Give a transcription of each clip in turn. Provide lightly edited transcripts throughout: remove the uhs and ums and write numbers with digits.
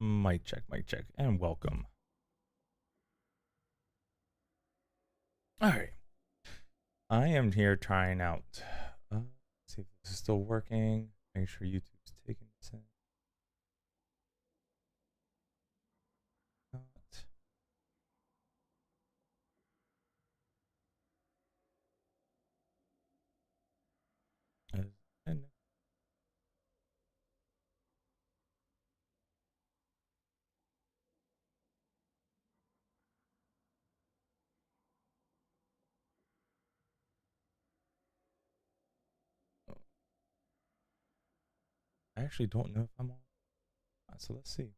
Mic check, and welcome. All right, I am here trying out. Let's see if this is still working. Make sure YouTube's taking this in. Not. And I actually don't know if I'm on. So let's see.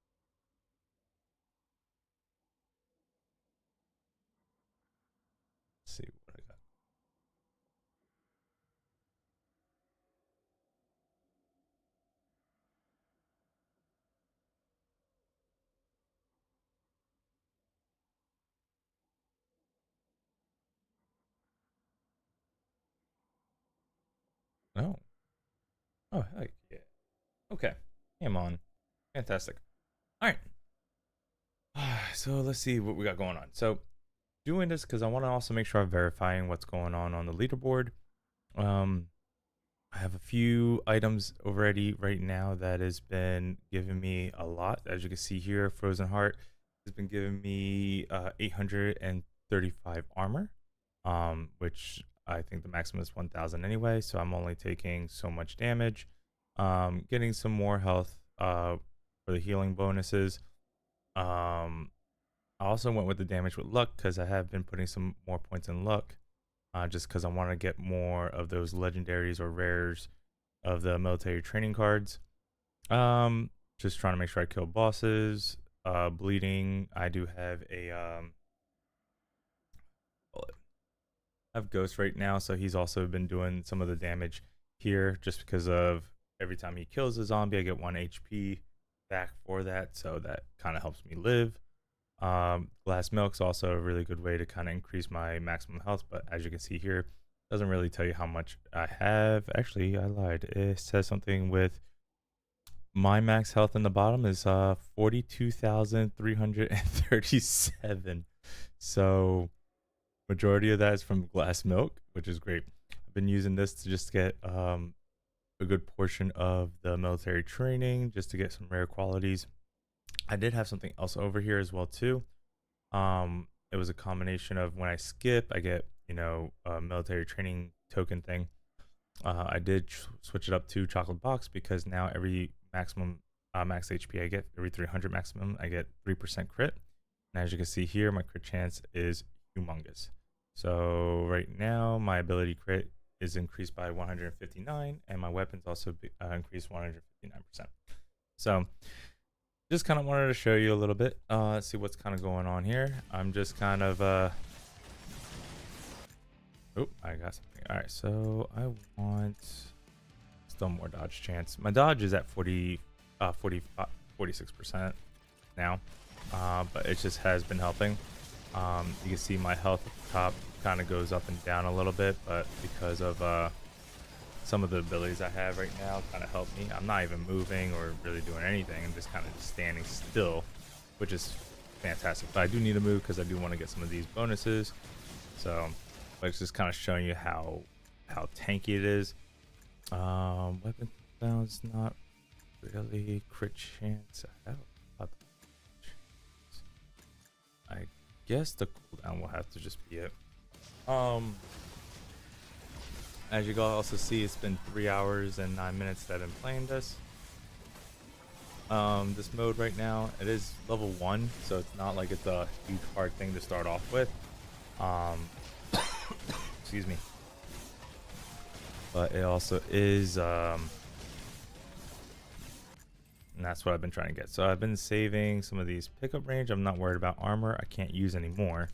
Let's see what I got. No. Oh heck yeah. Okay, I'm on. Fantastic. All right. So let's see what we got going on. So doing this because I want to also make sure I'm verifying what's going on the leaderboard. I have a few items already right now that has been giving me a lot. As you can see here, Frozen Heart has been giving me 835 armor, which I think the maximum is 1000 anyway, so I'm only taking so much damage. Getting some more health for the healing bonuses. I also went with the damage with luck because I have been putting some more points in luck, just because I want to get more of those legendaries or rares of the military training cards. Just trying to make sure I kill bosses. Bleeding. I do have a I have Ghost right now, so he's also been doing some of the damage here, just because of every time he kills a zombie, I get 1 HP back for that, so that kind of helps me live. Glass milk's also a really good way to kind of increase my maximum health, but as you can see here, it doesn't really tell you how much I have. Actually, I lied. It says something with my max health in the bottom is 42,337. So majority of that is from glass milk, which is great. I've been using this to just get a good portion of the military training, just to get some rare qualities. I did have something else over here as well too. It was a combination of when I skip, I get a military training token thing. I did switch it up to chocolate box because now every maximum max HP I get, every 300 maximum, I get 3% crit. And as you can see here, my crit chance is humongous. So right now, my ability crit is increased by 159, and my weapons also increased 159%. So just kind of wanted to show you a little bit, see what's kind of going on here. I'm just kind of oh, I got something. All right, so I want still more dodge chance. My dodge is at 46% now, but it just has been helping. You can see my health at the top kind of goes up and down a little bit, but because of some of the abilities I have right now kind of help me. I'm not even moving or really doing anything. I'm just kind of standing still, which is fantastic. But I do need to move because I do want to get some of these bonuses. So it's just kind of showing you how tanky it is. Weapon bounce, not really. Crit chance. I guess the cooldown will have to just be it. As you can also see, it's been 3 hours and 9 minutes that I've been playing this. This mode right now, it is level 1, so it's not like it's a huge hard thing to start off with. Excuse me. But it also is, and that's what I've been trying to get. So I've been saving some of these pickup range. I'm not worried about armor. I can't use anymore.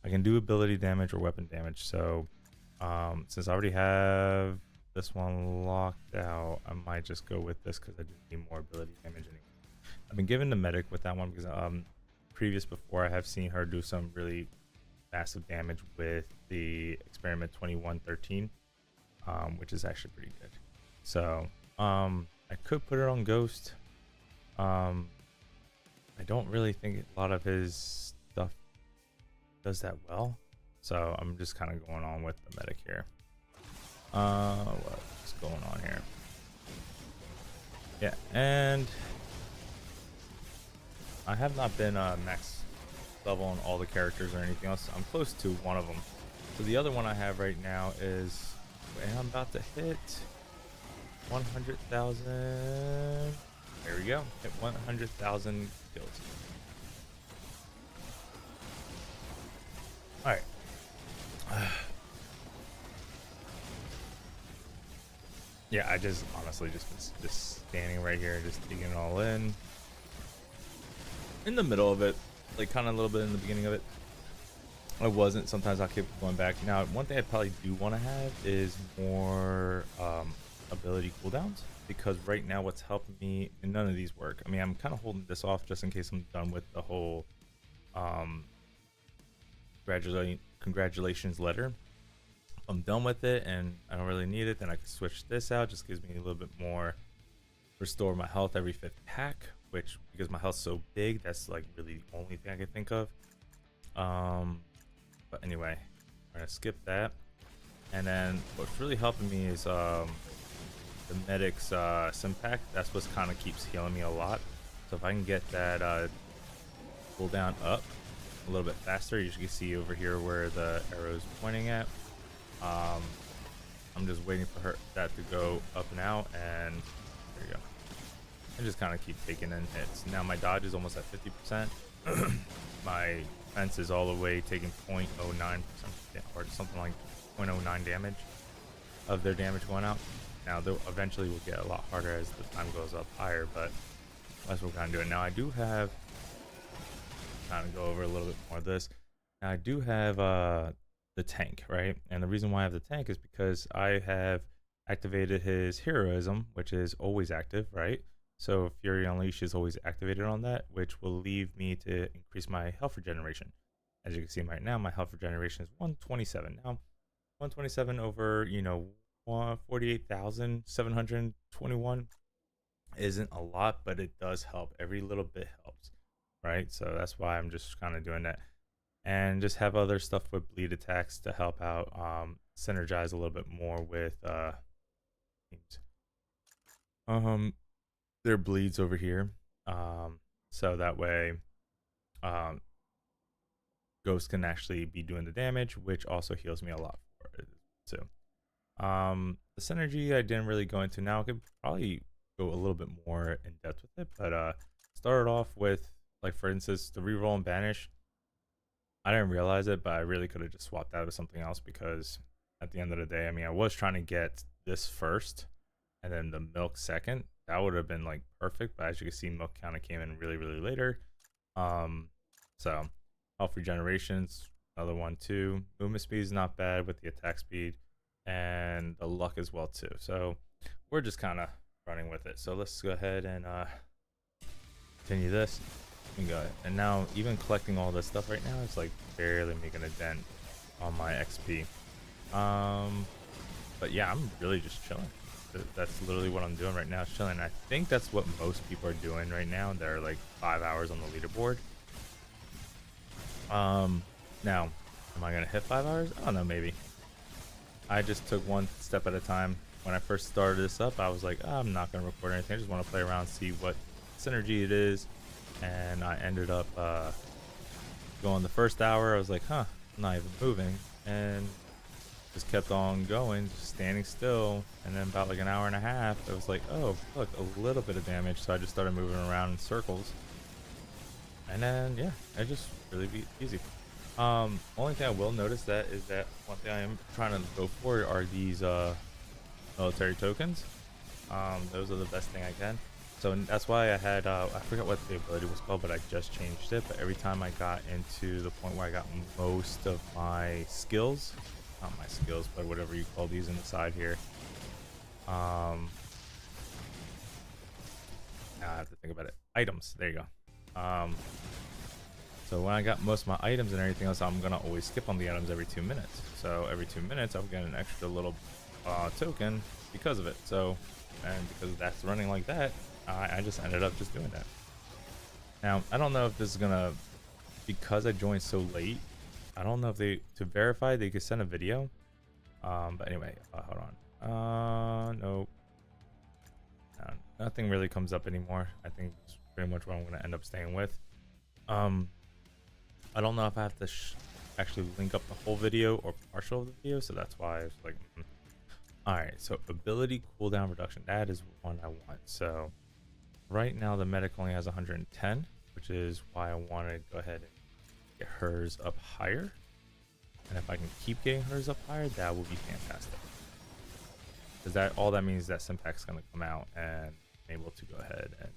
I can do ability damage or weapon damage. So since I already have this one locked out, I might just go with this because I do need more ability damage anyway. I've been given the medic with that one because before I have seen her do some really massive damage with the experiment 2113, which is actually pretty good. So I could put it on ghost, I don't really think a lot of his stuff does that well. So I'm just kind of going on with the medic here. What's going on here? Yeah, and I have not been max level on all the characters or anything else. I'm close to one of them. So the other one I have right now is, and I'm about to hit 100,000. There we go. Hit 100,000 kills. All right. Yeah, I just honestly just standing right here, just taking it all in the middle of it, like kind of a little bit in the beginning of it. I wasn't. Sometimes I'll keep going back. Now, one thing I probably do want to have is more ability cooldowns, because right now what's helping me, and none of these work. I mean, I'm kind of holding this off just in case I'm done with the whole congratulations letter. If I'm done with it and I don't really need it, then I can switch this out. Just gives me a little bit more, restore my health every 5th pack, which, because my health's so big, that's like really the only thing I can think of. But anyway, I'm gonna skip that. And then what's really helping me is the medic's sim pack. That's what kind of keeps healing me a lot. So if I can get that cooldown up a little bit faster, you can see over here where the arrow's pointing at. I'm just waiting for that to go up and out, and there you go. I just kind of keep taking in hits. Now my dodge is almost at 50%. My defense is all the way taking 0.09%, or something like 0.09 damage of their damage going out. Now they'll eventually will get a lot harder as the time goes up higher, but that's what we're kind of doing. Now I do have, kind of go over a little bit more of this. Now I do have the tank, right? And the reason why I have the tank is because I have activated his heroism, which is always active, right? So Fury Unleash is always activated on that, which will leave me to increase my health regeneration. As you can see right now, my health regeneration is 127. Now, 127 over, 48,721 isn't a lot, but it does help. Every little bit helps, right? So that's why I'm just kind of doing that. And just have other stuff with bleed attacks to help out, synergize a little bit more with teams. Their bleeds over here, so that way Ghost can actually be doing the damage, which also heals me a lot for it too. The synergy I didn't really go into. Now I could probably go a little bit more in depth with it, but started off with, like, for instance, the reroll and banish. I didn't realize it, but I really could have just swapped out with something else, because at the end of the day, I mean, I was trying to get this first and then the milk second. That would have been like perfect, but as you can see, milk kind of came in really later. So health regenerations, another one too. Movement speed is not bad with the attack speed, and the luck as well too. So we're just kind of running with it. So let's go ahead and continue this. And go ahead. And now even collecting all this stuff right now, it's like barely making a dent on my XP. But yeah, I'm really just chilling. That's literally what I'm doing right now, is chilling. I think that's what most people are doing right now. They're like 5 hours on the leaderboard. Now, am I gonna hit 5 hours? I don't know, maybe. I just took one step at a time. When I first started this up, I was like, oh, I'm not gonna record anything. I just want to play around, see what synergy it is. And I ended up going the first hour. I was like, huh, I'm not even moving, and just kept on going, just standing still. And then about like an hour and a half, it was like, oh look, a little bit of damage. So I just started moving around in circles, and then yeah, I just really be easy. Only thing I will notice that is that one thing I am trying to go for are these military tokens. Those are the best thing I can. So that's why I had, I forgot what the ability was called, but I just changed it. But every time I got into the point where I got most of my skills, not my skills, but whatever you call these in the side here. Now I have to think about it. Items, there you go. So when I got most of my items and everything else, I'm gonna always skip on the items every 2 minutes. So every 2 minutes, I'll get an extra little token because of it. So, and because that's running like that, I just ended up just doing that. Now, I don't know if this is gonna, because I joined so late, I don't know if they, to verify, they could send a video. But anyway, hold on. Nope. No, nothing really comes up anymore. I think it's pretty much what I'm gonna end up staying with. I don't know if I have to actually link up the whole video or partial of the video, so that's why I was like, all right. So ability cooldown reduction, that is one I want. So right now the medic only has 110, which is why I want to go ahead and get hers up higher. And if I can keep getting hers up higher, that will be fantastic. Because that, all that means is that Simpac's going to come out and I'm able to go ahead and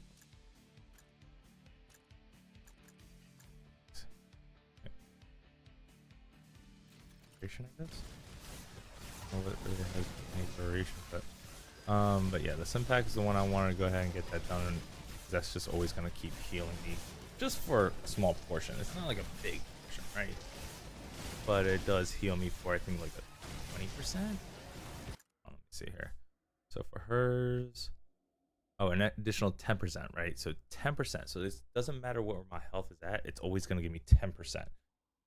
I guess. I don't know if it has any variation, but yeah, the Simpac is the one I want to go ahead and get that done. And that's just always going to keep healing me, just for a small portion. It's not like a big portion, right? But it does heal me for, I think, like a 20%. Let me see here. So for hers, oh, an additional 10%, right? So 10%. So this doesn't matter where my health is at; it's always going to give me 10%.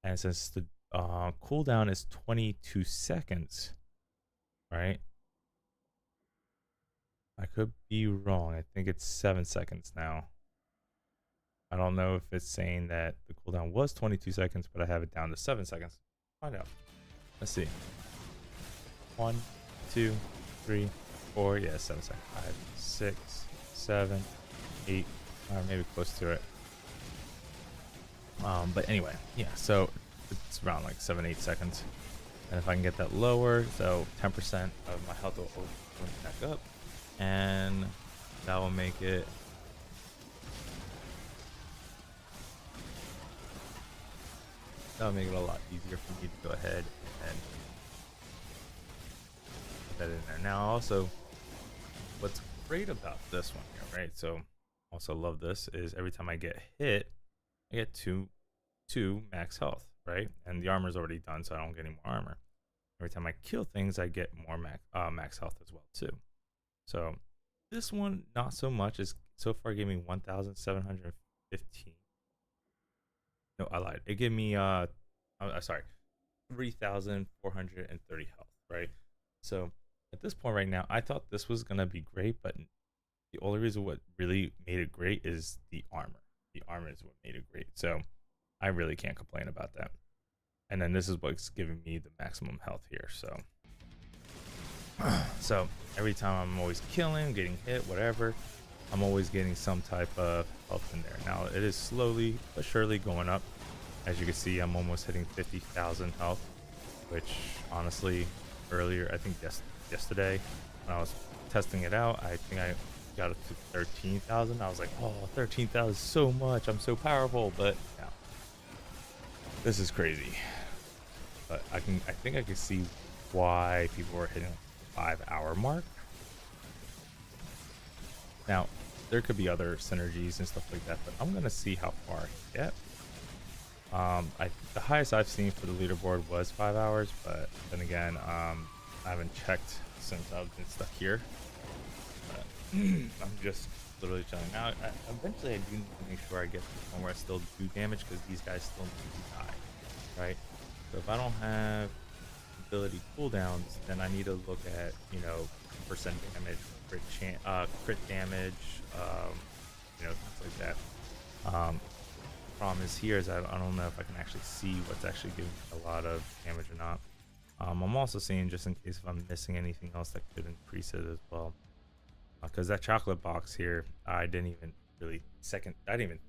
And since the cooldown is 22 seconds, right? I could be wrong. I think it's 7 seconds now. I don't know if it's saying that the cooldown was 22 seconds, but I have it down to 7 seconds. Find out. Let's see. 1, 2, 3, 4. Yeah, 7 seconds. 5, 6, 7, 8. Or maybe close to it. But anyway, yeah. So it's around like 7-8 seconds. And if I can get that lower, so 10% of my health will open back up, and that will make it a lot easier for me to go ahead and put that in there. Now, also, what's great about this one here, right? So, also love this is every time I get hit, I get two max health, right? And the armor's already done, so I don't get any more armor. Every time I kill things, I get more max health as well too. So this one, not so much. Is so far gave me 1,715. No, I lied. It gave me sorry, 3,430 health, right? So at this point right now, I thought this was gonna be great, but the only reason what really made it great is the armor. The armor is what made it great. So I really can't complain about that. And then this is what's giving me the maximum health here. So every time I'm always killing, getting hit, whatever, I'm always getting some type of health in there. Now it is slowly but surely going up. As you can see, I'm almost hitting 50,000 health, which honestly, earlier, I think yesterday when I was testing it out, I think I got it to 13,000. I was like, oh, 13,000 is so much. I'm so powerful. But yeah, this is crazy. But I think I can see why people were hitting the 5-hour mark. Now, there could be other synergies and stuff like that, but I'm gonna see how far I get. The highest I've seen for the leaderboard was 5 hours, but then again, I haven't checked since I've been stuck here. But I'm just literally chilling. Now, eventually, I do need to make sure I get to the point where I still do damage, because these guys still need to die, right? So if I don't have ability cooldowns, then I need to look at, you know, percent damage, crit damage, you know, things like that. Problem is here is I don't know if I can actually see what's actually giving me a lot of damage or not. I'm also seeing, just in case if I'm missing anything else that could increase it as well, because that chocolate box here, I didn't even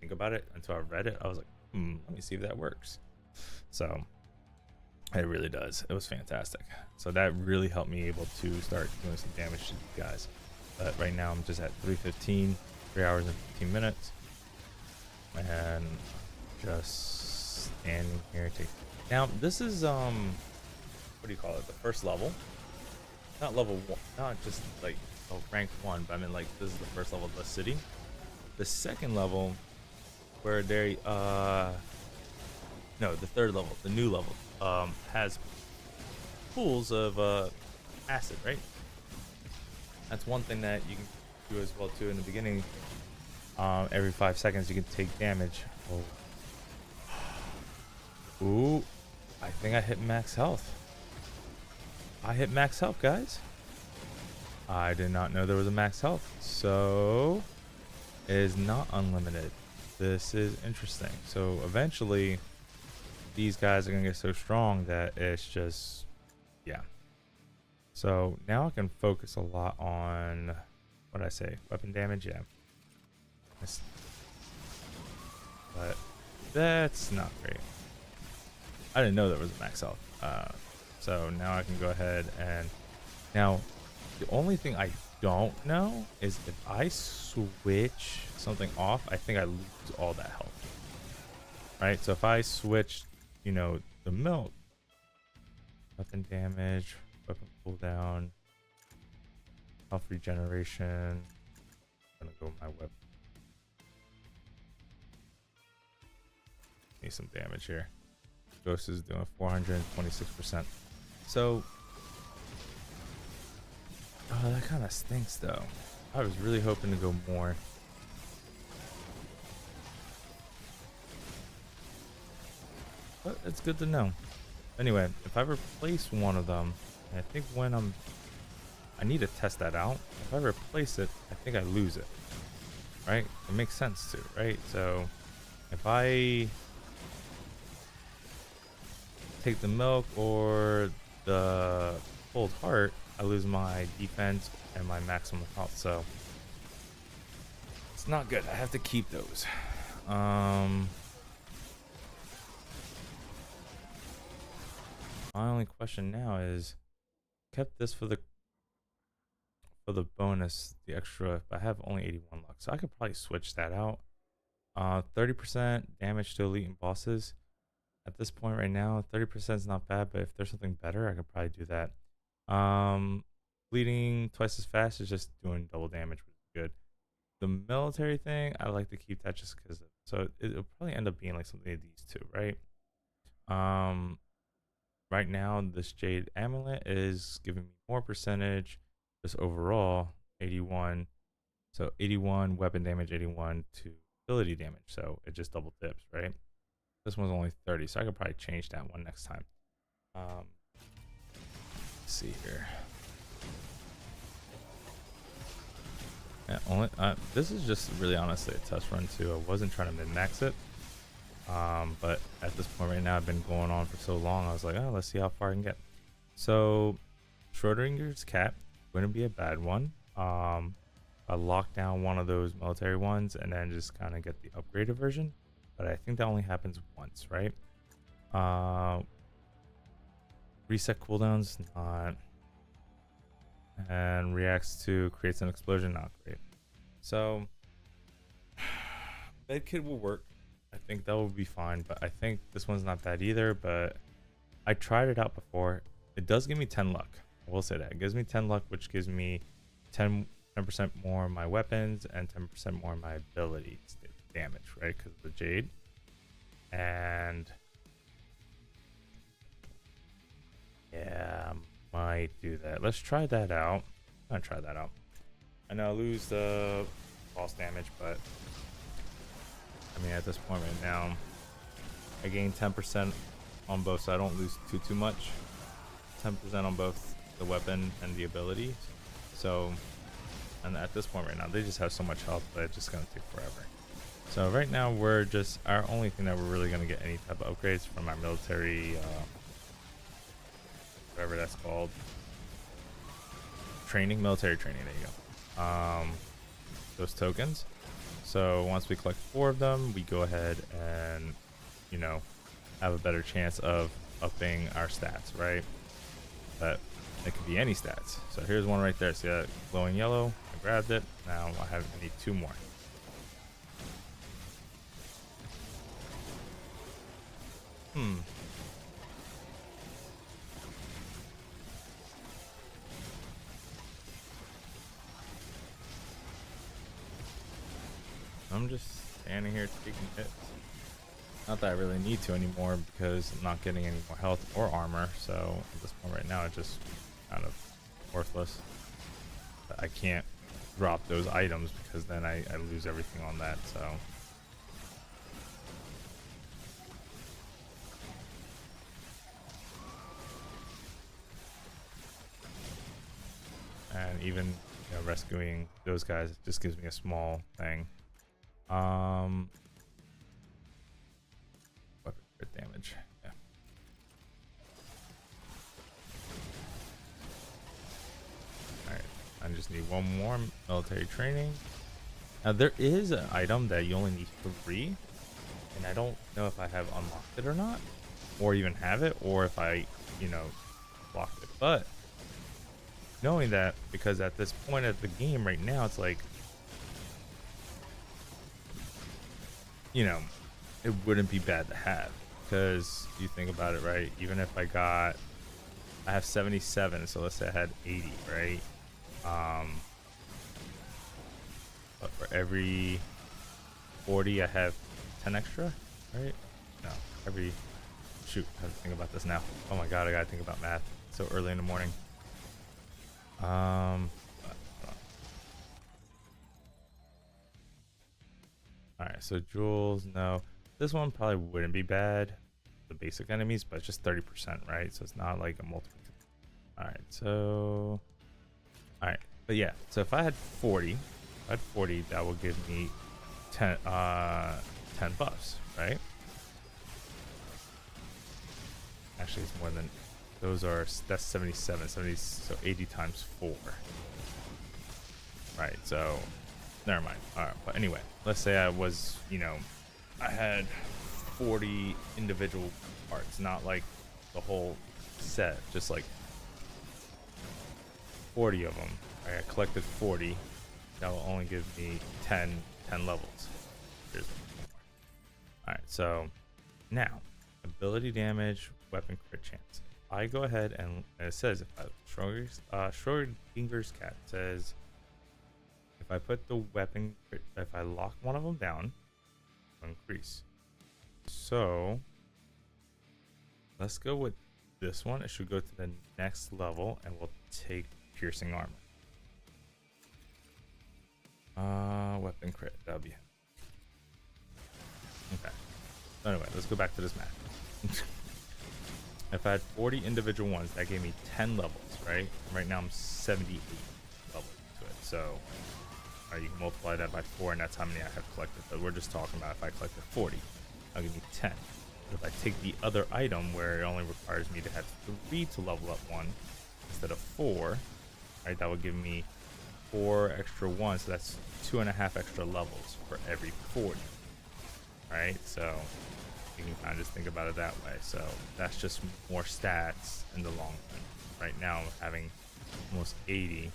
think about it until I read it. I was like, let me see if that works. So it really does. It was fantastic. So that really helped me able to start doing some damage to these guys. But right now I'm just at 3:15, 3 hours and 15 minutes, and just standing here. Now this is what do you call it? The first level, not level 1, not just like rank 1, but I mean like this is the first level of the city. The second level, where they no, the third level, the new level, has pools of acid, right? That's one thing that you can do as well too in the beginning. Every 5 seconds you can take damage. Oh. Ooh, I think I hit max health. I hit max health, guys. I did not know there was a max health. So it is not unlimited. This is interesting. So eventually these guys are gonna get so strong that it's just, yeah. So now I can focus a lot on, what did I say, weapon damage. Yeah, but that's not great. I didn't know there was a max health. So now I can go ahead and, now the only thing I don't know is if I switch something off, I think I lose all that health. Right? So if I switch, you know, the milk, weapon damage, weapon cooldown, health regeneration. I'm gonna go with my weapon. Need some damage here. Ghost is doing 426%. So, oh, that kind of stinks though. I was really hoping to go more. But it's good to know. Anyway, if I replace one of them, I think when I need to test that out. If I replace it, I think I lose it. Right? It makes sense too, right? So if I take the milk or the cold heart, I lose my defense and my maximum health. So it's not good. I have to keep those. My only question now is, kept this for the bonus, the extra. I have only 81 luck, so I could probably switch that out. 30% damage to elite and bosses. At this point right now, 30% is not bad, but if there's something better, I could probably do that. Bleeding twice as fast is just doing double damage, which is good. The military thing, I like to keep that just because. So it'll probably end up being like something of these two, right? Right now, this Jade Amulet is giving me more percentage, just overall 81. So 81 weapon damage, 81 to ability damage. So it just double dips, right? This one's only 30, so I could probably change that one next time. Let's see here. Yeah, this is just really honestly a test run too. I wasn't trying to min-max it. But at this point right now, I've been going on for so long, I was like, oh, let's see how far I can get. So Schrodinger's cat wouldn't be a bad one. I lock down one of those military ones and then just kind of get the upgraded version, but I think that only happens once, right? Reset cooldowns, not, and reacts to creates an explosion, not great. So Medkit will work. I think that will be fine, but I think this one's not bad either. But I tried it out before. It does give me 10 luck. I will say that. It gives me 10 luck, which gives me 10% more of my weapons and 10% more of my ability damage, right? Because of the Jade. And yeah, might do that. Let's try that out. I'm gonna try that out. I know I lose the false damage, but I mean, at this point right now, I gain 10% on both, so I don't lose too much. 10% on both the weapon and the ability. So, and at this point right now, they just have so much health, but it's just gonna take forever. So right now, we're just, our only thing that we're really gonna get any type of upgrades from our military, whatever that's called, military training. There you go. Those tokens. So once we collect 4 of them, we go ahead and, you know, have a better chance of upping our stats, right? But it could be any stats. So here's one right there. See that glowing yellow? I grabbed it. Now I need 2 more. I'm just standing here taking hits. Not that I really need to anymore because I'm not getting any more health or armor. So at this point right now, it's just kind of worthless. But I can't drop those items, because then I lose everything on that. So and even, you know, rescuing those guys just gives me a small thing. Weapon crit damage. Yeah. Alright, I just need one more military training. Now there is an item that you only need 3, and I don't know if I have unlocked it or not, or even have it, or if I, you know, blocked it. But knowing that, because at this point of the game right now, it's like, you know, it wouldn't be bad to have, because you think about it, right? Even if I have 77, so let's say I had 80, right? But for every 40 I have 10 extra, right? No, shoot, I have to think about this now. Oh my god, I gotta think about math so early in the morning. Alright, so jewels, no. This one probably wouldn't be bad, the basic enemies, but it's just 30%, right? So it's not like a multiple. Alright, so alright, but yeah, so if I had 40, that will give me 10 buffs, right? Actually, it's more than that's 77, so 80 times 4. Right, so never mind. All right, but anyway, let's say I was, you know, I had 40 individual parts, not like the whole set, just like 40 of them. I collected 40. That will only give me 10 levels. Here's all right, so now ability damage, weapon crit chance. I go ahead and it says, if I Schrodinger's cat says, if I put the weapon crit, if I lock one of them down, it'll increase. So let's go with this one. It should go to the next level, and we'll take piercing armor. Weapon crit, that'll be okay. So anyway, let's go back to this map. If I had 40 individual ones, that gave me 10 levels, right? Right now I'm 78 levels to it. So you can multiply that by 4, and that's how many I have collected. But we're just talking about if I collected 40, that'll give me 10. But if I take the other item where it only requires me to have 3 to level up 1 instead of 4, right? That would give me 4 extra 1, so that's 2.5 extra levels for every 40. Right? So you can kind of just think about it that way. So that's just more stats in the long run. Right now, having almost 80,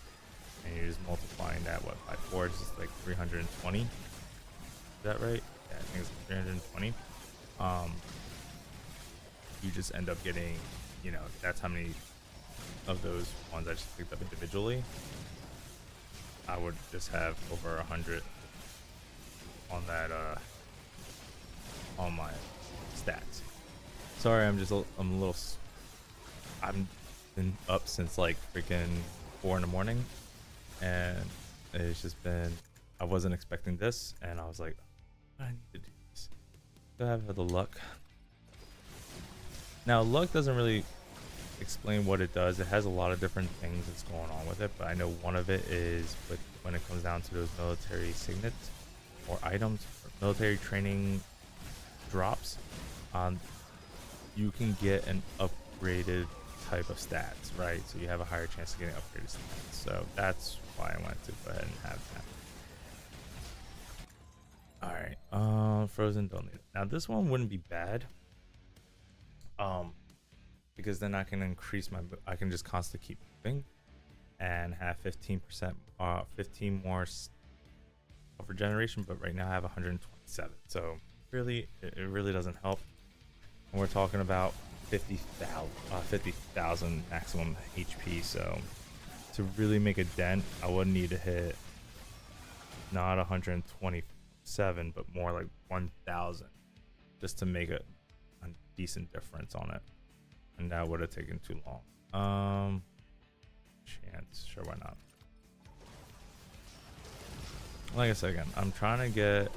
and you're just multiplying that by 4, it's just like 320. Is that right? Yeah, I think it's 320. You just end up getting, you know, that's how many of those ones I just picked up individually. I would just have over 100 on that on my stats. Sorry, I've been up since like freaking 4 in the morning, and it's just been, I wasn't expecting this, and I was like, I need to do this. Do I have the luck? Now, luck doesn't really explain what it does. It has a lot of different things that's going on with it, but I know one of it is when it comes down to those military signets or items, or military training drops, you can get an upgraded type of stats, right? So you have a higher chance of getting upgraded stats. So that's why I wanted to go ahead and have that. All right, frozen, don't need it. Now this one wouldn't be bad, because then I can increase I can just constantly keep moving and have 15%, 15 more of regeneration. But right now I have 127, so really, it really doesn't help. And we're talking about 50,000 maximum HP. So to really make a dent, I would need to hit not 127, but more like 1,000, just to make a decent difference on it. And that would have taken too long. Chance, sure, why not? Like I said again, I'm trying to get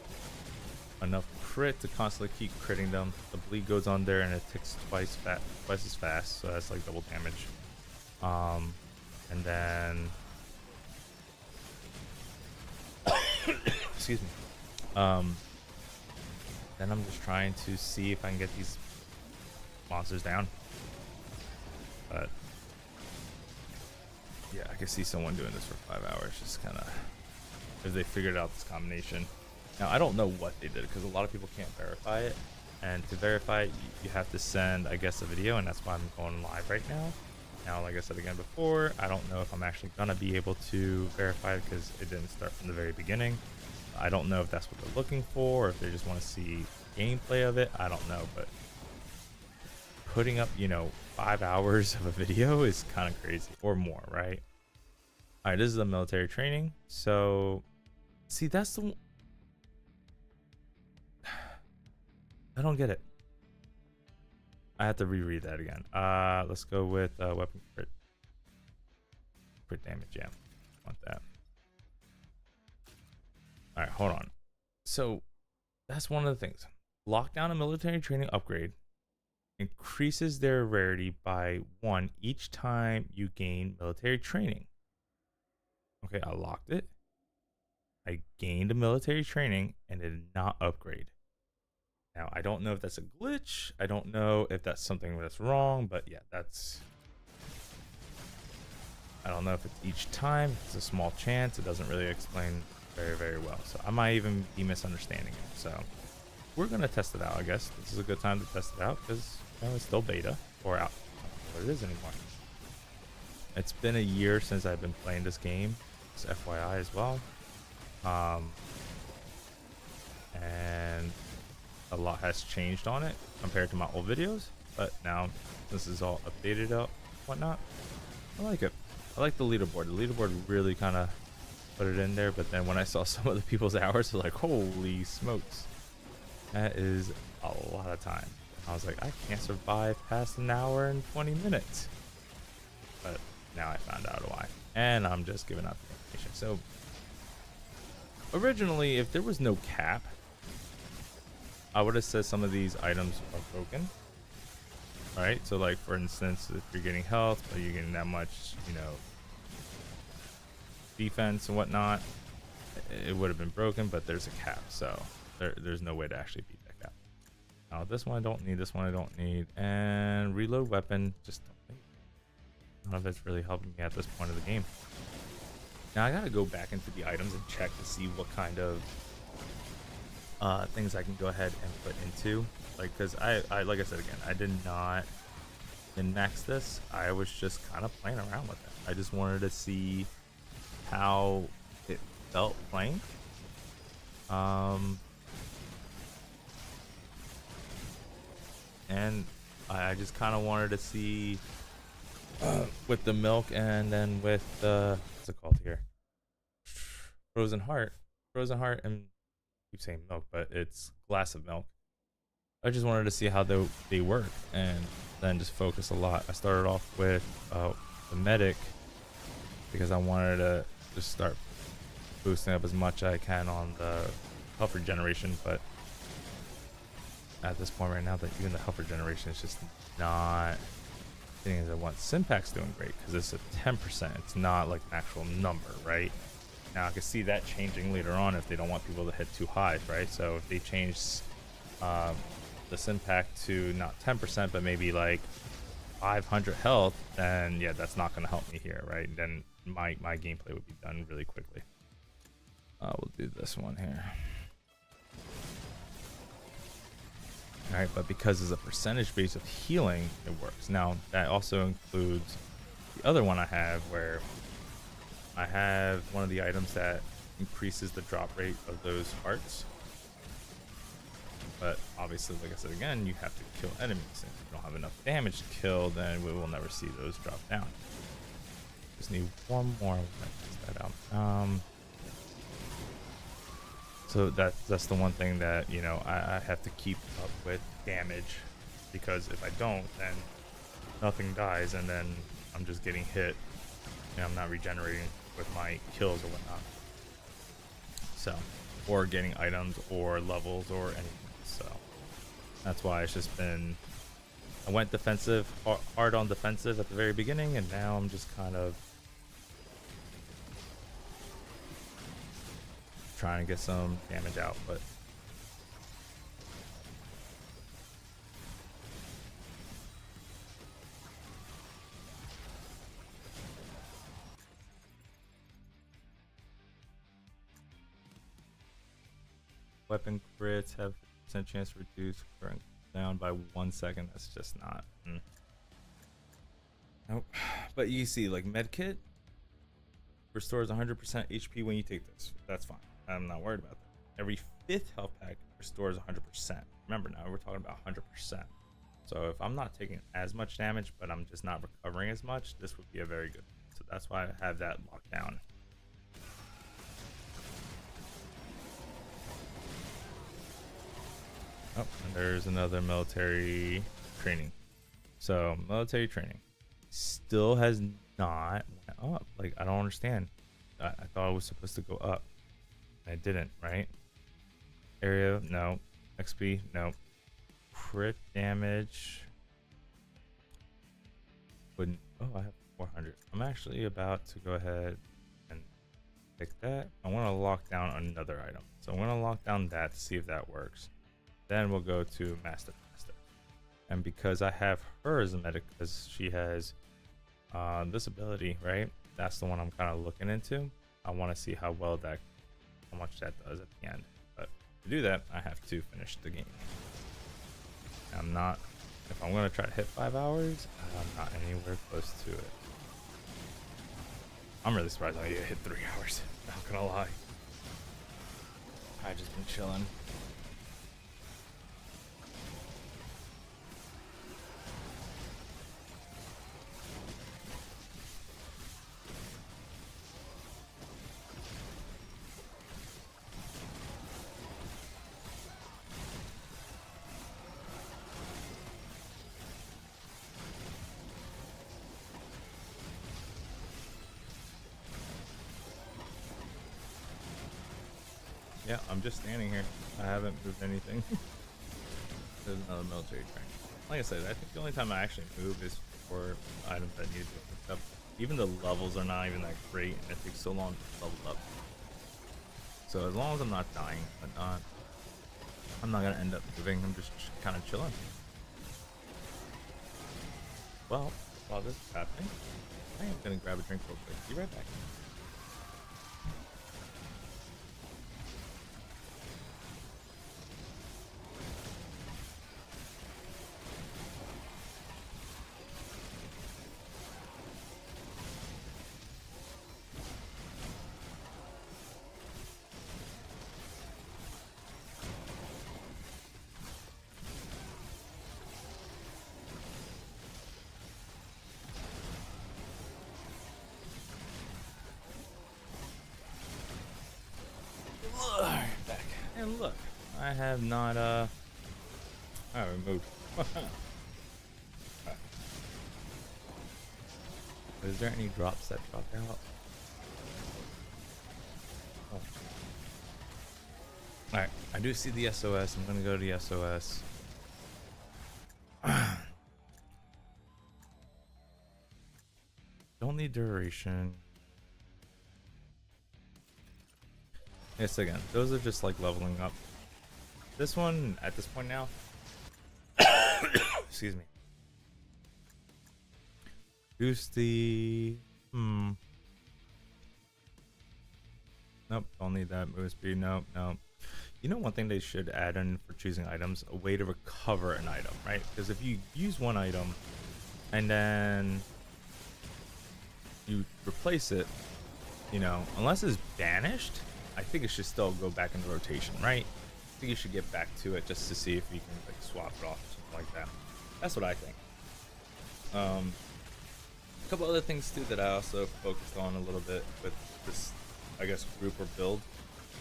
enough crit to constantly keep critting them. The bleed goes on there and it ticks twice as fast, so that's like double damage. And then excuse me. Then I'm just trying to see if I can get these monsters down. But yeah, I can see someone doing this for 5 hours, just kind of because they figured out this combination. Now I don't know what they did because a lot of people can't verify it, and to verify it, you have to send, I guess, a video, and that's why I'm going live right now. Now, like I said again before, I don't know if I'm actually gonna be able to verify it because it didn't start from the very beginning. I don't know if that's what they're looking for, or if they just want to see gameplay of it. I don't know, but putting up, 5 hours of a video is kind of crazy, or more, right? All right, this is the military training. So, see, that's the I don't get it. I have to reread that again. Let's go with weapon crit damage. Yeah, want that. All right, hold on. So that's one of the things. Lockdown and military training upgrade increases their rarity by 1 each time you gain military training. Okay, I locked it. I gained a military training and it did not upgrade. Now, I don't know if that's a glitch. I don't know if that's something that's wrong, but yeah, I don't know if it's each time. It's a small chance. It doesn't really explain very, very well. So I might even be misunderstanding it. So we're going to test it out, I guess. This is a good time to test it out because it's still beta or out. I don't know what it is anymore. It's been a year since I've been playing this game. It's FYI as well. And a lot has changed on it compared to my old videos, but now this is all updated up, whatnot. I like it. I like the leaderboard. The leaderboard really kind of put it in there, but then when I saw some of the people's hours, I was like, holy smokes, that is a lot of time. I was like, I can't survive past an hour and 20 minutes. But now I found out why, and I'm just giving out the information. So originally, if there was no cap, I would have said some of these items are broken. All right, so like for instance, if you're getting health, but you're getting that much, defense and whatnot, it would have been broken. But there's a cap, so there's no way to actually beat that cap. Now this one I don't need. This one I don't need, and reload weapon just don't need. I don't know if it's really helping me at this point of the game. Now I gotta go back into the items and check to see what kind of things I can go ahead and put into, like, because I like I said again, I did not min-max this. I was just kind of playing around with it. I just wanted to see how it felt playing. And I just kind of wanted to see with the milk, and then with the what's it called here, frozen heart, and keep saying milk, but it's glass of milk. I just wanted to see how they work, and then just focus a lot. I started off with the medic because I wanted to just start boosting up as much as I can on the health regeneration, but at this point right now, that even the health regeneration is just not getting as I want. Simpact's doing great because it's a 10%. It's not like an actual number, right? Now I can see that changing later on if they don't want people to hit too high, right? So if they change the Simpact to not 10%, but maybe like 500 health, then yeah, that's not going to help me here, right? Then my gameplay would be done really quickly. We'll do this one here. All right, but because it's a percentage base of healing, it works. Now that also includes the other one I have, where I have one of the items that increases the drop rate of those hearts. But obviously, like I said again, you have to kill enemies. If you don't have enough damage to kill, then we will never see those drop down. Just need one more. Test that out. So that's the one thing that I have to keep up with damage, because if I don't, then nothing dies, and then I'm just getting hit, and I'm not regenerating with my kills or whatnot. So, or getting items or levels or anything. So that's why it's just been, I went defensive, hard on defensive at the very beginning, and now I'm just kind of trying to get some damage out. But weapon crits have % chance to reduce current down by 1 second. That's just not. Nope. But you see, like medkit restores 100% HP when you take this. That's fine. I'm not worried about that. Every 5th health pack restores 100%. Remember, now we're talking about 100%. So if I'm not taking as much damage, but I'm just not recovering as much, this would be a very good one. So that's why I have that locked down. Oh, and there's another military training. So military training still has not went up. Like, I don't understand. I thought it was supposed to go up. And it didn't, right? Area, no. XP, no. Crit damage. Wouldn't. Oh, I have 400. I'm actually about to go ahead and pick that. I want to lock down another item. So I'm going to lock down that to see if that works. Then we'll go to Master. And because I have her as a medic, because she has this ability, right? That's the one I'm kind of looking into. I want to see how much that does at the end. But to do that, I have to finish the game. I'm not, if I'm going to try to hit 5 hours, I'm not anywhere close to it. I'm really surprised I hit 3 hours. Not gonna lie. I've just been chilling. Yeah, I'm just standing here. I haven't moved anything. There's another military train. Like I said, I think the only time I actually move is for items that need to be picked up. Even the levels are not even that great, and it takes so long to level up. So as long as I'm not dying, I'm not gonna end up moving. I'm just kind of chilling. Well, while this is happening, I am gonna grab a drink real quick. Be right back. Back. And look, I have not I removed. Right. Is there any drops that dropped out? Oh. Alright, I do see the SOS. I'm gonna go to the SOS. Don't need duration. Yes, again, those are just like leveling up. This one, at this point now, excuse me. Reduce the, nope, don't need that. Move speed, nope. You know, one thing they should add in for choosing items, a way to recover an item, right? Because if you use one item and then you replace it, you know, unless it's banished, I think it should still go back into rotation, right? I think you should get back to it just to see if you can like swap it off or something like that. That's what I think. A couple other things too that I also focused on a little bit with this, I guess, group or build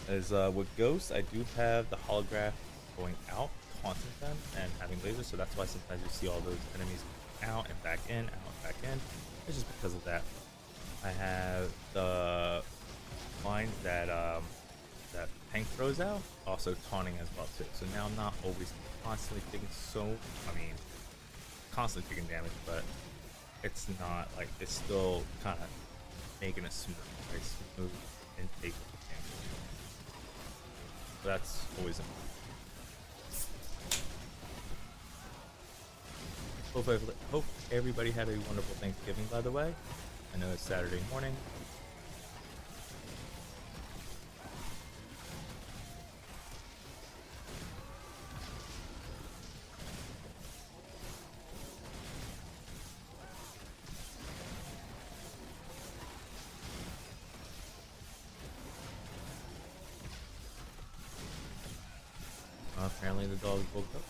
is with Ghosts, I do have the holograph going out, taunting them, and having lasers, so that's why sometimes you see all those enemies out and back in, out and back in. It's just because of that. I have the lines that that tank throws out, also taunting as well too. So now I'm not always constantly taking constantly taking damage, but it's not like it's still kind of making it smooth, right? Smooth intake of damage. So that's always important. Hope everybody had a wonderful Thanksgiving, by the way. I know it's Saturday morning. Apparently the dog woke up.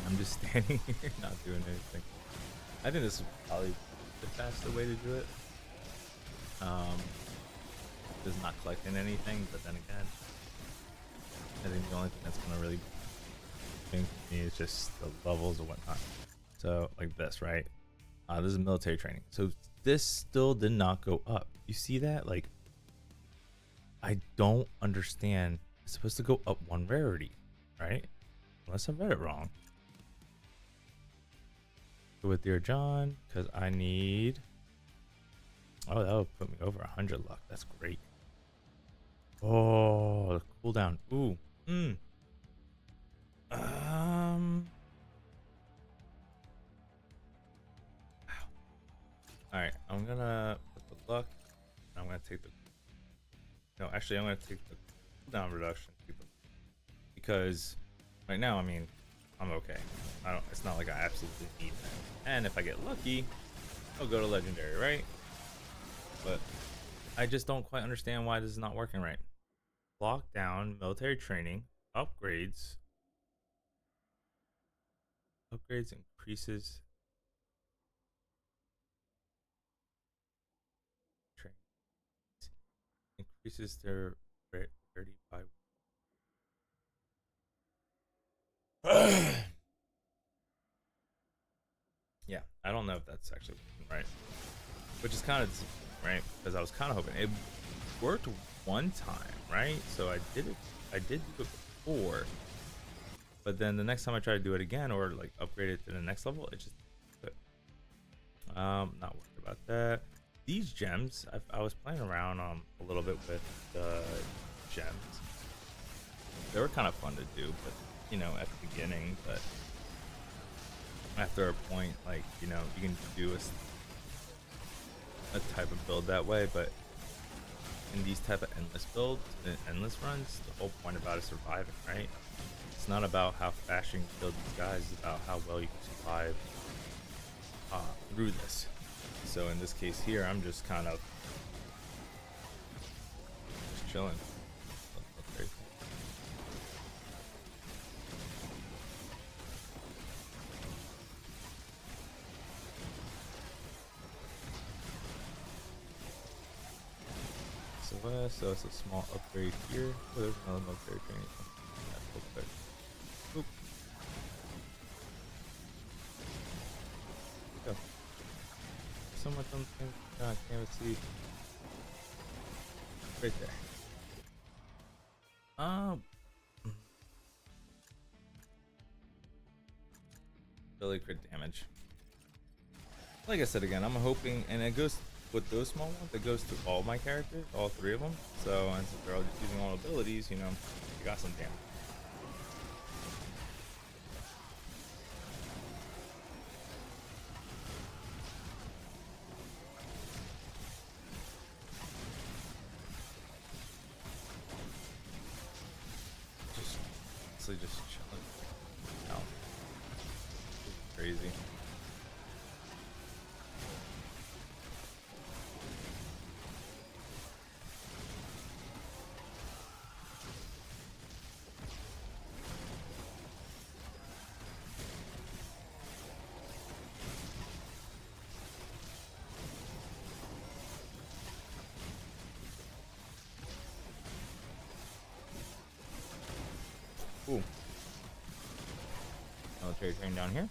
I'm just standing here not doing anything. I think this is probably the faster way to do it. Just not collecting anything, but then again, I think the only thing that's gonna really think me is just the levels or whatnot. So like this, right? This is military training. So this still did not go up. You see that? Like, I don't understand. It's supposed to go up one rarity, right? Unless I read it wrong. With dear John, because I need. Oh, that would put me over 100 luck. That's great. Oh, the cooldown. Ooh. Alright, I'm gonna put the luck. I'm gonna take the. No, actually, I'm gonna take the cooldown reduction because right now, I mean, I'm okay. I don't. It's not like I absolutely need that. And if I get lucky, I'll go to legendary, right? But I just don't quite understand why this is not working right. Lockdown, military training, upgrades. Upgrades increases. Training increases their rarity by. Yeah, I don't know if that's actually right, which is kind of right because I was kind of hoping it worked one time, right? So I did it. I did do it before, but then the next time I try to do it again or like upgrade it to the next level, it just. Not worried about that. These gems, I was playing around a little bit with the gems. They were kind of fun to do, but you know, at the beginning, but after a point, like, you know, you can do a type of build that way, but in these type of endless builds, endless runs, the whole point about it is surviving, right? It's not about how fast you can build these guys, it's about how well you can survive through this. So in this case here, I'm just kind of just chilling. So it's a small upgrade here. Oh, there's another military training. That's okay. Oop. Go. So much on the can't even see. Right there. Really crit damage. Like I said again, I'm hoping, and it goes with those small ones, it goes to all my characters, all three of them. So, and since they're all just using all abilities, you know, you got some damage. Just chilling out. Crazy. military train down here.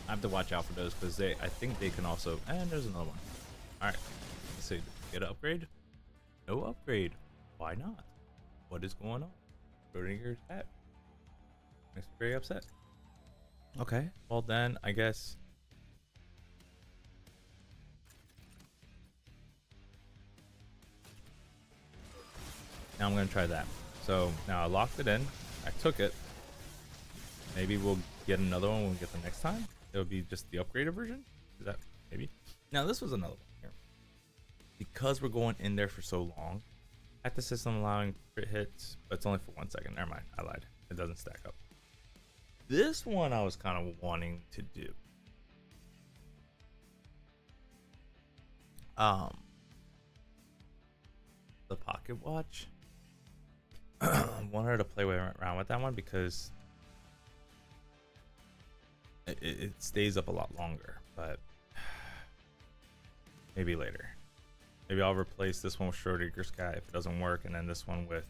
I have to watch out for those because I think they can also, and there's another one. All right, let's see, get an upgrade? No upgrade. Why not? What is going on? Schrodinger's cat makes me very upset. Okay, well then I guess now I'm gonna try that. So now I locked it in. I took it. Maybe we'll get another one when we get the next time. It'll be just the upgraded version. Is that maybe? Now this was another one here. Because we're going in there for so long, active system allowing crit hits, but it's only for 1 second. Never mind, I lied. It doesn't stack up. This one I was kind of wanting to do. The pocket watch. I want her to play around with that one because it stays up a lot longer, but maybe later. Maybe I'll replace this one with Schrodinger's cat if it doesn't work, and then this one with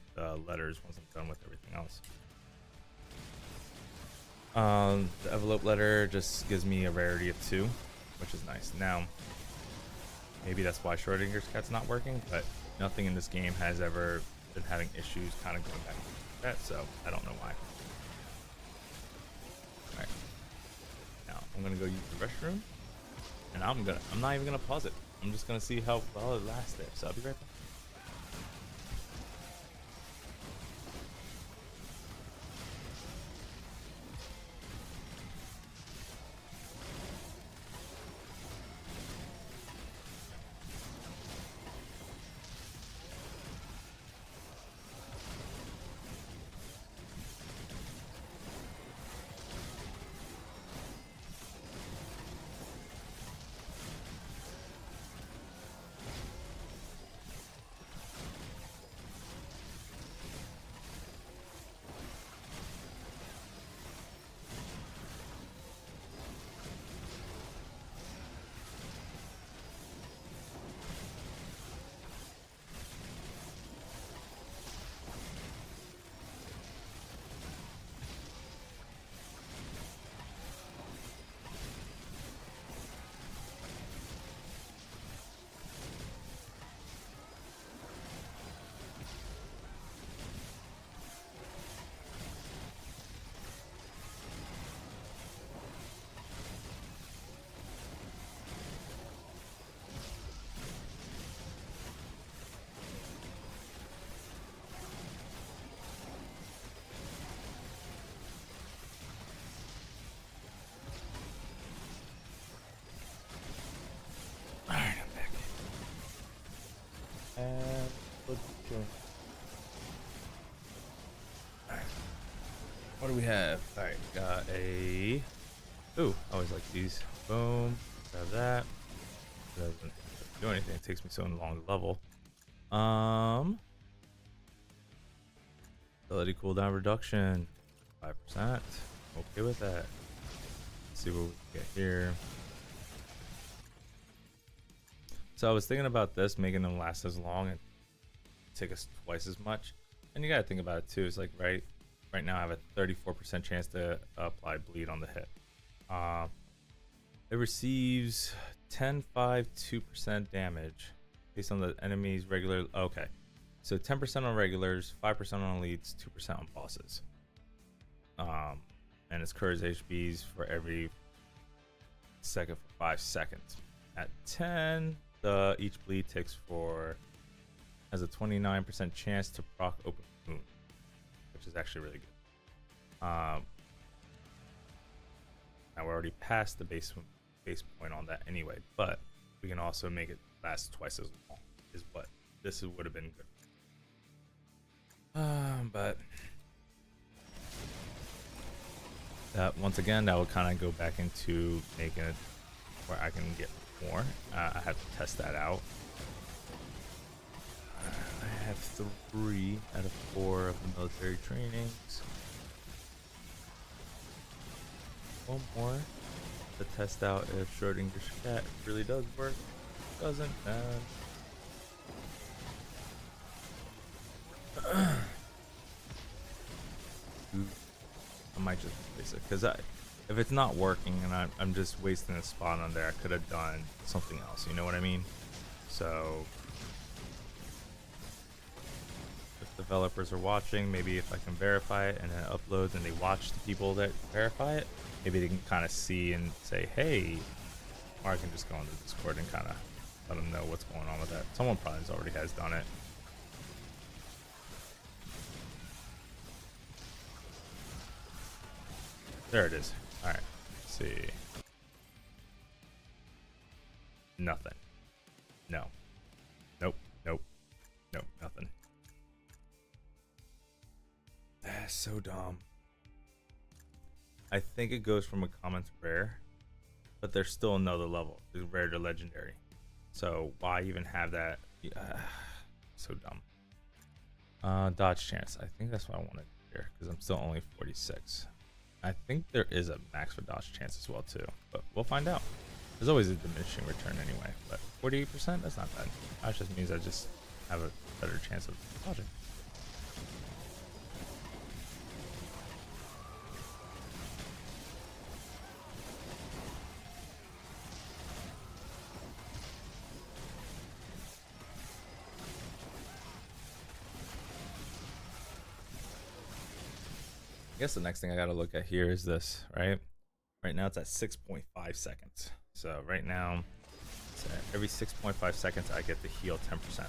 letters once I'm done with everything else. The envelope letter just gives me a rarity of 2, which is nice. Now, maybe that's why Schrodinger's cat's not working, but nothing in this game has ever been having issues kind of going back to that, so I don't know why. Alright. Now I'm gonna go use the restroom, and I'm not even gonna pause it. I'm just gonna see how well it lasts there. So I'll be right back. What do we have? Alright, got a... Ooh, I always like these. Boom. Grab that. Doesn't do anything. It takes me so long to level. Ability cooldown reduction. 5%. Okay with that. Let's see what we can get here. So I was thinking about this, making them last as long and take us twice as much. And you gotta think about it too. It's like right now I have a 34% chance to apply bleed on the hit. It receives 10, 5, 2% damage based on the enemy's regular. Okay, so 10% on regulars, 5% on elites, 2% on bosses. And its courage HPs for every second for 5 seconds. At 10, each bleed has a 29% chance to proc open wound, which is actually really good. Now we're already past the base point on that anyway, but we can also make it last twice as long. Is what this would have been good. But that once again, that will kind of go back into making it where I can get more. I have to test that out. I have 3 out of 4 of the military trainings. One more to test out if Schrodinger's cat really does work. Doesn't. might just replace it because if it's not working and I'm just wasting a spot on there, I could have done something else. You know what I mean? So if developers are watching, maybe if I can verify it and then upload and they watch the people that verify it, maybe they can kind of see and say, hey, or I can just go on the Discord and kind of let them know what's going on with that. Someone probably already has done it. There it is. All right, let's see. Nothing. No. Nope. Nope. Nope. Nothing. That's so dumb. I think it goes from a common to rare, but there's still another level. It's rare to legendary. So why even have that? So dumb. Dodge chance. I think that's what I wanted here because I'm still only 46. I think there is a max for dodge chance as well too, but we'll find out. There's always a diminishing return anyway, but 48%, that's not bad. That just means I just have a better chance of dodging. I guess the next thing I gotta look at here is this, right? Right now it's at 6.5 seconds. So right now, every 6.5 seconds I get to heal 10%. I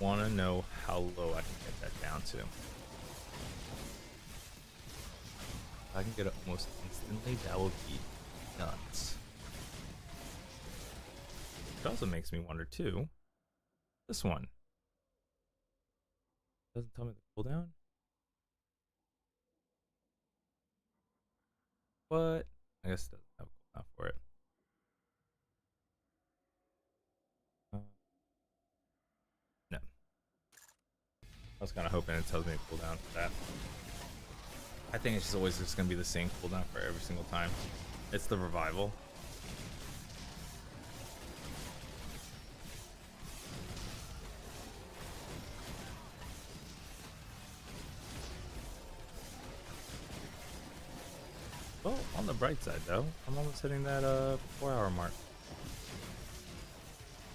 wanna know how low I can get that down to. If I can get it almost instantly, that would be nuts. It also makes me wonder too, this one. Doesn't tell me the cooldown. What? I guess it doesn't have a cooldown for it. No. I was kind of hoping it tells me a cooldown for that. I think it's just always just going to be the same cooldown for every single time. It's the revival. Well, on the bright side though, I'm almost hitting that 4-hour mark,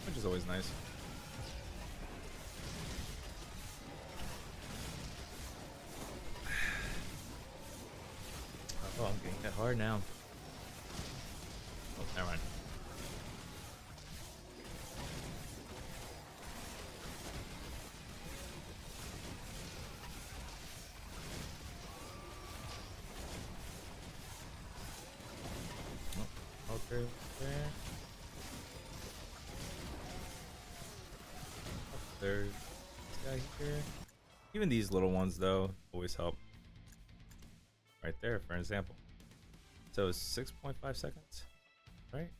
which is always nice. Oh, I'm getting hit hard now. Oh, never mind. Oh, okay, there. Oh, there's this guy here. Even these little ones though always help. Right there, for example. So it's 6.5 seconds, right?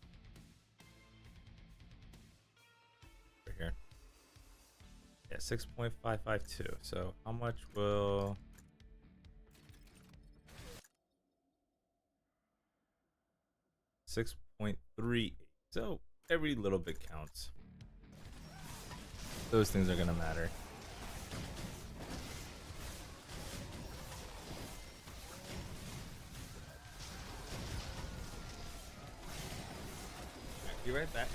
Right here. Yeah, 6.552. So how much will... $6.38. So every little bit counts. Those things are gonna matter. Be right back.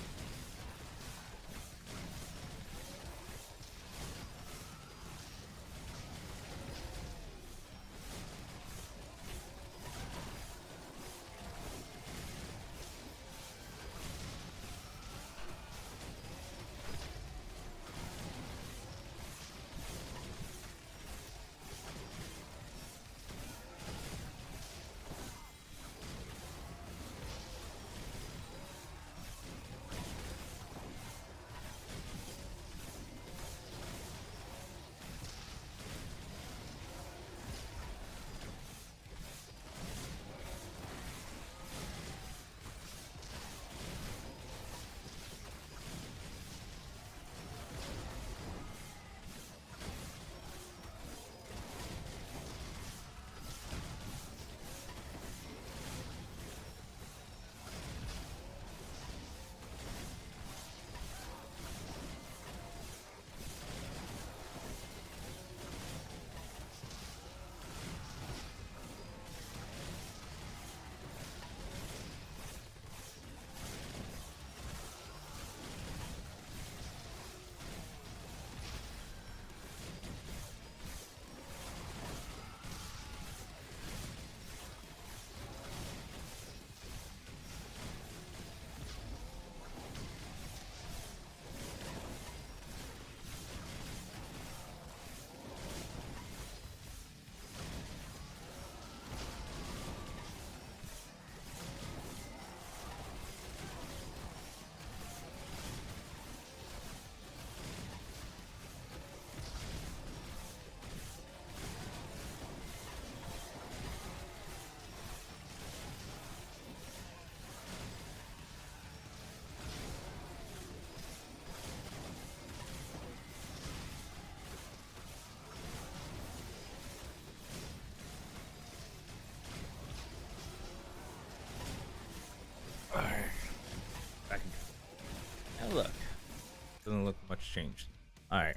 changed. All right.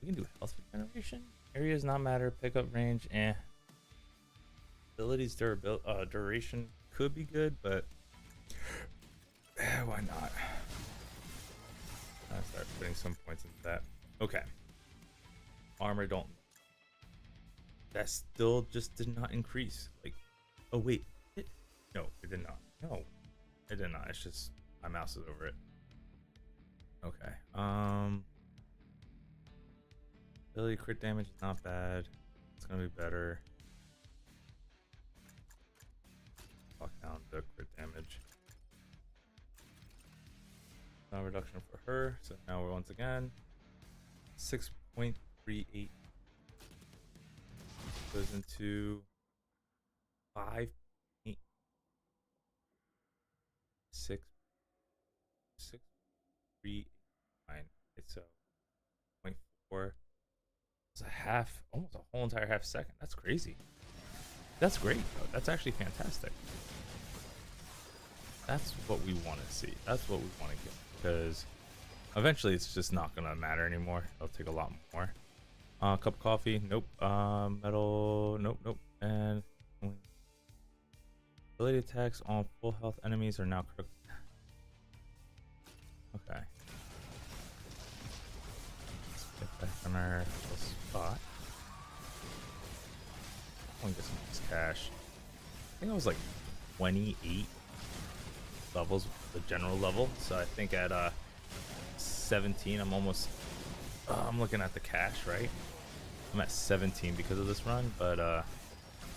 We can do health regeneration. Areas not matter. Pickup range. Abilities duration could be good, but why not? I'll start putting some points into that. Okay. Armor don't. That still just did not increase. Like, oh wait, no, it did not. No, it did not. It's just my mouse is over it. Okay. Ability crit damage is not bad. It's gonna be better. Lock down the crit damage. No reduction for her. So now we're once again 6.38 goes into 5.86. 6.39. It's a 0.4. It's a half, almost a whole entire half second. That's crazy. That's great though. That's actually fantastic. That's what we want to see. That's what we want to get, because eventually it's just not gonna matter anymore. It'll take a lot more. Cup of coffee, nope. Metal, nope. And ability attacks on full health enemies are now critical. Okay. Let's get back on our little spot. I want to get some of this cash. I think I was like 28 levels, the general level. So I think at 17, I'm almost. I'm looking at the cash, right? I'm at 17 because of this run, but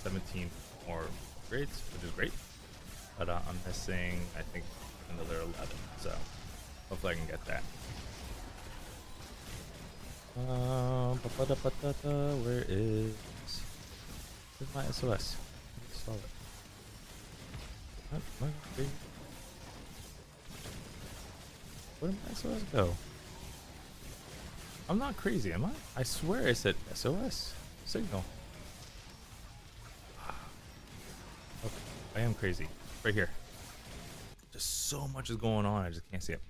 17 more upgrades, which is great. But I'm missing, I think, another 11. So hopefully I can get that. Where's my SOS? I saw it. Where did my SOS go? I'm not crazy, am I? I swear I said SOS signal. Okay, I am crazy. Right here. Just so much is going on, I just can't see it.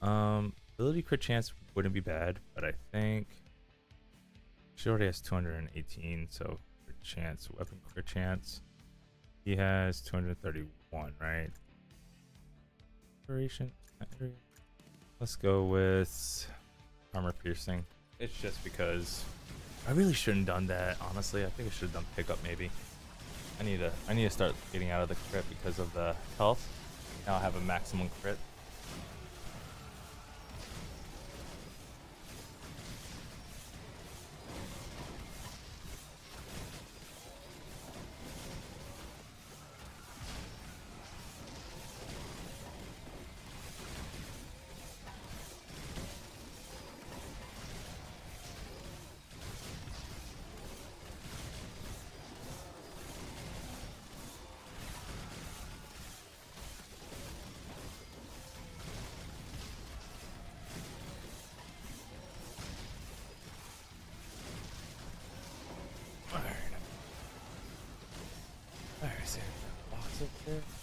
Ability crit chance wouldn't be bad, but I think she already has 218, so crit chance, weapon crit chance. He has 231, right? Duration. Let's go with armor piercing. It's just because I really shouldn't have done that, honestly. I think I should have done pickup maybe. I need to start getting out of the crit because of the health. Now I have a maximum crit.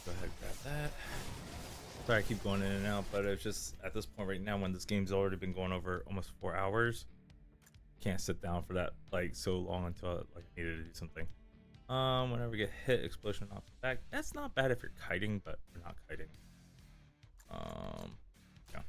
Go ahead and grab that. Sorry I keep going in and out, but it's just at this point right now when this game's already been going over almost 4 hours, can't sit down for that like so long until I needed to do something. Whenever we get hit, explosion off the back. That's not bad if you're kiting, but we're not kiting. Yeah.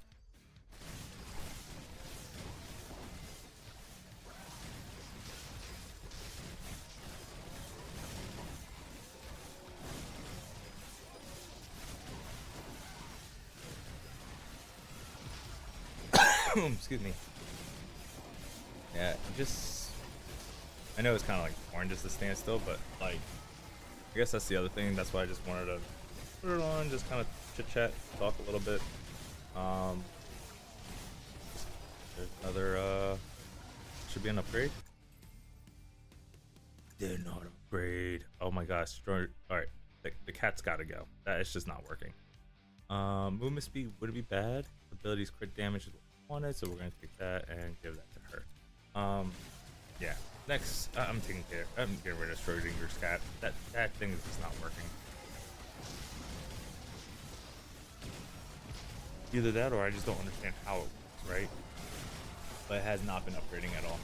Excuse me. Yeah, just I know it's kind of like boring just to stand still, but like I guess that's the other thing. That's why I just wanted to put it on, just kind of chit chat, talk a little bit. There's another should be an upgrade. Did not upgrade. Oh my gosh. All right, the cat's got to go. That is just not working. Movement speed wouldn't be bad. Abilities crit damage is wanted, so we're gonna take that and give that to her. Yeah. Next, I'm taking care. I'm getting rid of Schrodinger's cat. That thing is just not working. Either that, or I just don't understand how it works. right? But it has not been upgrading at all.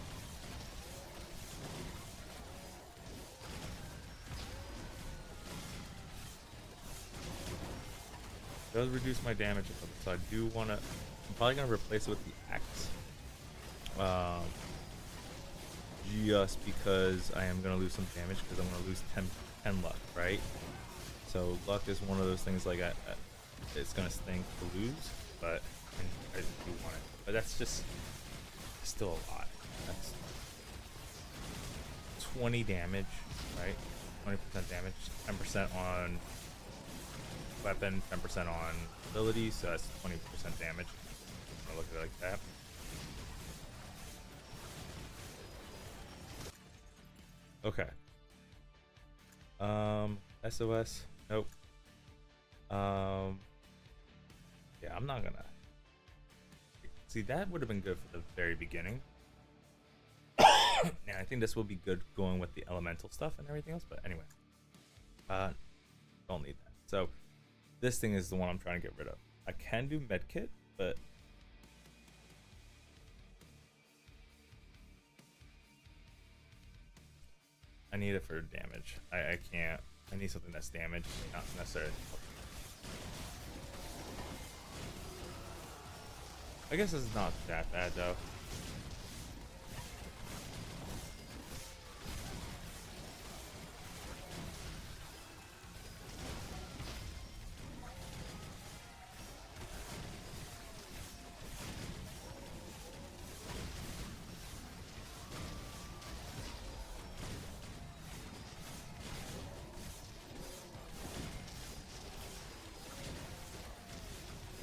It does reduce my damage a little, so I do want to. I'm probably gonna replace it with the axe, just because I am gonna lose some damage because I'm gonna lose 10 luck, right? So luck is one of those things like it's gonna sting to lose, but I do want it. But that's just still a lot. That's 20 damage, right? 20% damage, 10% on weapon, 10% on ability, so that's 20% damage. I'll look at it like that. Okay. SOS. Nope. Yeah, I'm not gonna. See, that would have been good for the very beginning. And I think this will be good going with the elemental stuff and everything else, but anyway. Don't need that. So, this thing is the one I'm trying to get rid of. I can do medkit, but I need it for damage. I can't. I need something that's damage, not necessarily. I guess it's not that bad though.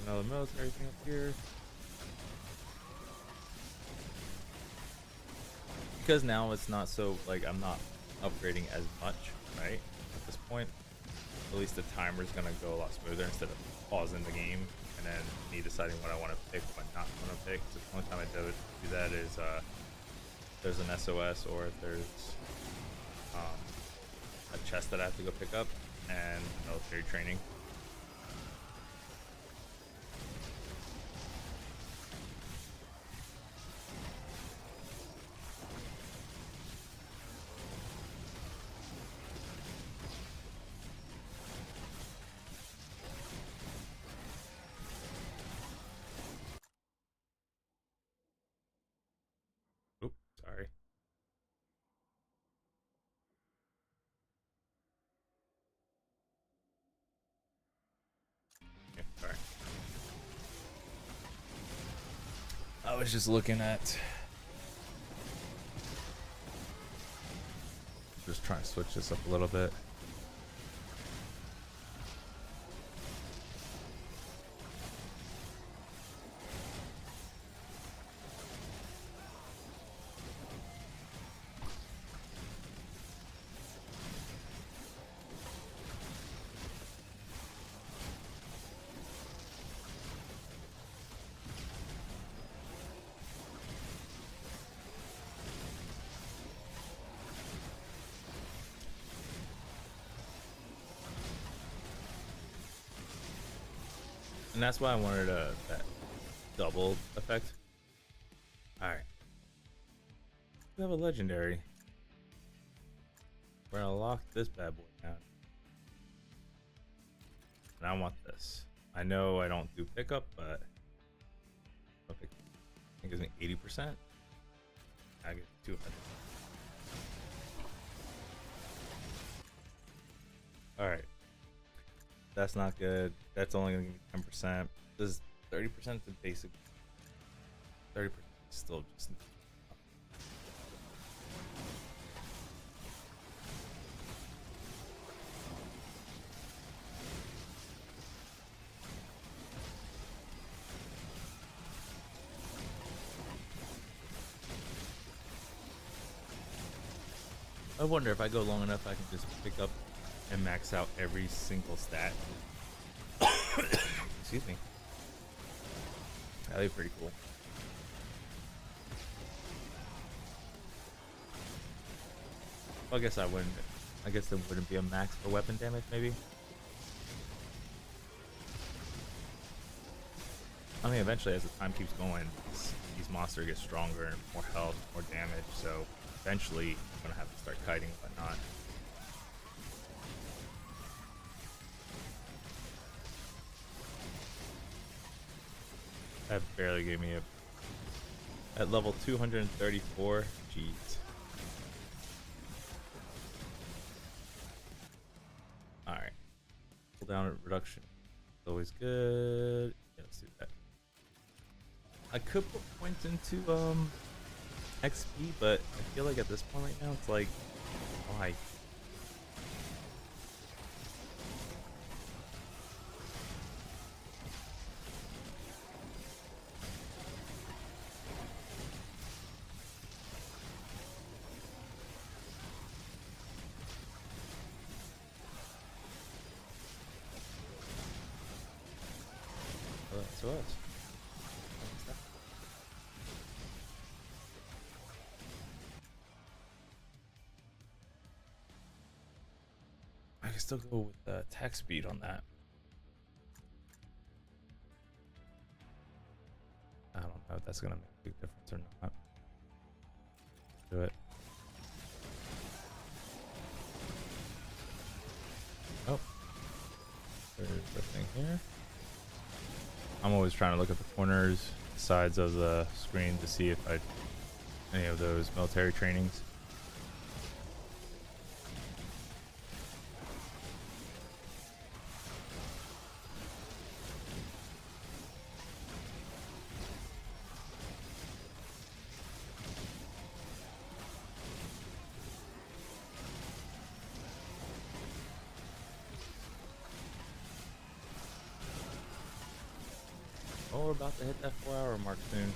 Another military thing up here. Because now it's not so, like, I'm not upgrading as much, right? At this point, at least the timer's gonna go a lot smoother instead of pausing the game and then me deciding what I want to pick, what not want to pick. So the only time I do that is there's an SOS or if there's a chest that I have to go pick up and military training. Oops, sorry. Yeah, sorry. I was just looking at. Just trying to switch this up a little bit. And that's why I wanted that double effect. Alright. We have a legendary. We're gonna lock this bad boy down. And I want this. I know I don't do pickup, but I think it gives me 80%. I get 200. Alright. That's not good. That's only gonna give me 10%. This is 30% to basic. 30% still just. I wonder if I go long enough, I can just pick up and max out every single stat. Excuse me. That'd be pretty cool. Well, I guess I wouldn't. I guess there wouldn't be a max for weapon damage, maybe. I mean, eventually, as the time keeps going, these monsters get stronger and more health, more damage. So eventually, I'm gonna have to start kiting and whatnot. That barely gave me a. At level 234, jeez. All right, cooldown reduction is always good. Yeah, let's do that. I could put points into XP, but I feel like at this point right now, it's like, why? So us. I can still go with attack speed on that. I don't know if that's gonna make a big difference or not. Do it. Oh, there's the thing here. I'm always trying to look at the corners, sides of the screen to see if any of those military trainings. Oh, we're about to hit that 4-hour mark soon.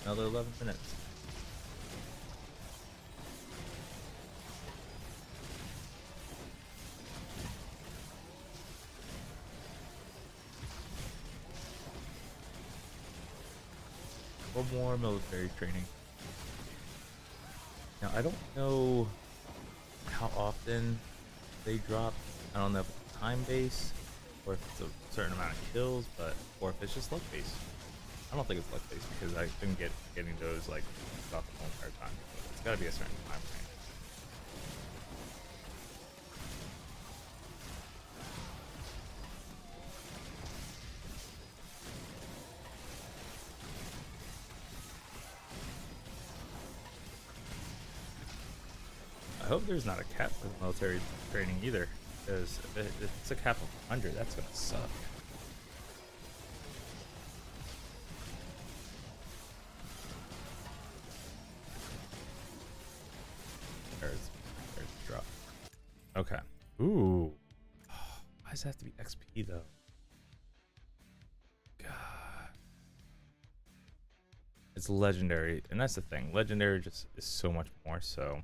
Another 11 minutes. One more military training. Now, I don't know how often they drop. I don't know if it's time based or if it's a certain amount of kills, or if it's just luck based. I don't think it's luck based because I've been getting those like throughout the whole entire time. It's got to be a certain time frame. I hope there's not a cap for the military training either, because if it's a cap of 100, that's gonna suck. There's the drop. Okay. Ooh. Why does it have to be XP though? God. It's legendary, and that's the thing. Legendary just is so much more. So.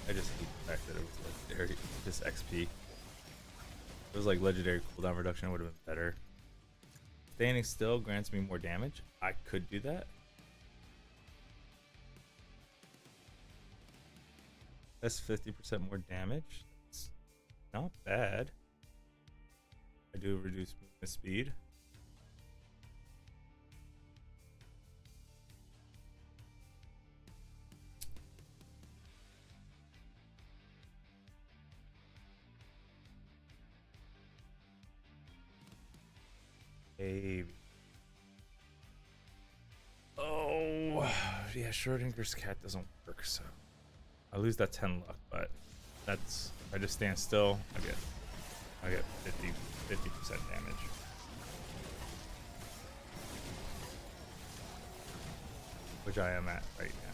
I just hate the fact that it was legendary, just XP. If it was like legendary cooldown reduction, it would have been better. Standing still grants me more damage. I could do that. That's 50% more damage. It's not bad. I do reduce movement speed. Baby. Oh, yeah, Schrodinger's cat doesn't work, so I lose that 10 luck, but that's, if I just stand still, I get 50% damage. Which I am at right now.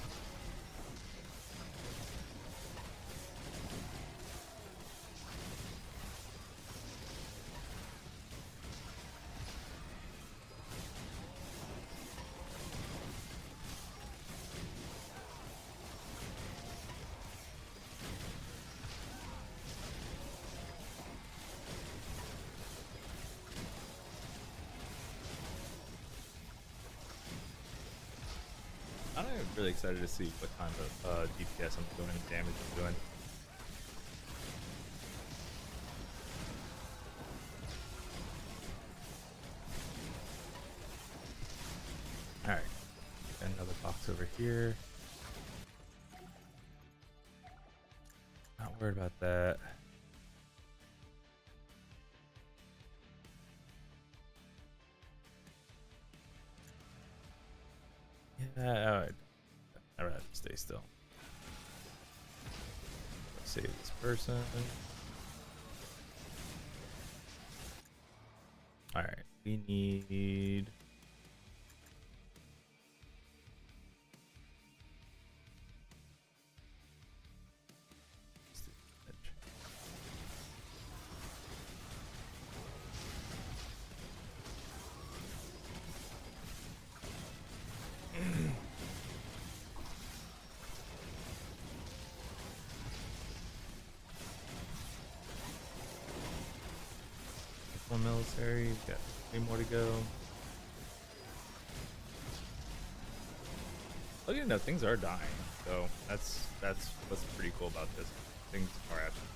I'm really excited to see what kind of DPS I'm doing, damage I'm doing. All right, another box over here. Not worried about that. Yeah, I'd rather stay still. Let's save this person. All right, we need. One military, we've got 3 more to go. Look at that, things are dying, so that's what's pretty cool about this. Things are actually dying.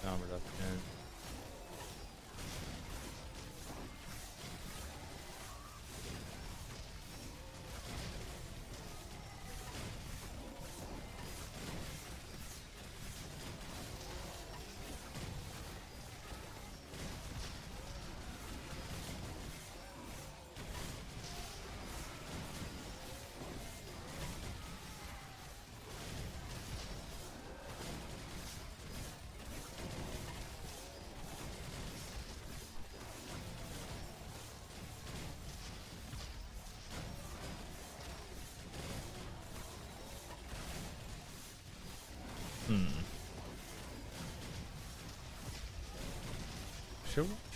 Down reduction.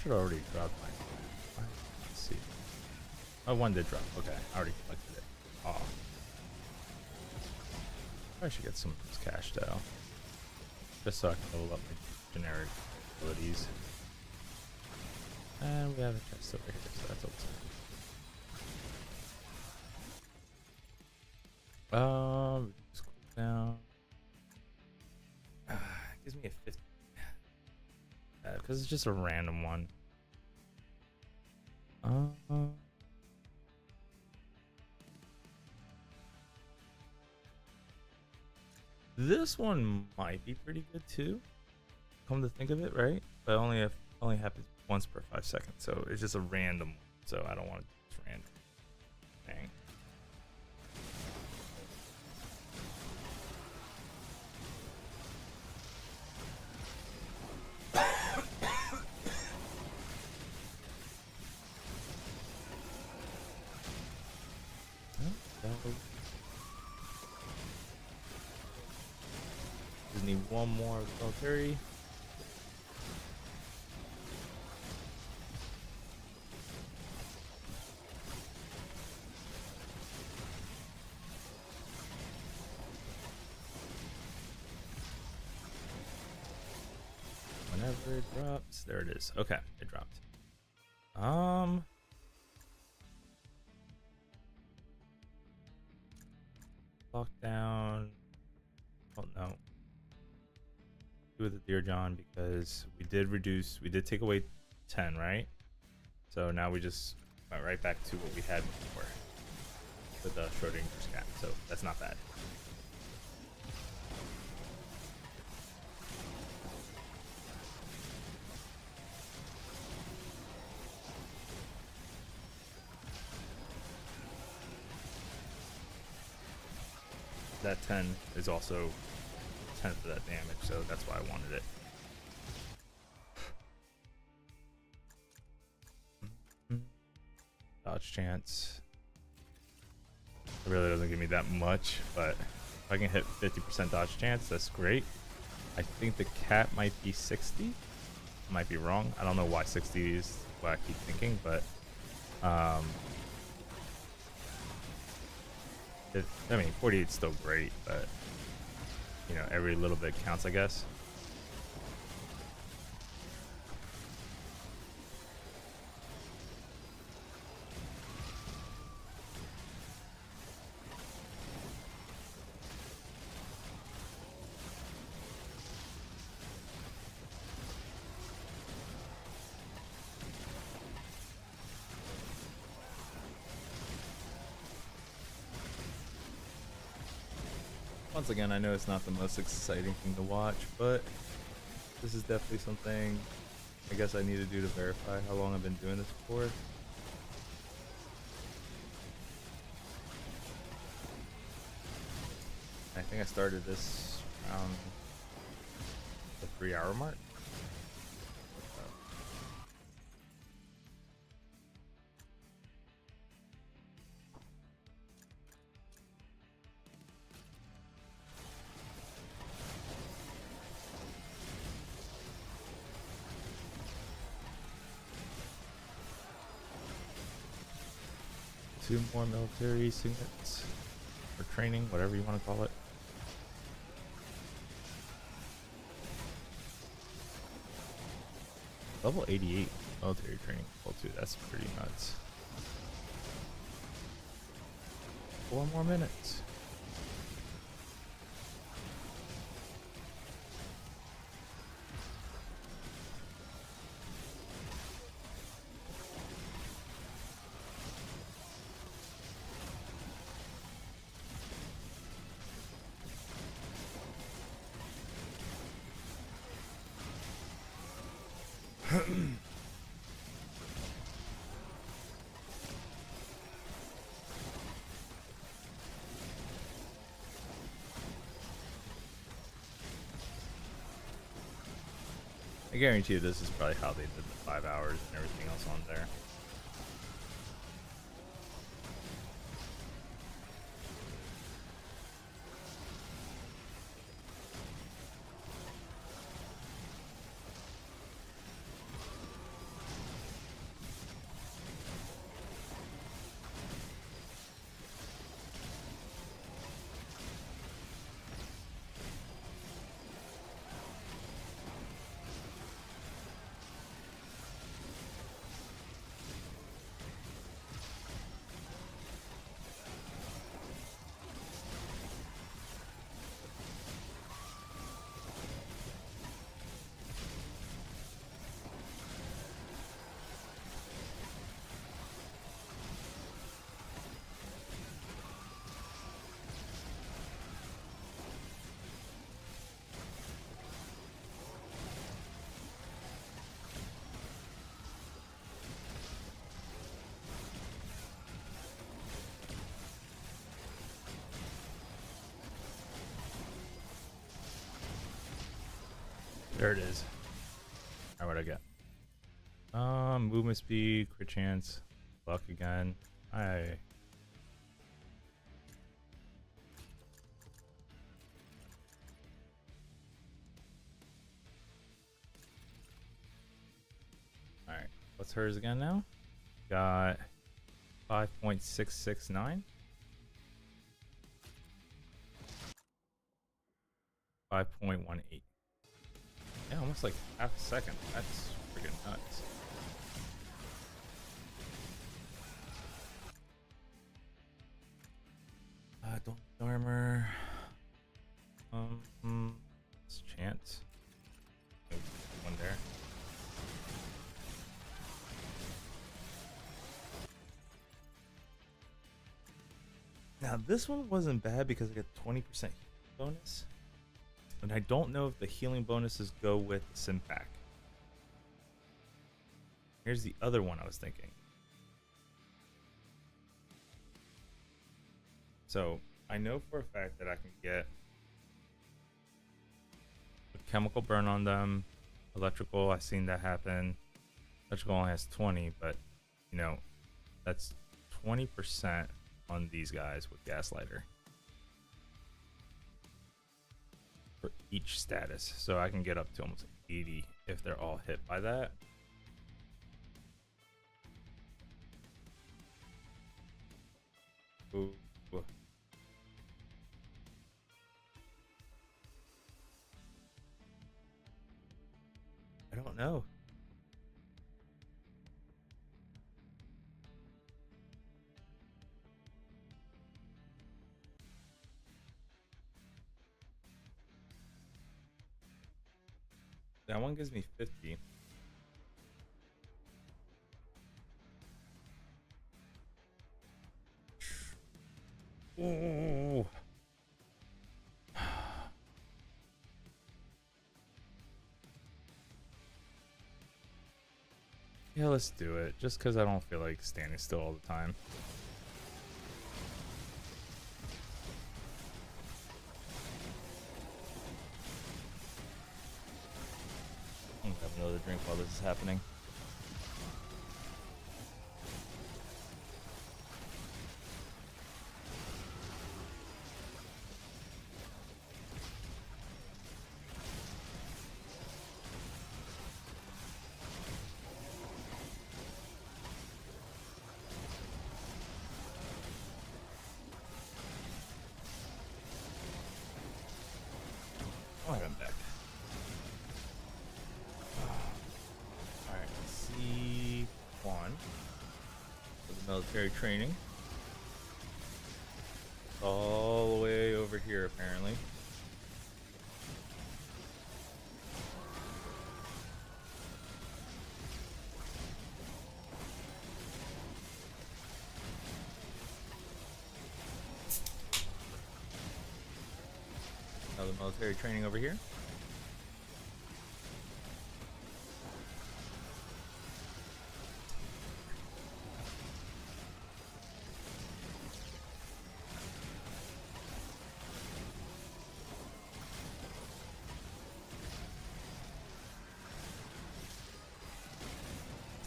Should already drop my. Let's see. Oh, one did drop. Okay, I already collected it. Oh. I should get some of this cash though, just so I can level up my generic abilities. And we have a chest over here, so that's okay. Just cool down. Gives me a 50. Because it's just a random one. This one might be pretty good too. Come to think of it, right? But only happens once per 5 seconds, so it's just a random one. So I don't want to do this random thing. Just need one more military. Whenever it drops, there it is. Okay, it dropped. Lockdown. Oh no. Do with the Dear John because we did take away 10, right? So now we just went right back to what we had before with the Schrodinger's cat. So that's not bad. That 10 is also 10 of that damage, so that's why I wanted it. Dodge chance. It really doesn't give me that much, but if I can hit 50% dodge chance, that's great. I think the cat might be 60. I might be wrong. I don't know why 60 is what I keep thinking, but I mean, 48 is still great, but you know, every little bit counts, I guess. Once again, I know it's not the most exciting thing to watch, but this is definitely something I guess I need to do to verify how long I've been doing this for. I think I started this around the 3-hour mark. 2 more military signets or training, whatever you want to call it. Level 88 military training level 2. That's pretty nuts. 4 more minutes. I guarantee you this is probably how they did the 5 hours and everything else on there. There it is. Alright, what'd I get? Movement speed, crit chance, luck again. Alright, what's hers again now? Got 5.669. 5.18. Yeah, almost like half a second. That's freaking nuts. Don't armor. It's chance. One there. Now this one wasn't bad because I got 20% bonus. And I don't know if the healing bonuses go with the sim pack. Here's the other one I was thinking. So I know for a fact that I can get a chemical burn on them. Electrical, I've seen that happen. Electrical only has 20, but you know, that's 20% on these guys with Gaslighter. For each status, so I can get up to almost 80 if they're all hit by that. Ooh. That one gives me 50. Ooh. Yeah, let's do it. Just because I don't feel like standing still all the time. I'm gonna have another drink while this is happening. Oh, I'm back. Alright, C1 for the military training. All the way over here, apparently. Another military training over here.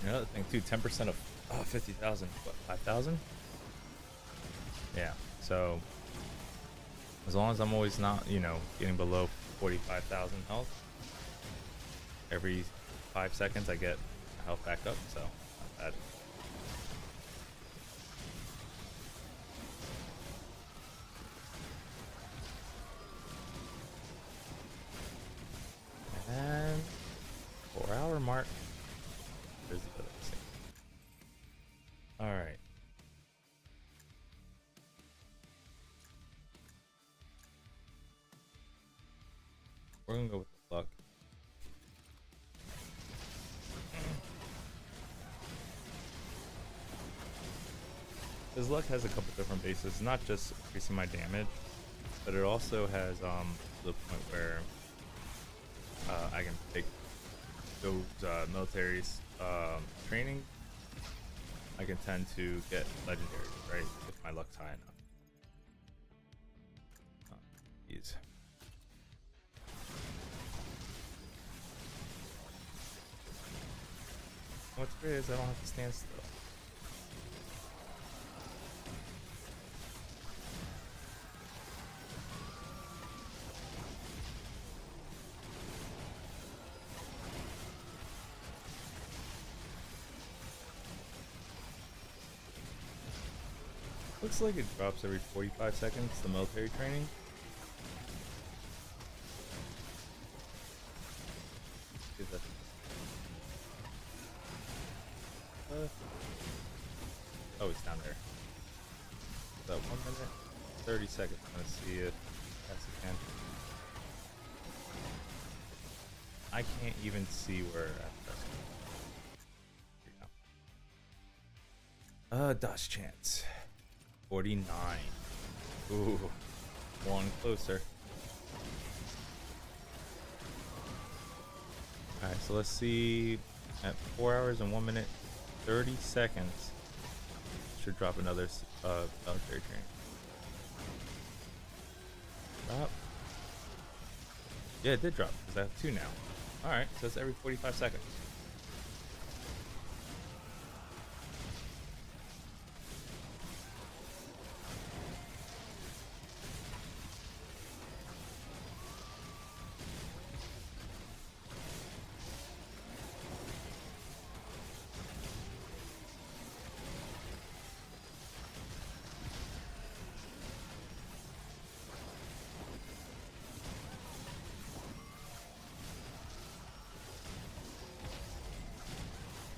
Another thing too, 10% of 50,000, what, 5,000? Yeah, so as long as I'm always not, you know, getting below 45,000 health, every 5 seconds I get health back up, so not bad. And 4-hour mark. There's the other thing. All right. We're gonna go with the luck. This luck has a couple different bases, not just increasing my damage, but it also has the point where I can take those militaries training. I can tend to get legendaries, right? If my luck's high enough. These. What's great is I don't have to stand still. Looks like it drops every 45 seconds, the military training. Oh, it's down there. So 1 minute, 30 seconds. I'm gonna see if that's a CANT. I can't even see where I'm pressing. Here we go. Dodge chance. 49. Ooh, one closer. Alright, so let's see. At 4 hours and 1 minute, 30 seconds. Should drop another military training. Drop. Yeah, it did drop because I have 2 now. Alright, so it's every 45 seconds.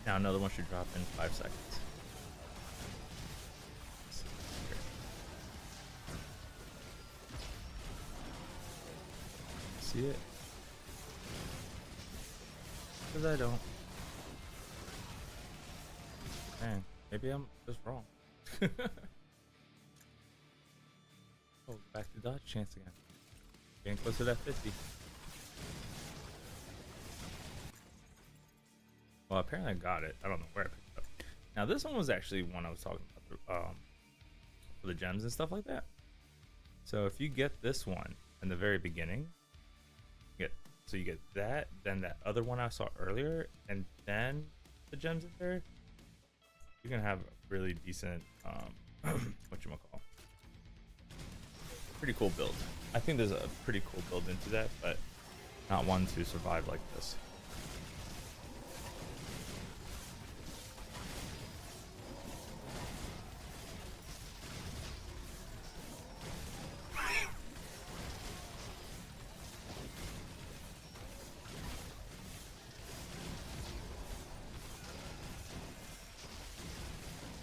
Now another one should drop in 5 seconds. See it? Because I don't. Man, maybe I'm just wrong. Oh, back to dodge chance again. Getting closer to that 50. Well, apparently I got it. I don't know where I picked it up. Now, this one was actually one I was talking about for the gems and stuff like that. So if you get this one in the very beginning, you get that, then that other one I saw earlier, and then the gems in there, you're gonna have a really decent whatchamacall. Pretty cool build. I think there's a pretty cool build into that, but not one to survive like this.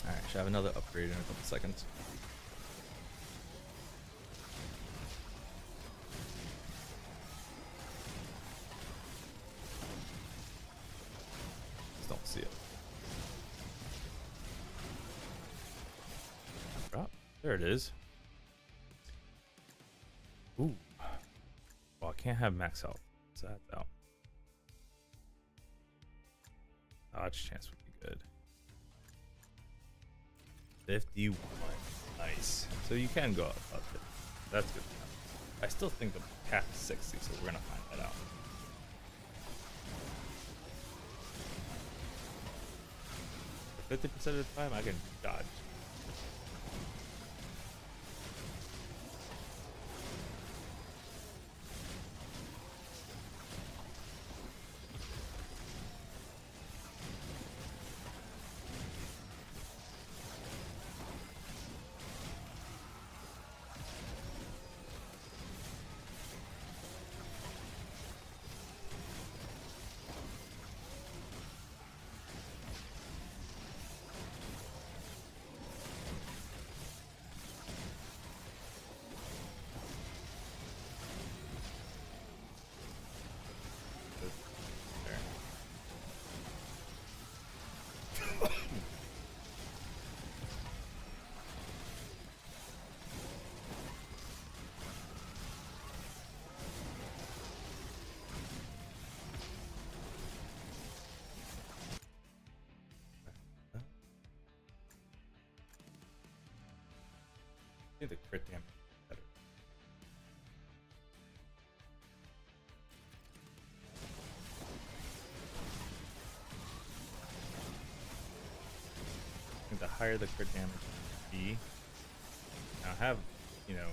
Alright, should have another upgrade in a couple seconds. Just don't see it. Drop. There it is. Ooh. Well, I can't have max health, so that's out. Dodge chance would be good. 51. Nice. So you can go up it. That's good. I still think the cap is 60, so we're gonna find that out. For 50% of the time, I can dodge. I think the crit damage is better. I think the higher the crit damage be, now I have, you know,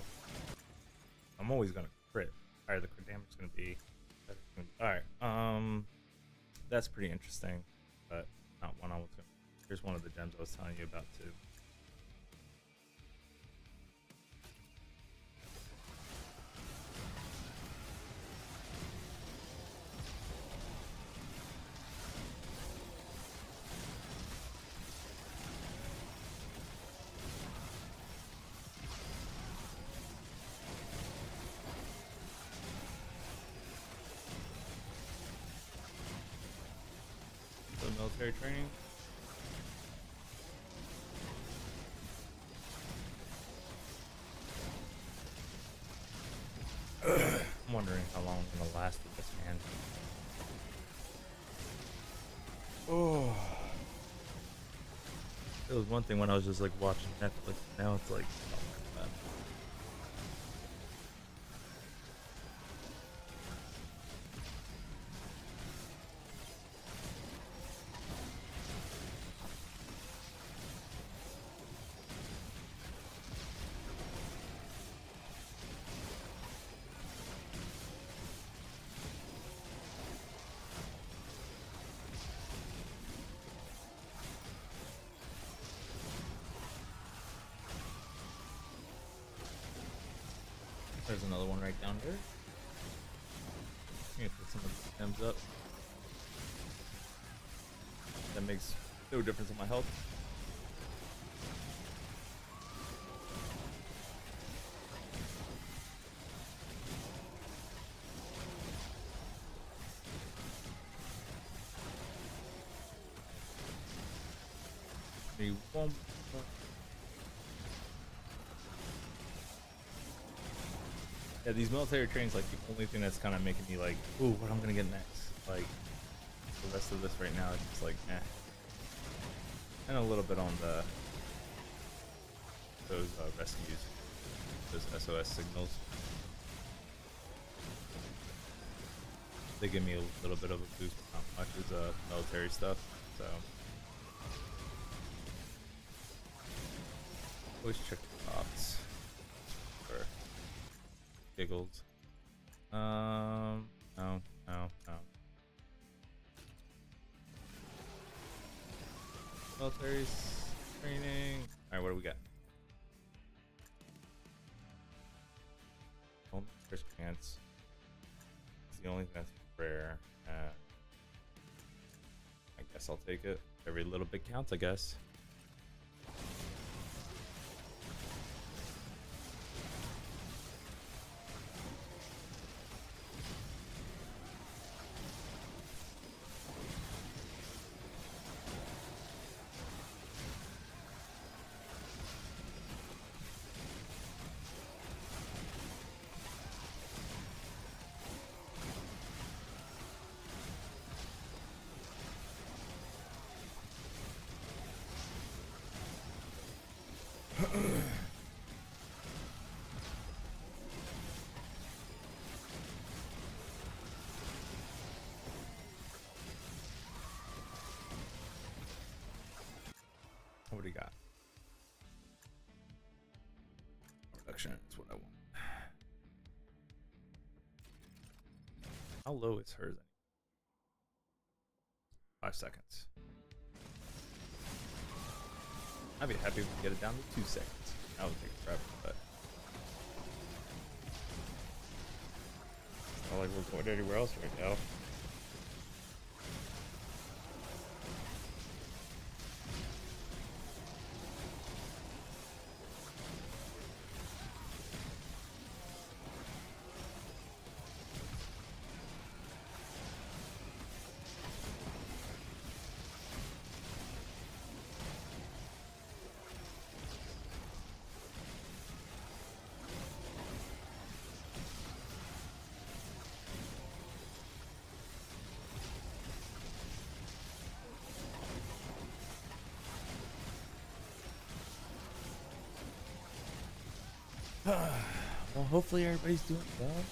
I'm always gonna crit. The higher the crit damage is gonna be. Alright, that's pretty interesting, but not one I was gonna. Here's one of the gems I was telling you about too. Military training. I'm wondering how long I'm gonna last with this, man. Oh, it was one thing when I was just like watching Netflix. Now it's like, oh my god. There's another one right down here. I'm gonna put some of the gems up. That makes no difference in my health. boom. Yeah, these military trainings, like, the only thing that's kind of making me like, ooh, what I'm gonna get next. Like, the rest of this right now is just like, eh. And a little bit on those rescues, those SOS signals. They give me a little bit of a boost, but not much as military stuff. So always check the box for giggles. No. Military training. Alright, what do we got? Only Chris Pants. It's the only thing that's rare. I guess I'll take it. Every little bit counts, I guess. What do you got? Production, that's what I want. How low is hers? 5 seconds. I'd be happy if we get it down to 2 seconds. That would take forever, but it's not like we're going anywhere else right now. Well, hopefully everybody's doing well.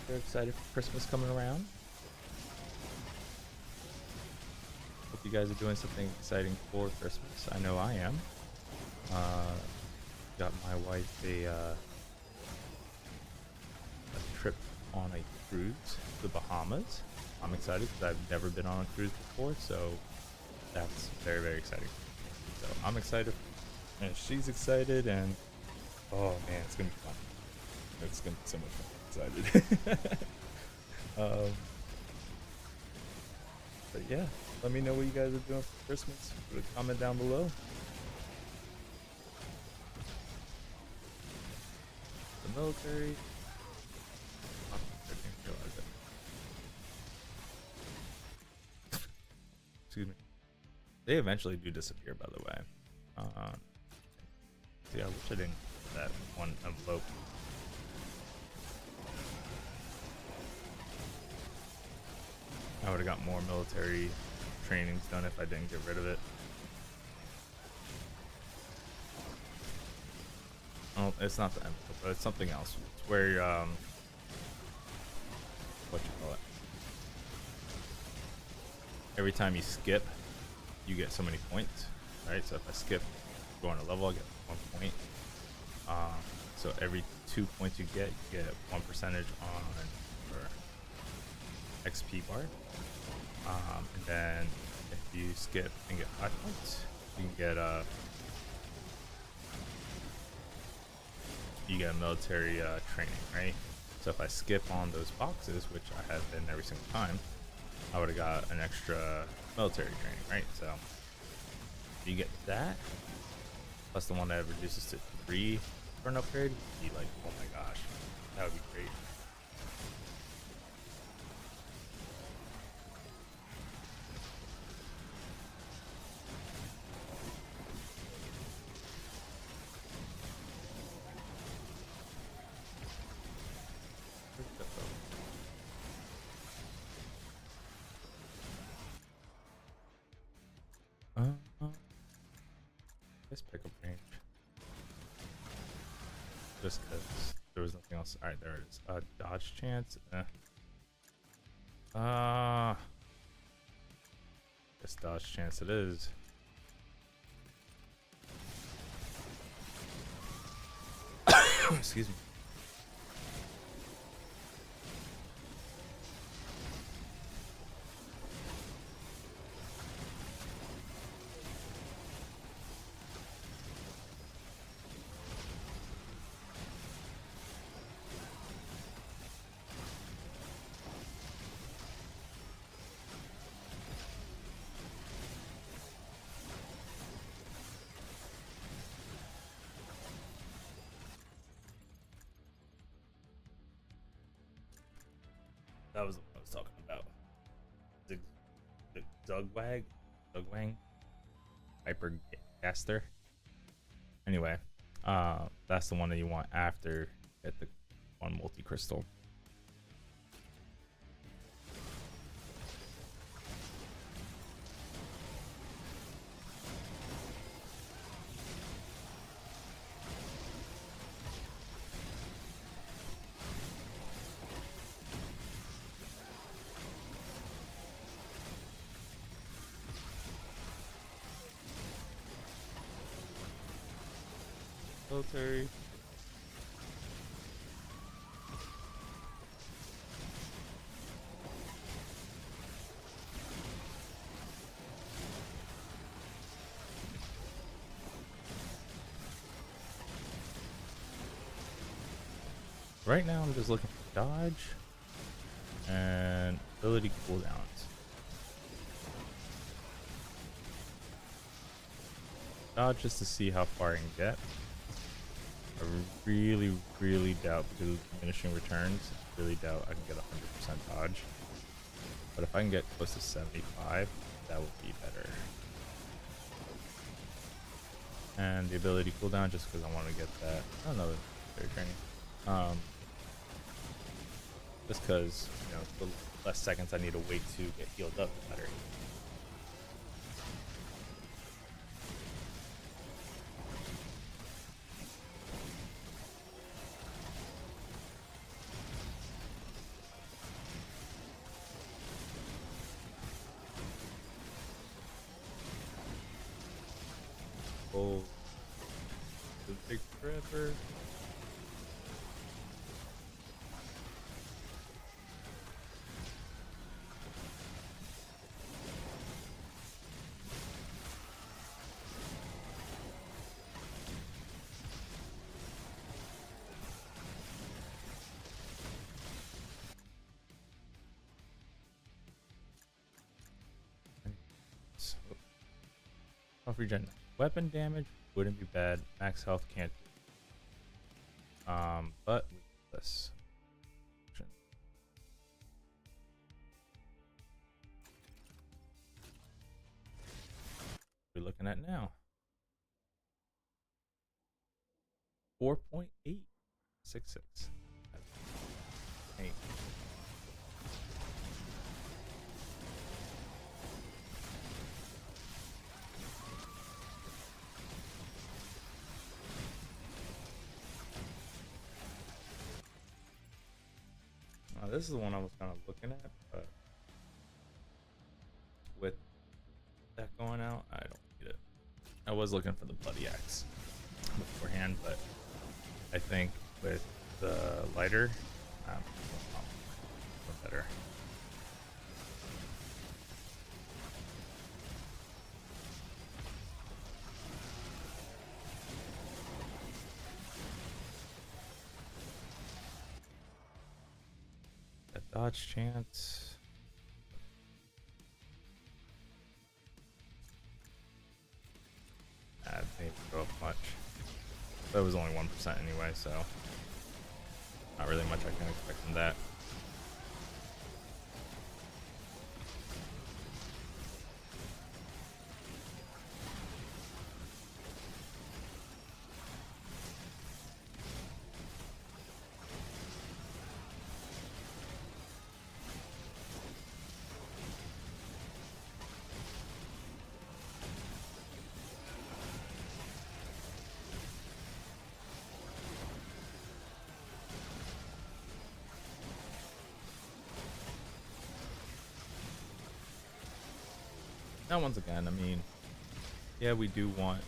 They're excited for Christmas coming around. Hope you guys are doing something exciting for Christmas. I know I am. Got my wife a trip on a cruise to the Bahamas. I'm excited because I've never been on a cruise before, so that's very, very exciting. So I'm excited, and she's excited, and oh man, it's gonna be fun. It's gonna be so much fun. I'm excited. But yeah, let me know what you guys are doing for Christmas. Put a comment down below. The military. Oh, I didn't realize it. Excuse me. They eventually do disappear, by the way. See, I wish I didn't get that one envelope. I would have got more military trainings done if I didn't get rid of it. Oh, it's not the envelope, but it's something else. It's where what you call it? Every time you skip, you get so many points, right? So if I skip going a level, I get 1 point. So every 2 points you get 1 percentage on your XP bar. And then if you skip and get 5 points, you can get a military training, right? So if I skip on those boxes, which I have been every single time, I would have got an extra military training, right? So if you get that, plus the one that reduces to 3 for an upgrade, you'd be like, oh my gosh, that would be great. Let's pick up range. Just because there was nothing else. Alright, there it is. Dodge chance. Guess dodge chance it is. Excuse me. That was what I was talking about. Zugwang, Hypergaster. Anyway, that's the one that you want after you get the one multi-crystal. Military. Right now I'm just looking for dodge and ability cooldowns. Dodge just to see how far I can get. I really doubt, because of diminishing returns, really doubt I can get 100% dodge. But if I can get close to 75, that would be better. And the ability cooldown, just because I want to get that. I don't know, very training. Just because, you know, the less seconds I need to wait to get healed up, the better. Oh, the big forever. Off regen. Weapon damage wouldn't be bad. Max health can't. But this. We're looking at now. 4.866. Hey. This is the one I was kind of looking at, but with that going out, I don't need it. I was looking for the bloody axe beforehand, but I think with the lighter, better. Dodge chance. That didn't go up much. That was only 1% anyway, so not really much I can expect from that. Now, once again, I mean, yeah, we do want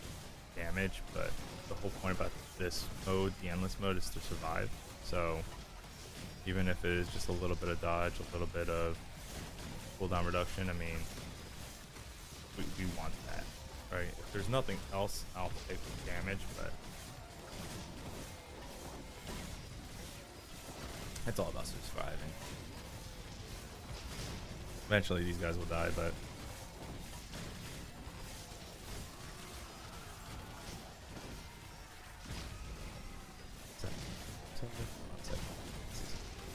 damage, but the whole point about this mode, the endless mode, is to survive. So even if it is just a little bit of dodge, a little bit of cooldown reduction, I mean, we want that, right? If there's nothing else, I'll take the damage, but it's all about surviving. Eventually these guys will die, but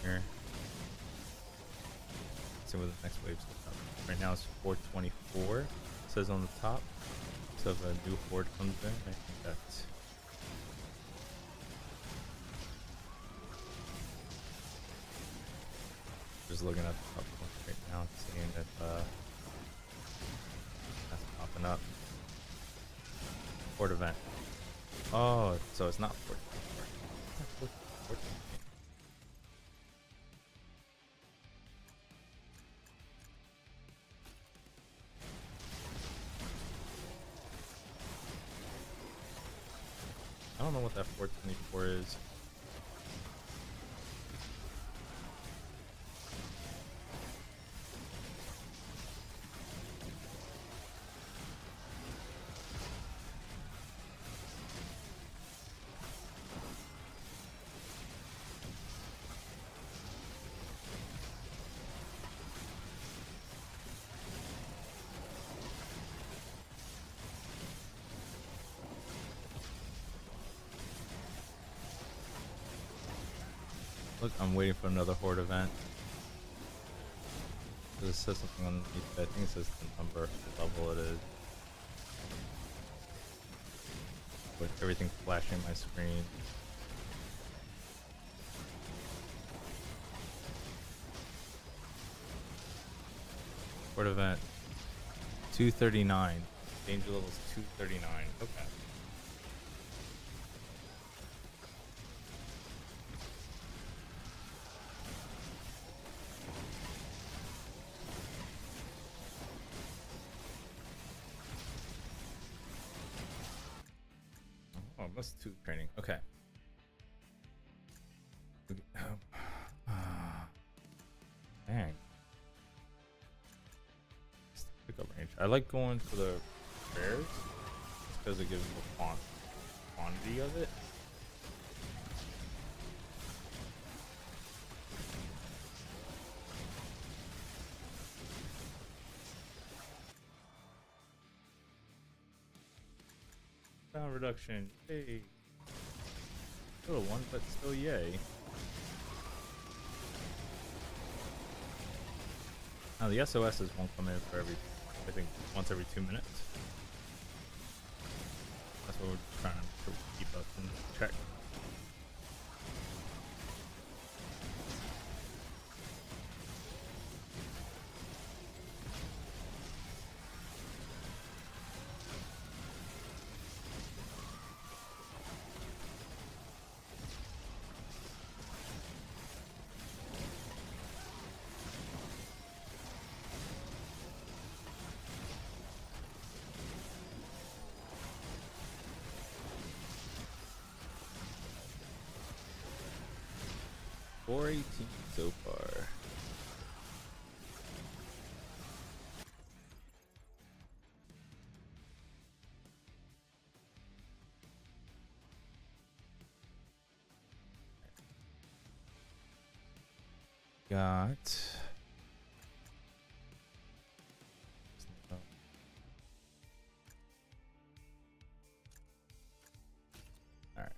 here. See where the next wave's coming. Right now it's 424. It says on the top. So if a new horde comes in, I think that's just looking at the top one right now, seeing if that's popping up. Horde event. Oh, so it's not 424. I don't know what that 424 is. Look, I'm waiting for another horde event. It says something underneath. I think it says the number, the level it is. With everything flashing my screen. Horde event 239. Danger level is 239. Okay. Oh, that's 2 training. Okay. Dang. Pickup range. I like going for the rares just because it gives the quantity of it. Down reduction. Yay. Little one, but still yay. Now the SOSs won't come in for I think once every 2 minutes. That's what we're trying to keep us in check. .418 so far. Got alright.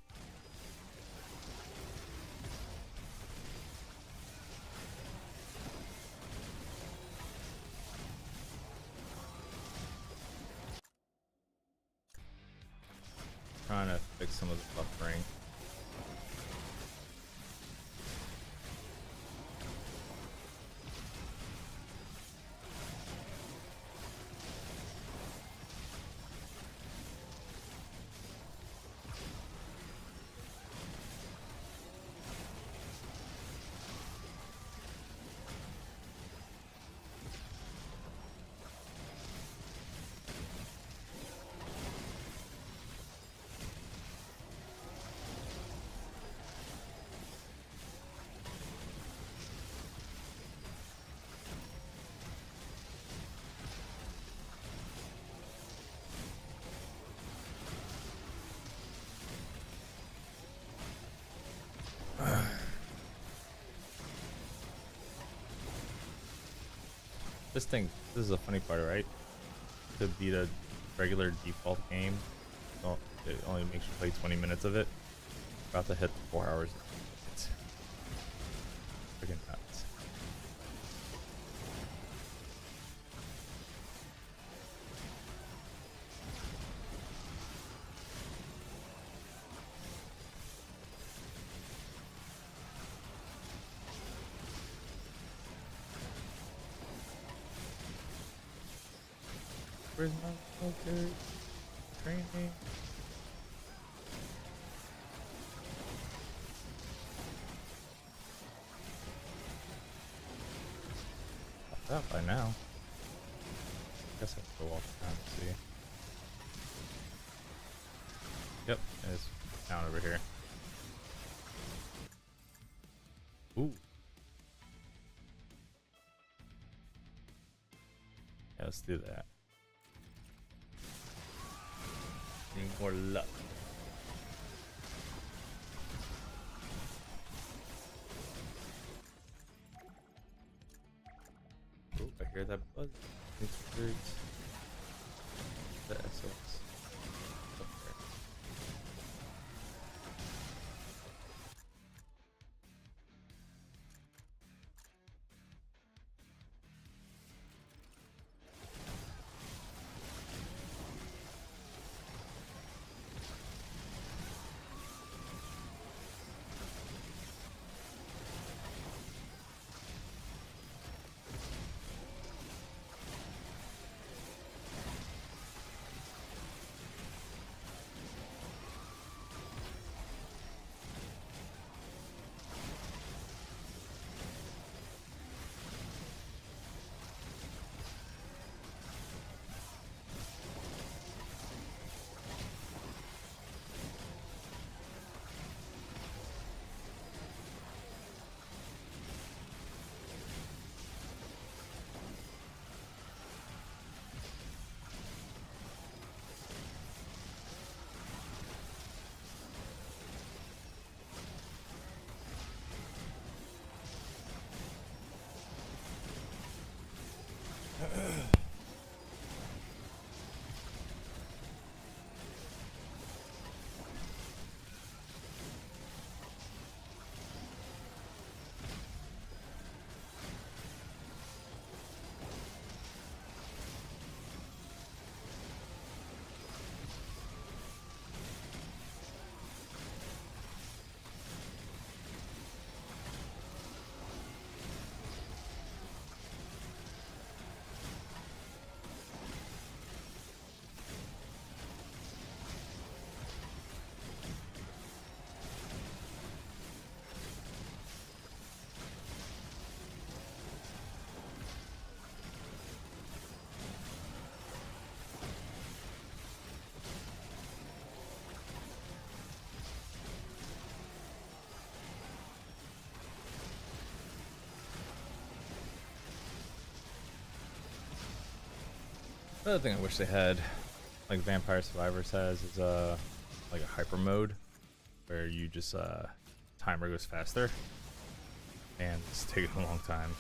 Trying to fix some of the buffering. This is a funny part, right? To beat a regular default game, it only makes you play 20 minutes of it. About to hit the 4 hours. It's freaking nuts. Where's my military training? Up by now. Guess I'll go off time to see. Yep, it's down over here. Ooh. Yeah, let's do that. Need more luck. Oh, I hear that buzz. It's weird. The SOS. Up there. Another thing I wish they had, like Vampire Survivors has, is like a hyper mode where you just timer goes faster, and it's taking a long time.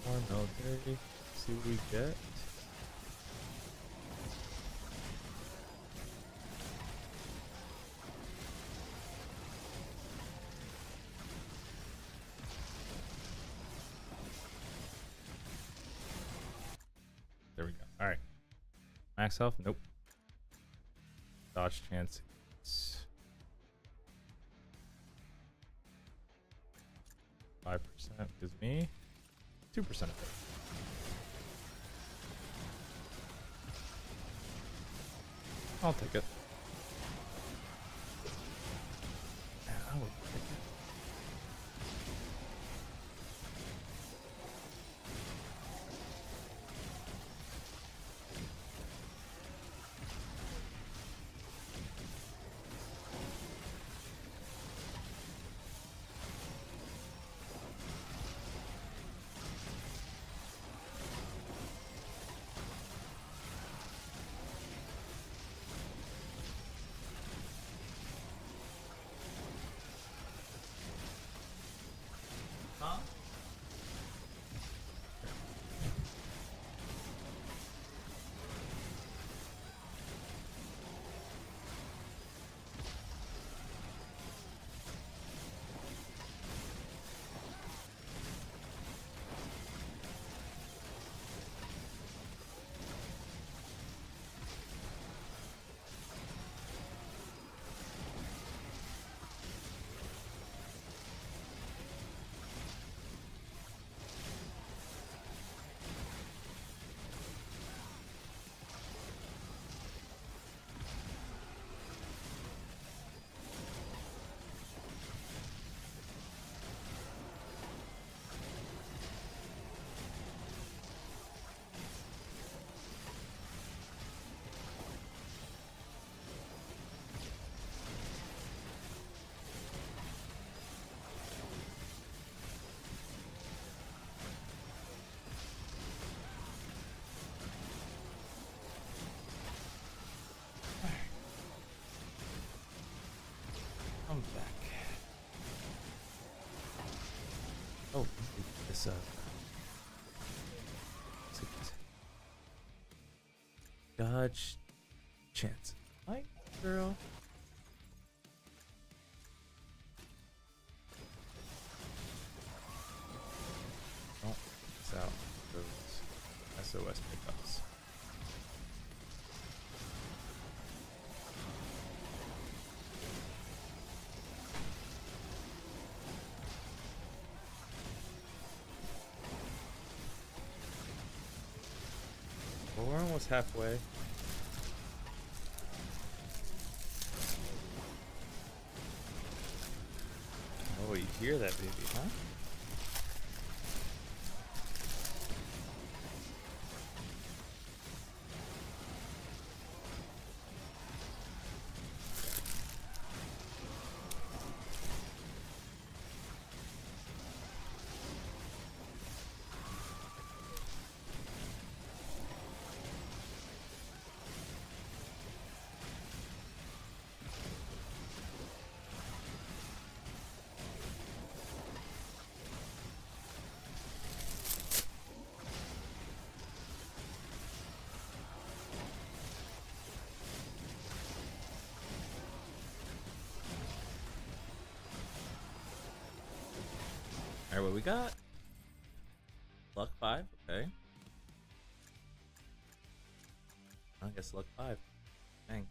More military. See what we get. There we go. All right. Max health? Nope. Dodge chance. 5% gives me 2% of it. I'll take it. Yeah, I would take it. Oh, this let's dodge chance. Hi, girl. Oh, it's out. Those SOS pickups. Well, we're almost halfway. Oh, you hear that, baby, huh? Alright, what we got? Luck 5, okay. I guess luck 5. Dang.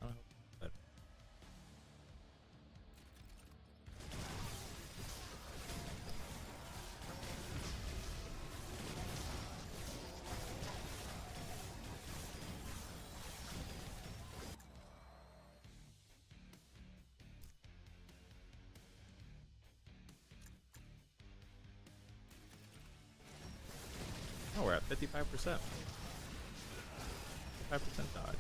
I don't know. But oh, we're at 55%. 55% dodge.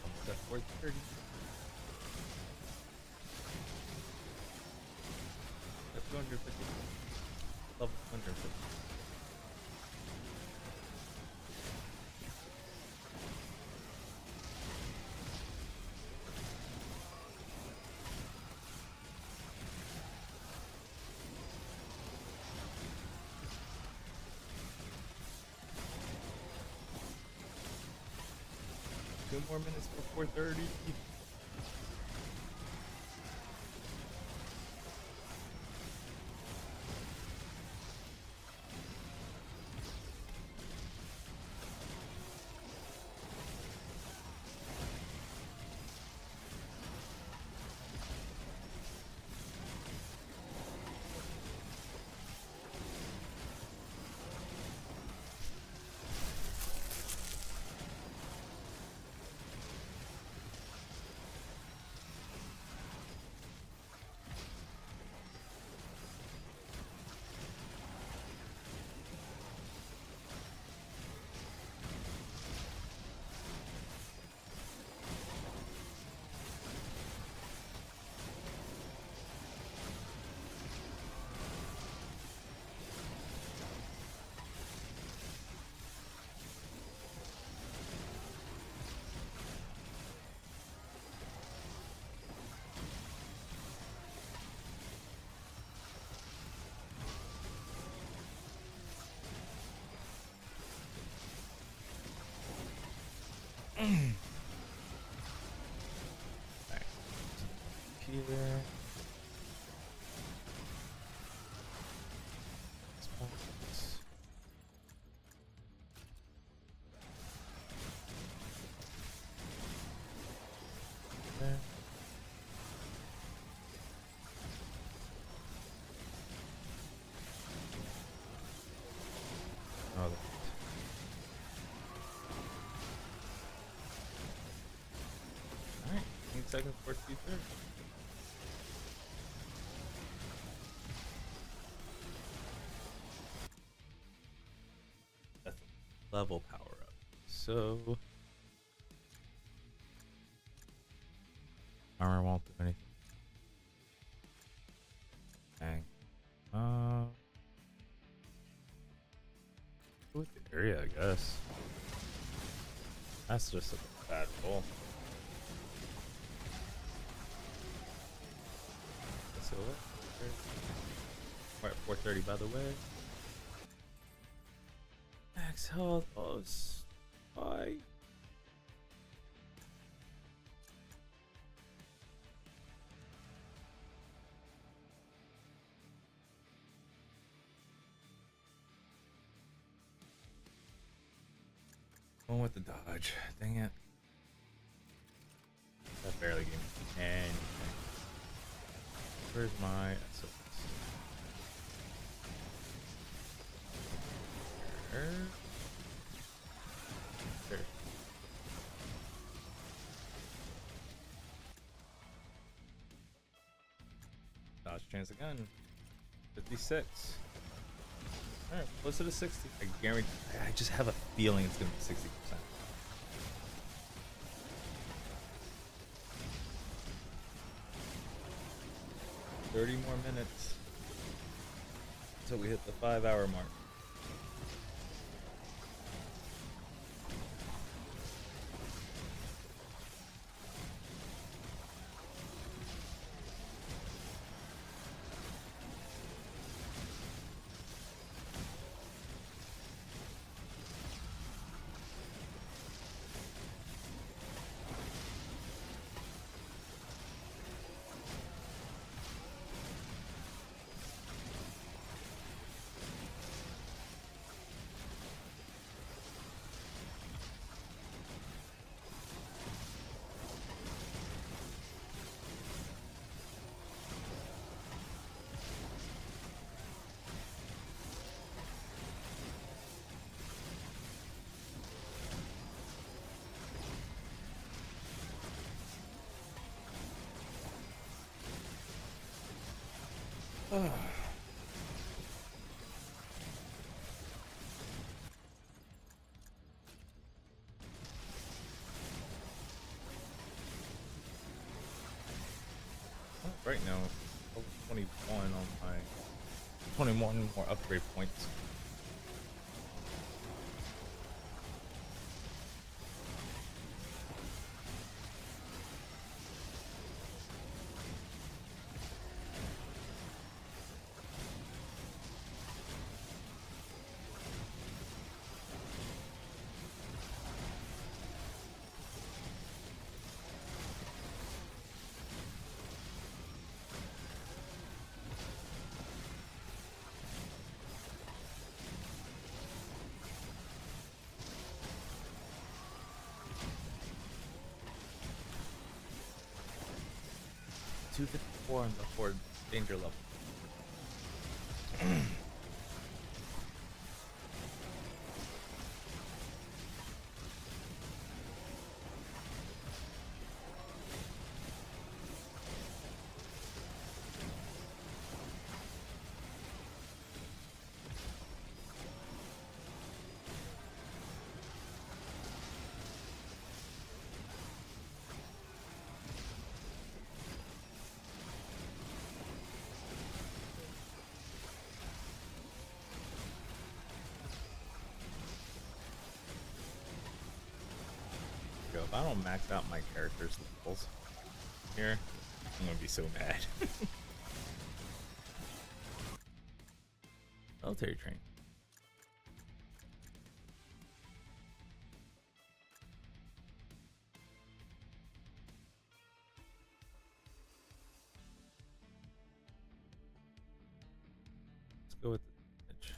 Almost at 430. That's 250. Level 250. Two more minutes before 430. seconds for it to be fair. That's a level power up. So armor won't do anything. Dang. With the area, I guess. That's just a bad roll. So we're at 430 by the way. Max health. Oh, why? Going with the dodge. Dang it. That barely gave me anything. Where's my SOS? There. Dodge chance again. 56. Alright, closer to 60. I guarantee. I just have a feeling it's gonna be 60%. $30 more minutes until we hit the 5-hour mark. Right now, level 21 on my 21 more upgrade points. $254 on the Ford danger level. If I don't max out my character's levels here, I'm gonna be so mad. Military train. Let's go with the edge.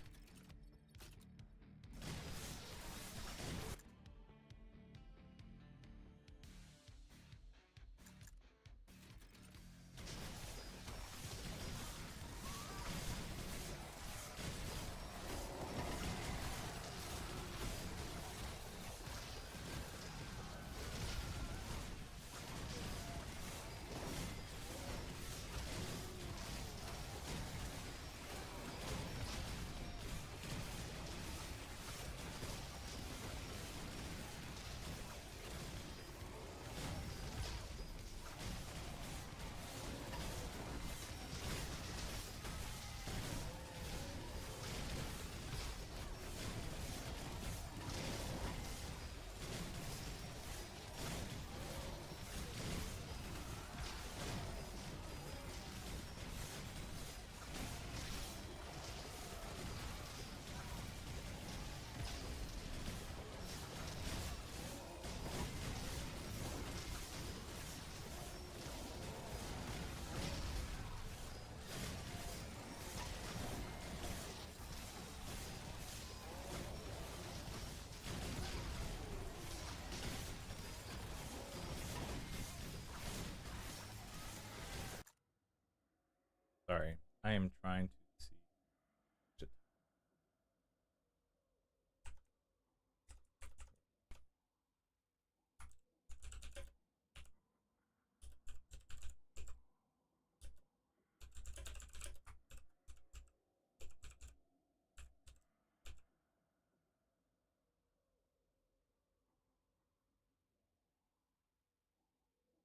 I am trying to see.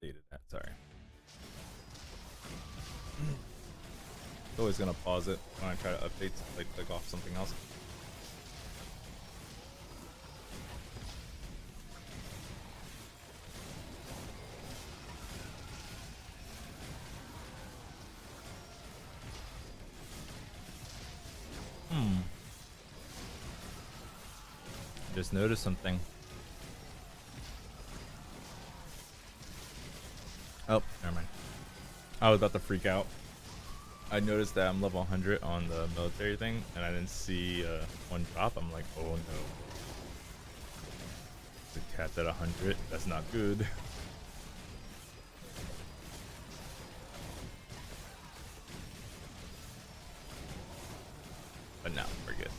Deleted that. Sorry. Always gonna pause it when I try to update, like click off something else. Just noticed something. Oh, never mind. I was about to freak out. I noticed that I'm level 100 on the military thing, and I didn't see one drop. I'm like, oh no. The cat's at 100. That's not good. But now we're good.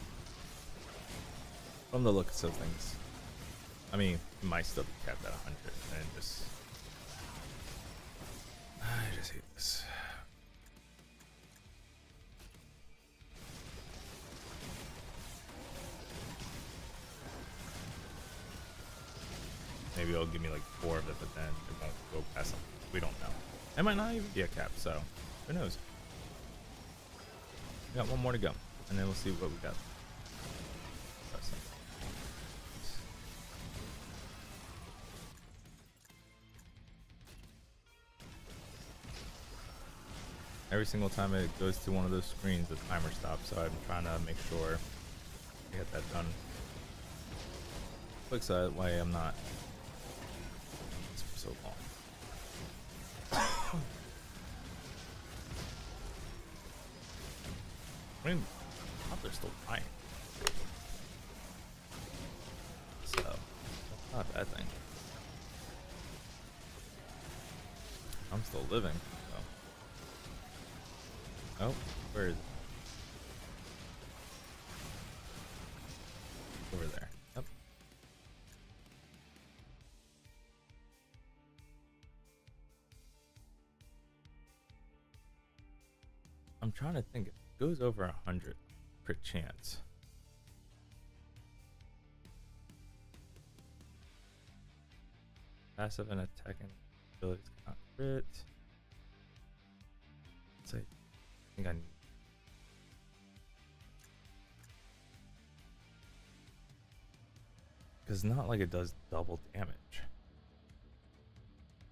From the looks of things, I mean, it might still be capped at 100, and just I just hate this. Maybe it'll give me like 4 of it, but then it won't go past them. We don't know. It might not even be a cap, so who knows? We got one more to go, and then we'll see what we got. Every single time it goes to one of those screens, the timer stops, so I'm trying to make sure I get that done. Quick side, why I'm not for so long. I mean, I thought they're still dying. So, that's not a bad thing. I'm still living. Oh, where is it? Over there. Yep. I'm trying to think. It goes over 100 per chance. Passive and attacking abilities cannot crit. Say. I think I need. Because not like it does double damage.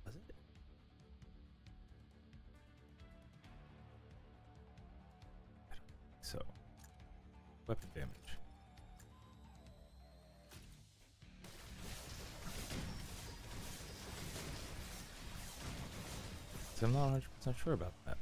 Does it? I don't think so. Weapon damage. So I'm not 100% sure about that.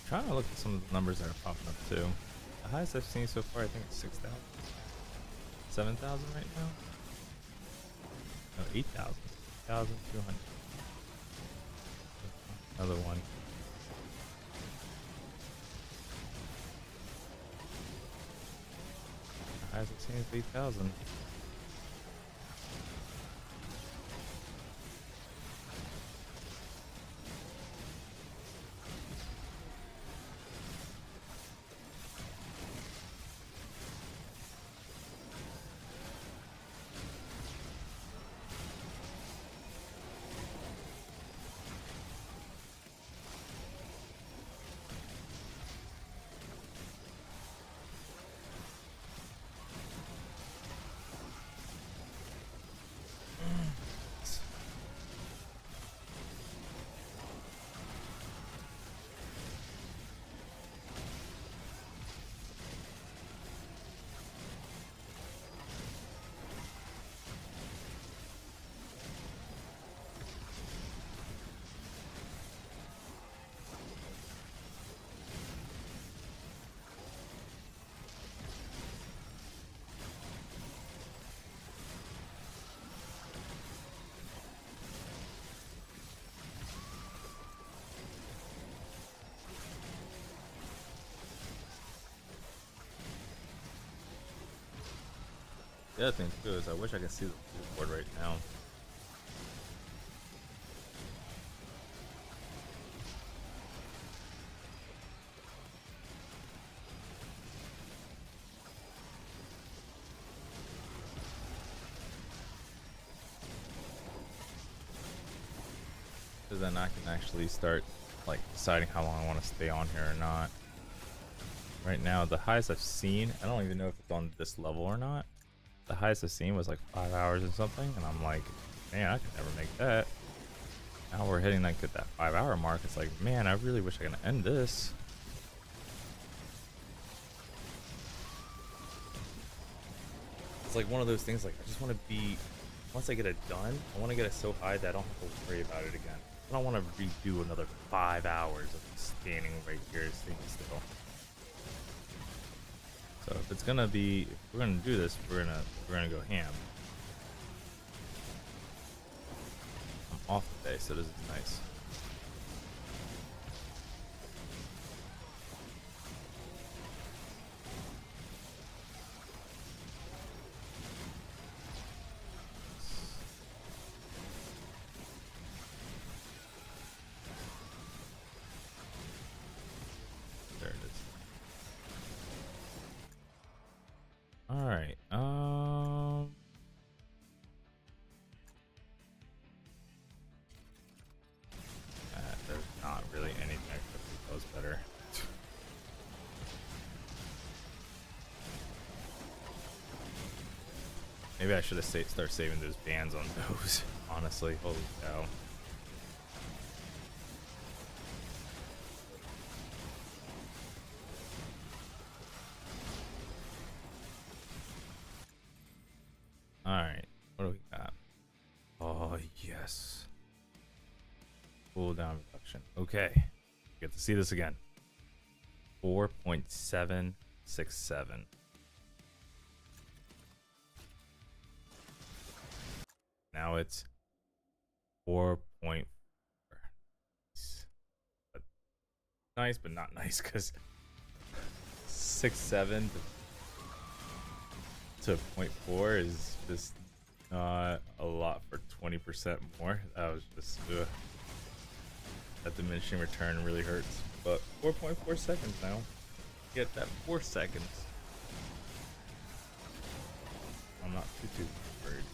Trying to look at some of the numbers that are popping up too. The highest I've seen so far, I think it's 6,000, 7,000 right now. No, 8,000, 8,200. Another one. The highest I've seen is 8,000. The other thing too is I wish I could see the leaderboard right now. Because then I can actually start like deciding how long I want to stay on here or not. Right now, the highest I've seen, I don't even know if it's on this level or not. The highest I've seen was like 5 hours or something, and I'm like, man, I could never make that. Now we're hitting like at that 5 hour mark. It's like, man, I really wish I could end this. It's like one of those things, like I just want to be, once I get it done, I want to get it so high that I don't have to worry about it again. I don't want to redo another 5 hours of standing right here, staying still. So if it's gonna be, if we're gonna do this, we're gonna go ham. I'm off today, so this is nice. There it is. All right. There's not really anything I could do better. Maybe I should have start saving those bands on those. Honestly, holy cow. All right, what do we got? Oh yes, cooldown reduction. Okay, get to see this again. 4.767. Now it's 4.4. Nice, but not nice, because 6.7 to 0.4 is just not a lot for 20% more. That was just that diminishing return really hurts. But 4.4 seconds now. Get that 4 seconds. I'm not too worried.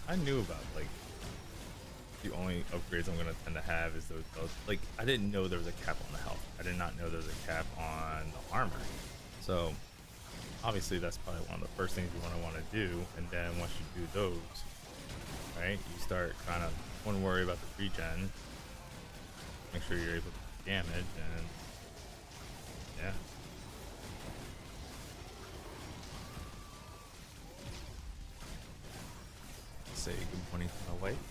I knew about like the only upgrades I'm gonna tend to have is those. Like I didn't know there was a cap on the health. I did not know there was a cap on the armor. So obviously that's probably one of the first things you want to do. And then once you do those, right, you start kind of want to worry about the regen. Make sure you're able to do damage and yeah. Say good morning to my wife.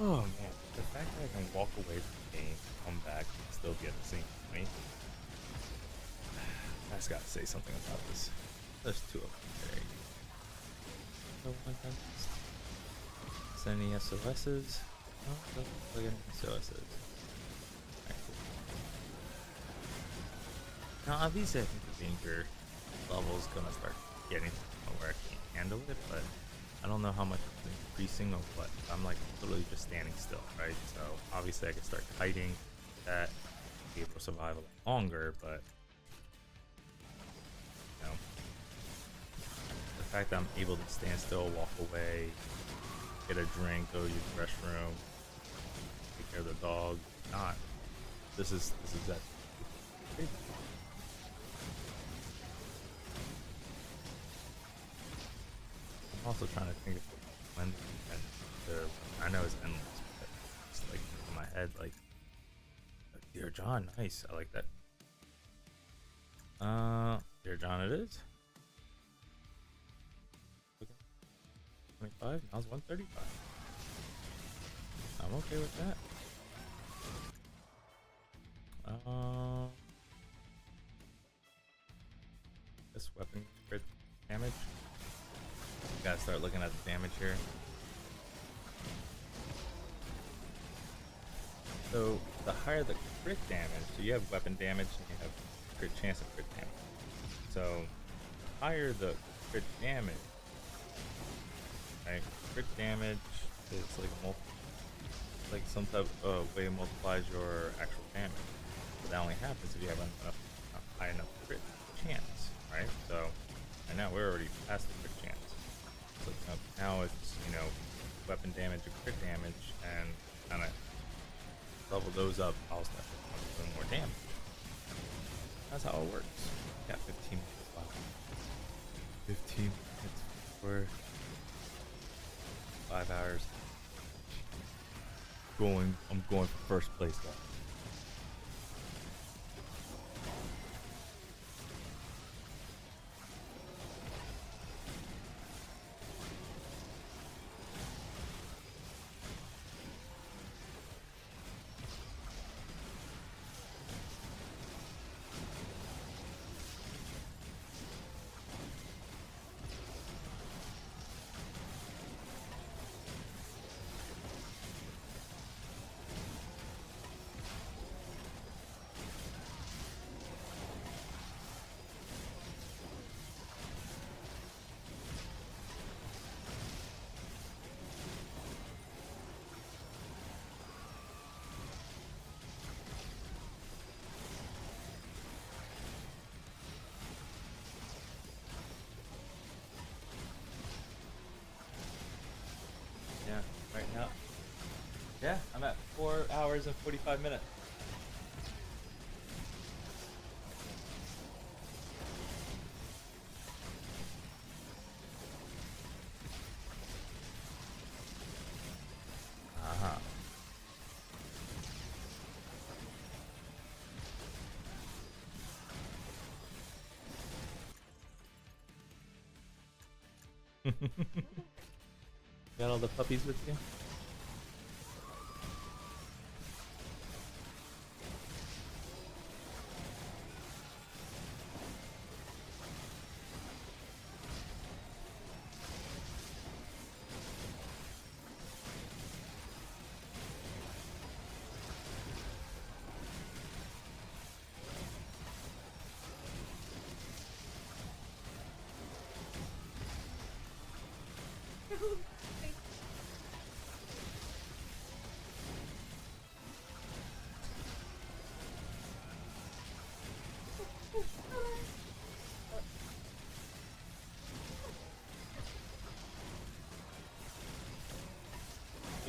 Oh man, the fact that I can walk away from the game, come back, and still get the same point. I just gotta say something about this. There's two of them. There you go. No one can send any SOSs. No, doesn't plug any SOSs. Alright, cool. Now obviously I think the danger level is gonna start getting to the point where I can't handle it, but I don't know how much it's increasing or what. I'm like literally just standing still, right? So obviously I can start kiting that, be able to survive a lot longer, but you know, the fact that I'm able to stand still, walk away, get a drink, go use the restroom, take care of the dog. Not. This is that. I'm also trying to think of when I know it's endless, but it's like in my head, like Dear John, nice. I like that. Dear John, it is. 25. Now it's 135. I'm okay with that. This weapon crit damage. Gotta start looking at the damage here. So the higher the crit damage, so you have weapon damage and you have crit chance of crit damage. So the higher the crit damage, right? Crit damage is like some type of way it multiplies your actual damage. But that only happens if you have enough high enough crit chance, right? So right now we're already past the crit chance. So now it's, you know, weapon damage and crit damage, and kind of level those up. I'll start doing more damage. That's how it works. Got 15 minutes left. 15 minutes for 5 hours. I'm going for first place now. Right now. Yeah, I'm at 4 hours and 45 minutes. Uh-huh. Got all the puppies with you?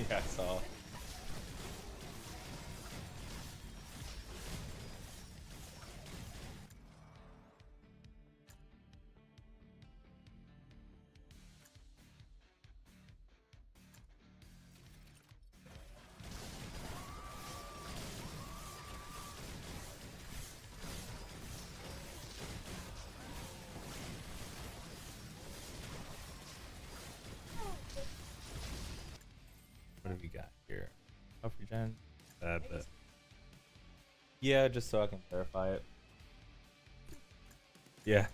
Yeah, I saw. What have we got here? Health regen? But yeah, just so I can verify it. Yeah.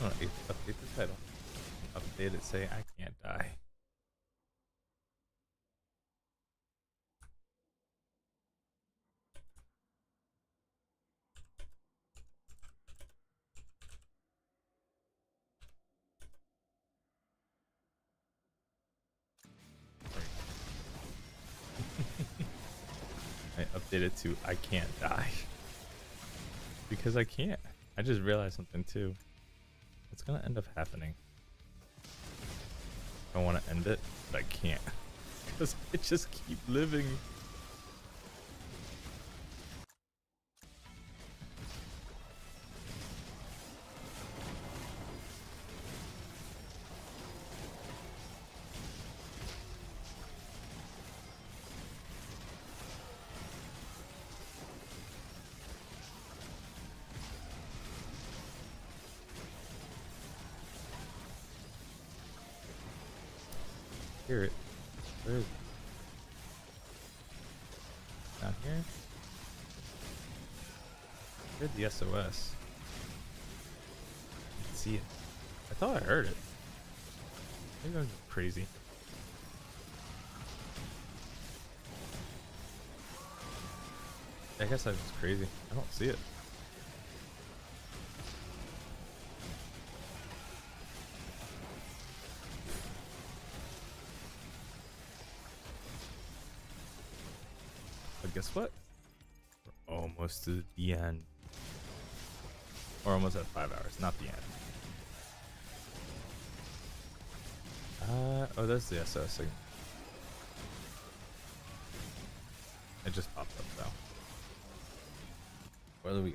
Oh, update the title. Update it, say I can't die. I update it to I can't die. Because I can't. I just realized something too. It's gonna end up happening. I want to end it, but I can't. Because I just keep living. Hear it. Where is it? Down here? Heard the SOS. I can see it. I thought I heard it. Maybe I'm just crazy. I guess I was crazy. I don't see it. But guess what? We're almost to the end. Or almost at 5 hours, not the end. Oh, there's the SOS signal. It just popped up though. What do we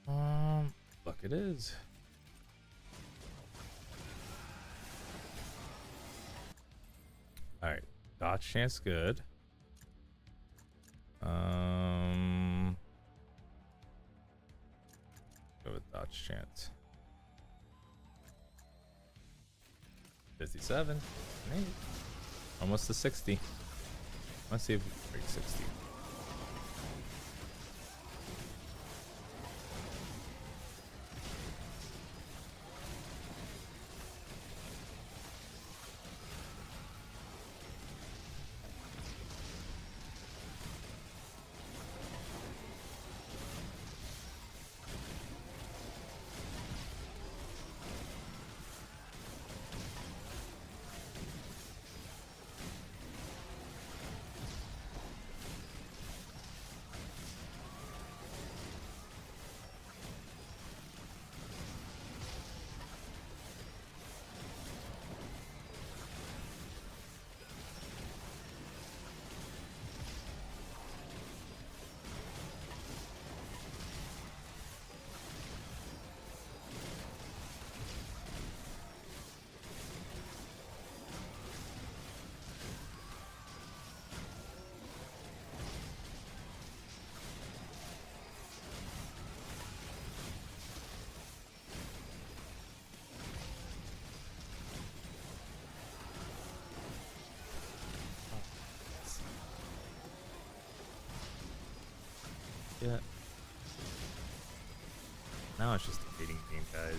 got? Look, it is. Alright, dodge chance good. Go with dodge chance. 57. Right. Almost to 60. Let's see if we can break 60. Yeah. Now it's just a waiting game, guys.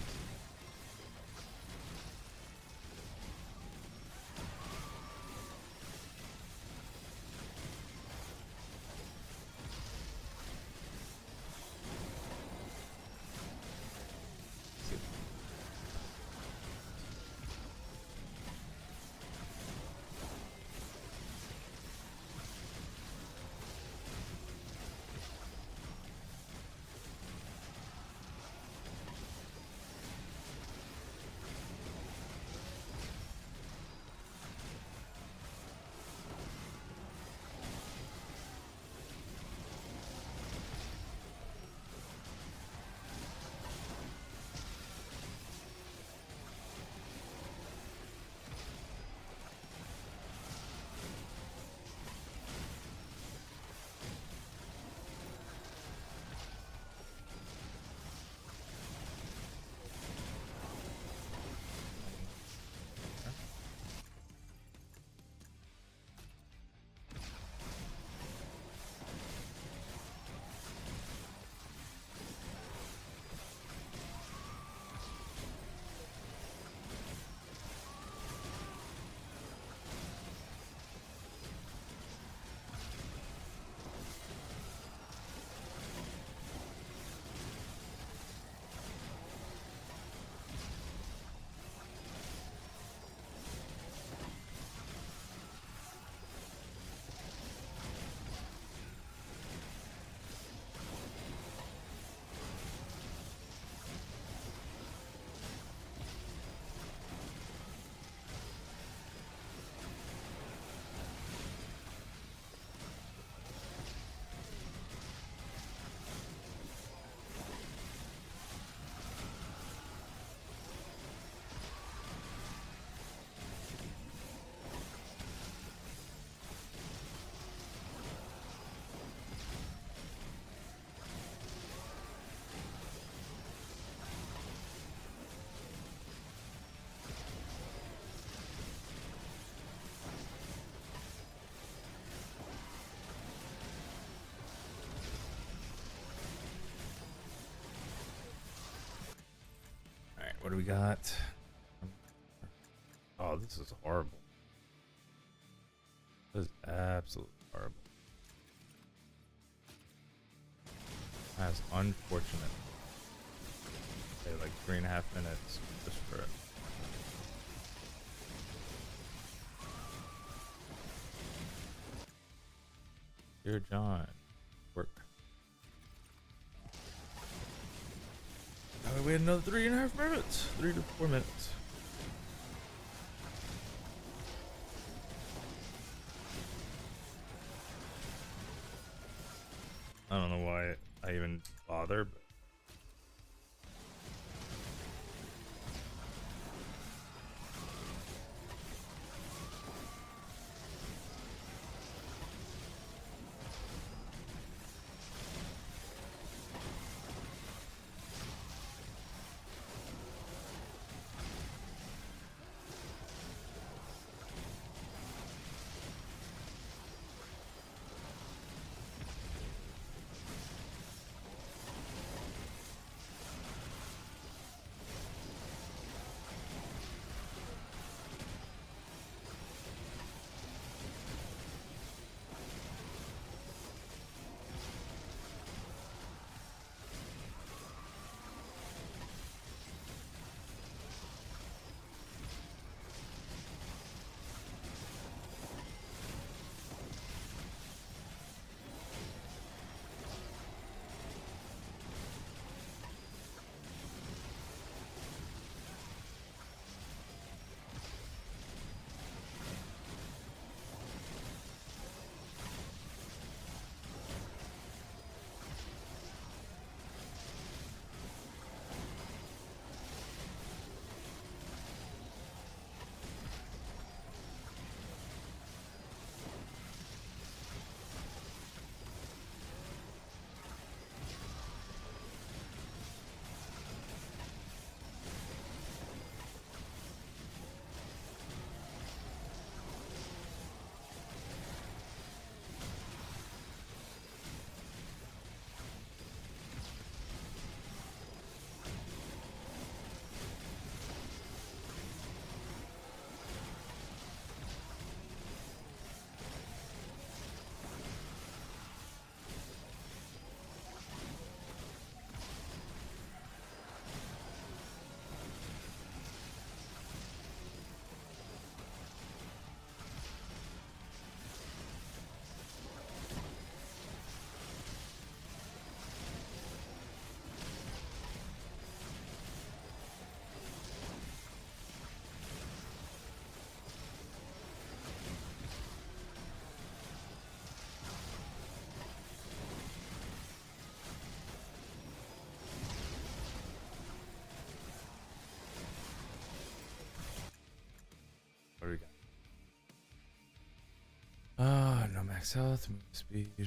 we got? Oh, this is horrible. This is absolutely horrible. That's unfortunate. Okay, like 3.5 minutes just for it. Dear John, work. Now we wait another 3.5 minutes. 3 to 4 minutes. I don't know why I even bother, but what do we got? No max health, move speed. I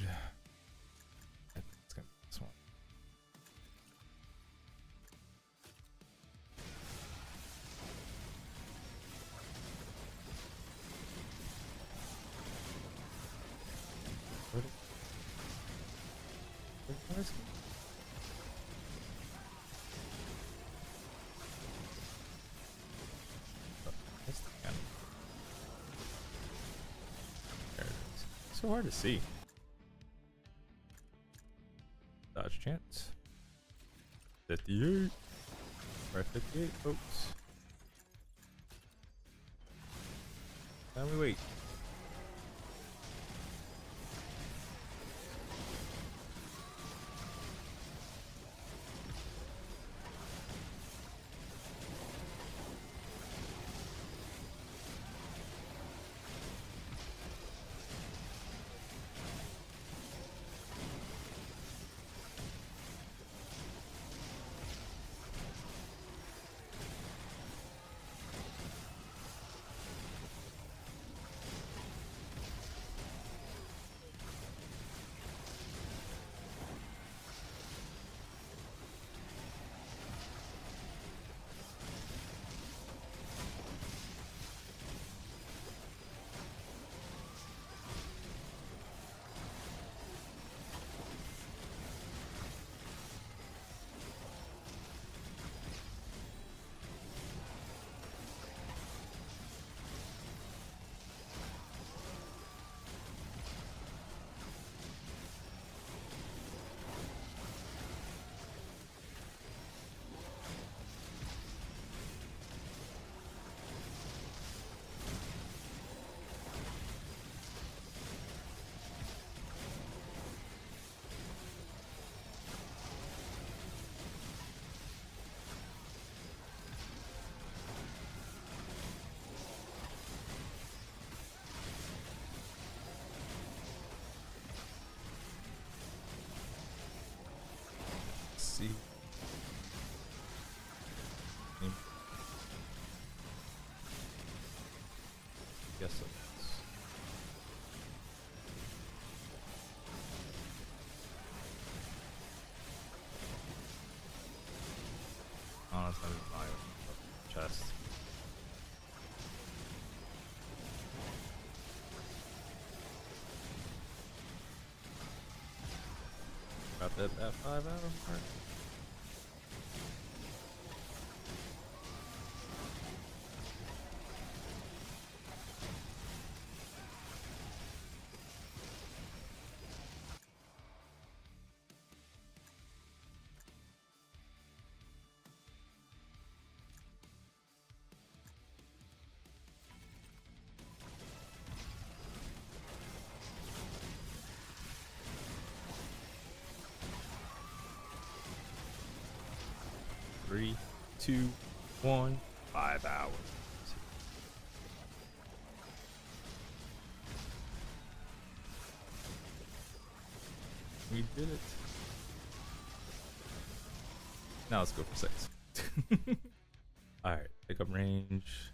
think it's gonna be this one. What is it? That's the gun. There it is. So hard to see. Dodge chance. 58. We're at 58, folks. Now we wait. see. Guess so. Oh, it's not even my chest. Got that 5 hour mark. Three, 2, 1, 5 hours. We did it. Now let's go for 6. Alright, pickup range.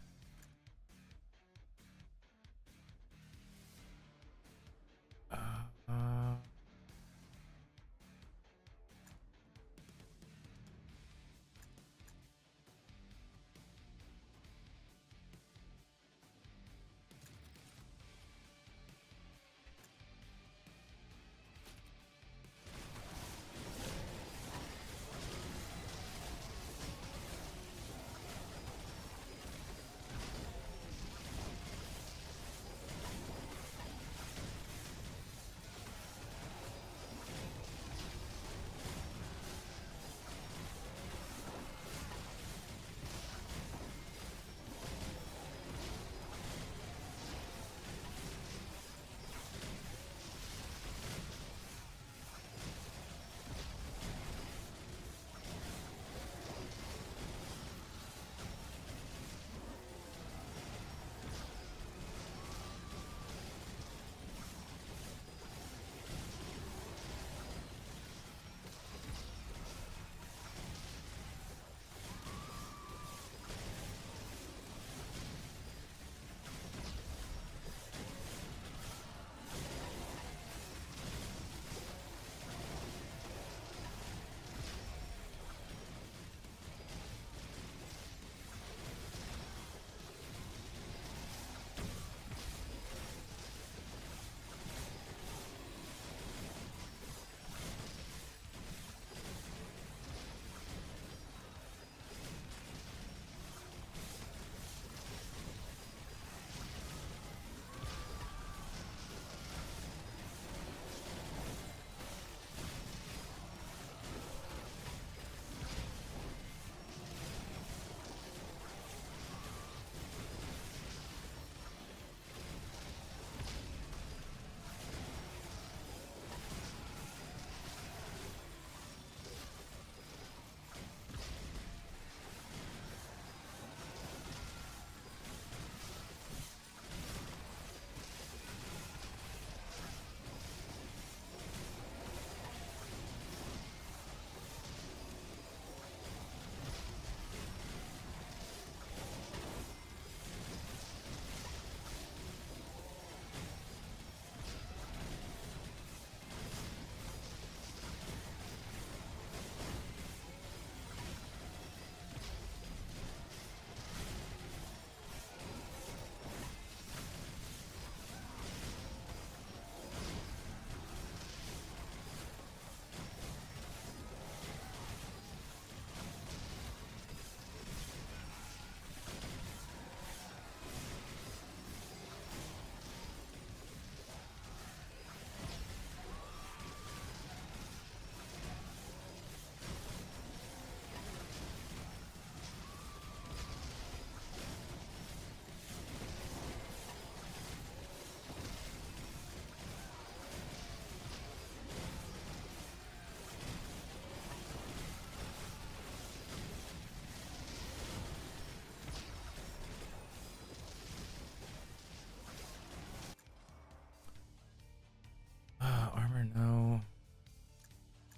Armor, no.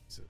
Jesus.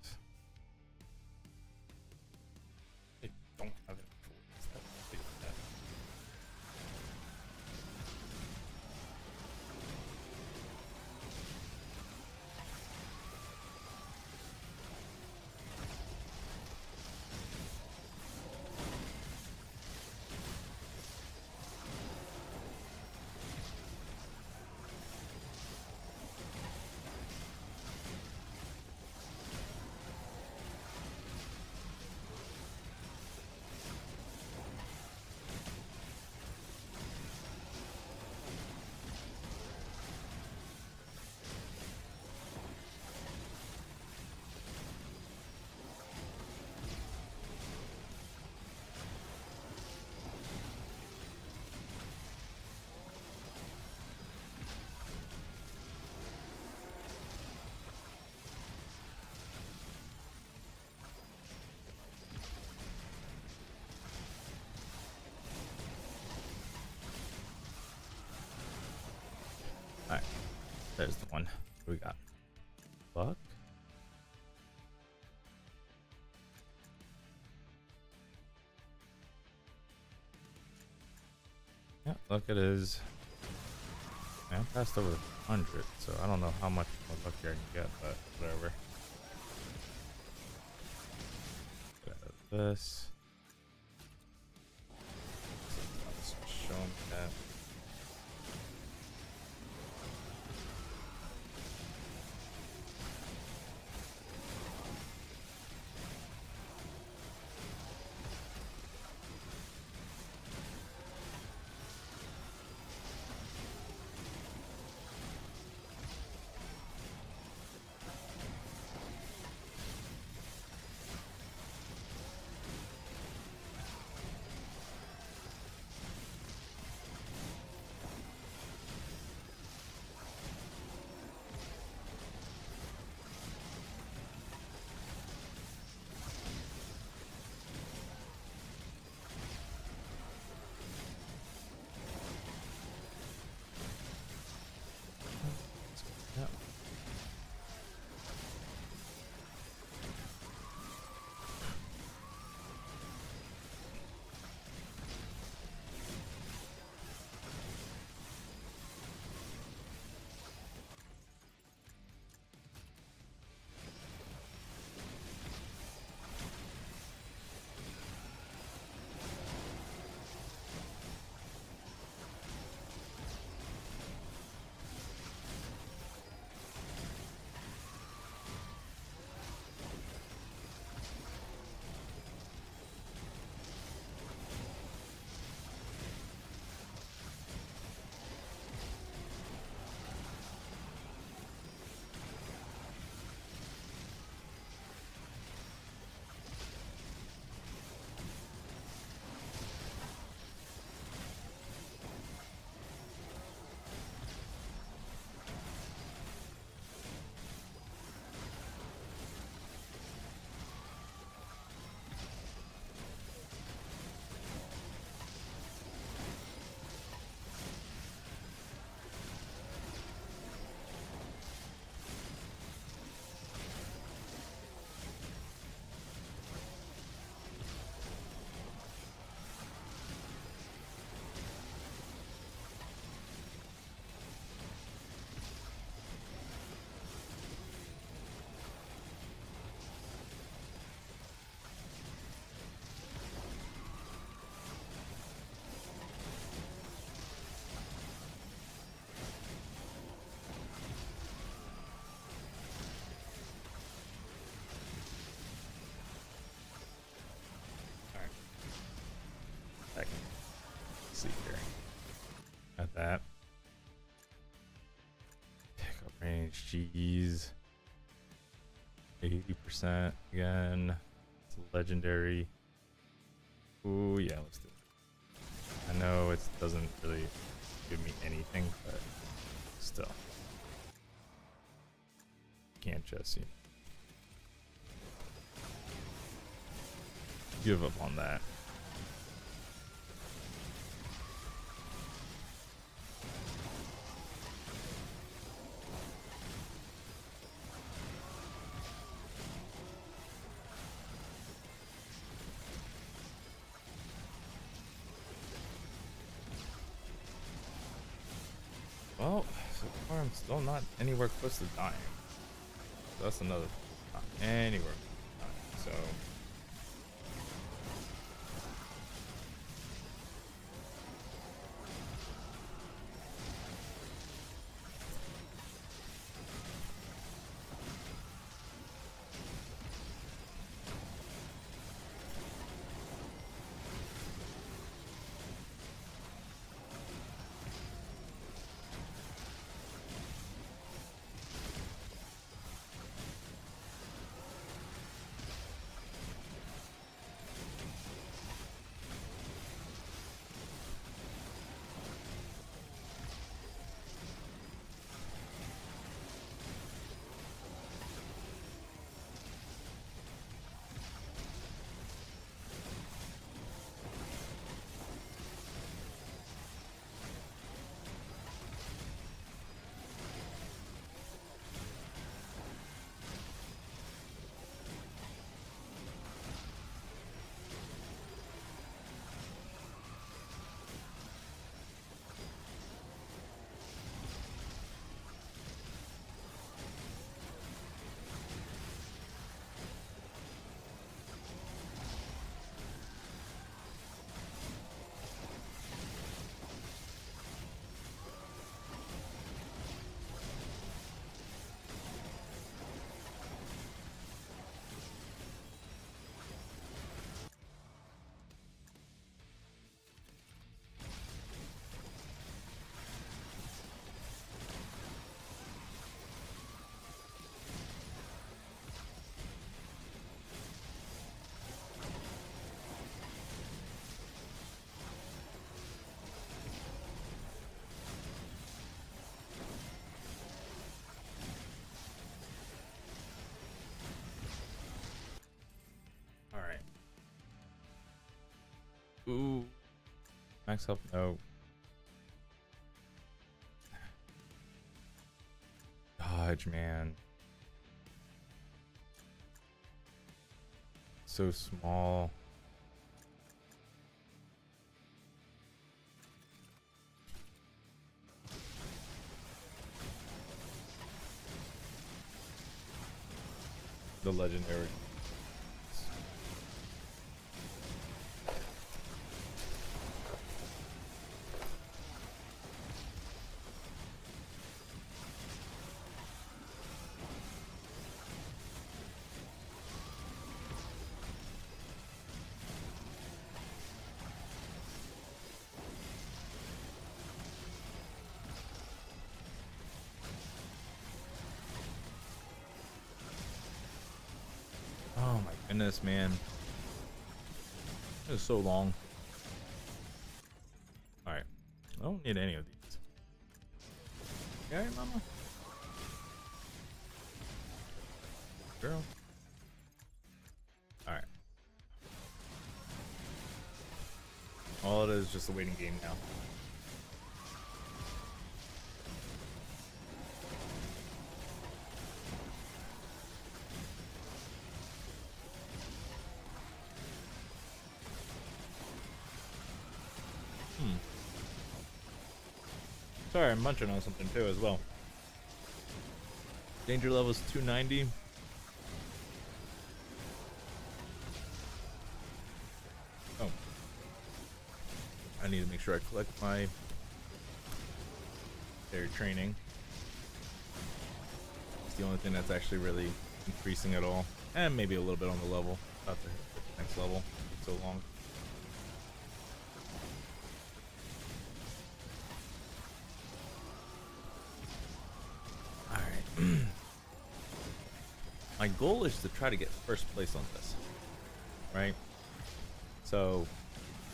We got luck. Yeah, luck it is. I passed over 100, so I don't know how much more luck I can get, but whatever. Get out of this. Let's show me that. Yeah. Alright. Let's see here. Got that. Pickup range, jeez. 80% again. It's a legendary. Ooh, yeah, let's do it. I know it doesn't really give me anything, but still. Can't just, give up on that. Well, so far I'm still not anywhere close to dying. So that's another thing. Not anywhere close to dying. So Ooh. Max health, no. Dodge, man. So small. The legendary. Oh my goodness, man. It was so long. Alright. I don't need any of these. Okay, mama? Girl. Alright. All it is just a waiting game now. Sorry, I'm munching on something too as well. Danger level is 290. Oh. I need to make sure I collect my their training. It's the only thing that's actually really increasing at all. And maybe a little bit on the level. About to hit the next level. It's so long. My goal is to try to get first place on this, right? So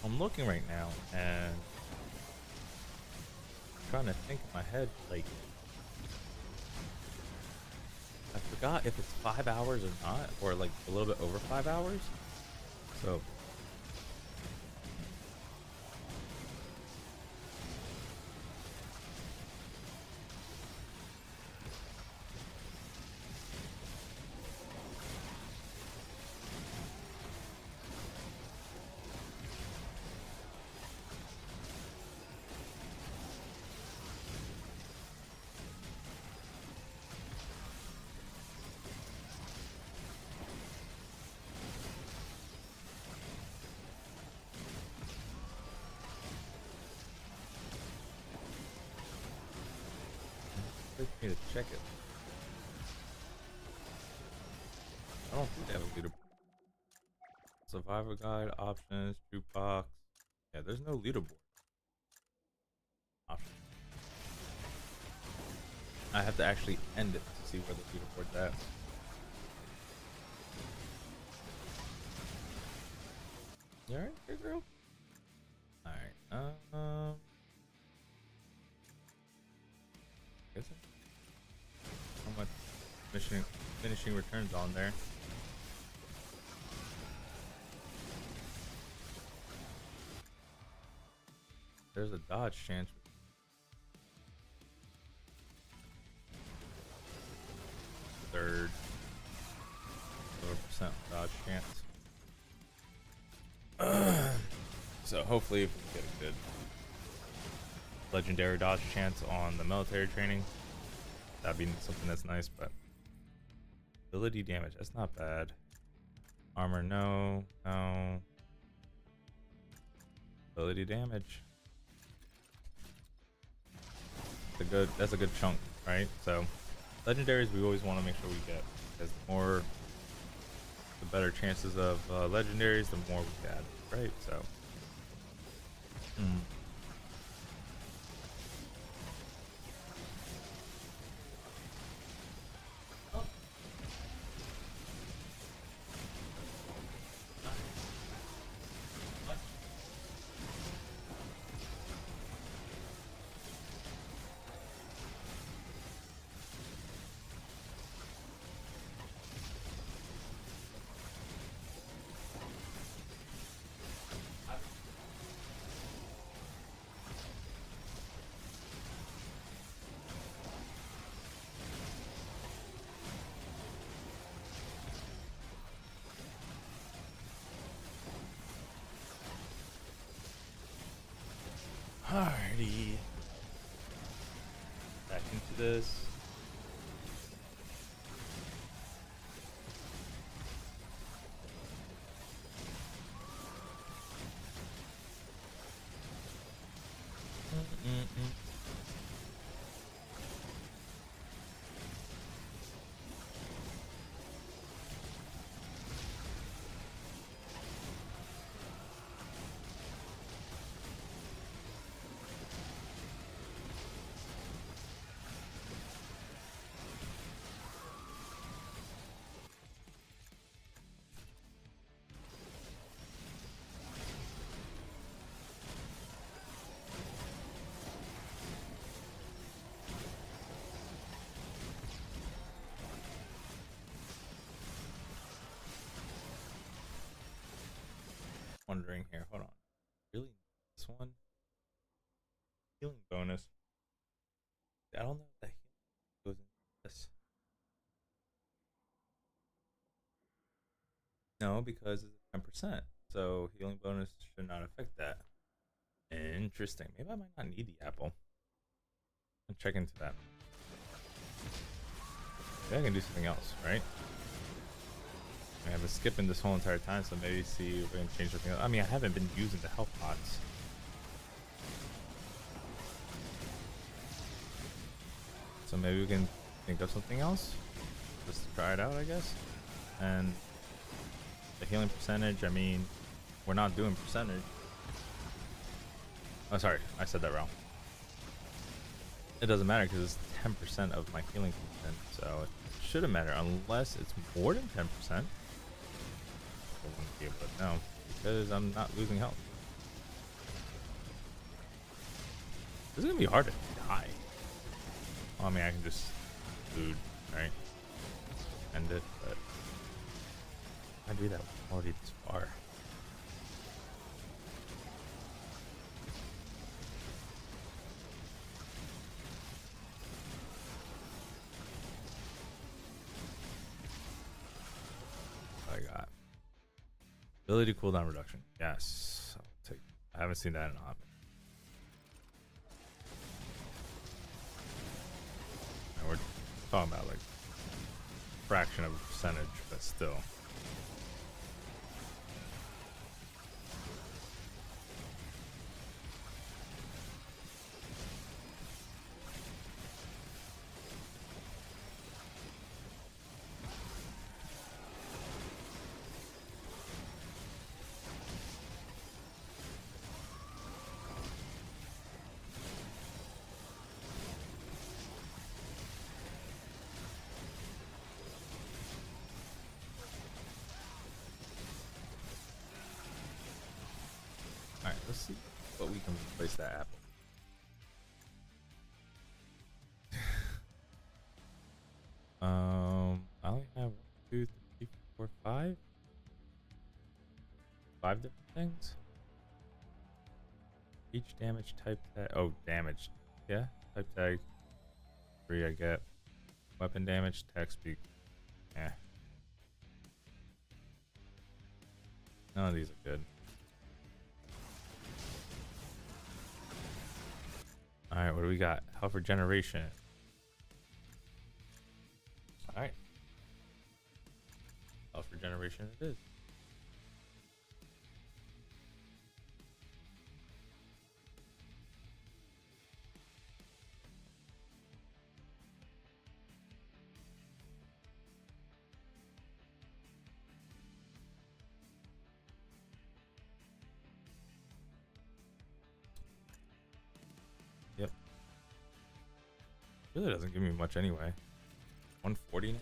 I'm looking right now and I'm trying to think in my head, like, I forgot if it's 5 hours or not, or like a little bit over 5 hours. So click me to check it. I don't think they have a leaderboard. Survivor guide, options, jukebox. Yeah, there's no leaderboard option. I have to actually end it to see where the leaderboard's at. You alright, good girl? Alright, guess how much finishing returns on there? There's a dodge chance. Third. 4% dodge chance. So hopefully if we get a good legendary dodge chance on the military training, that'd be something that's nice. But ability damage, that's not bad. Armor, no. Ability damage. That's a good chunk, right? So legendaries we always want to make sure we get, because the better chances of legendaries, the more we add, right? So Alrighty. Back into this. Wondering here, hold on. Really? This one? Healing bonus. I don't know if that goes into this. No, because it's 10%. So healing bonus should not affect that. Interesting. Maybe I might not need the apple. I'll check into that. Maybe I can do something else, right? I have been skipping this whole entire time, so maybe see if we can change something else. I mean, I haven't been using the health pots. So maybe we can think of something else. Just to try it out, I guess. And the healing percentage, I mean, we're not doing percentage. Oh, sorry, I said that wrong. It doesn't matter because it's 10% of my healing percent, so it shouldn't matter unless it's more than 10%. I wouldn't be able to know because I'm not losing health. This is gonna be hard to die. Well, I mean, I can just food, right? End it, but I do that already this far. I got ability cooldown reduction. Yes, I'll take. I haven't seen that in a hot minute. And we're talking about like fraction of a percentage, but still. Alright, let's see what we can replace that apple. I only have 1, 2, 3, 4, 5. 5 different things. Each damage type tag. Oh, damage. Yeah, type tag. 3 I get. Weapon damage, attack speed. Yeah. None of these are good. Alright, what do we got? Health regeneration. Alright. Health regeneration it is. Yep. Really doesn't give me much anyway. 140 now?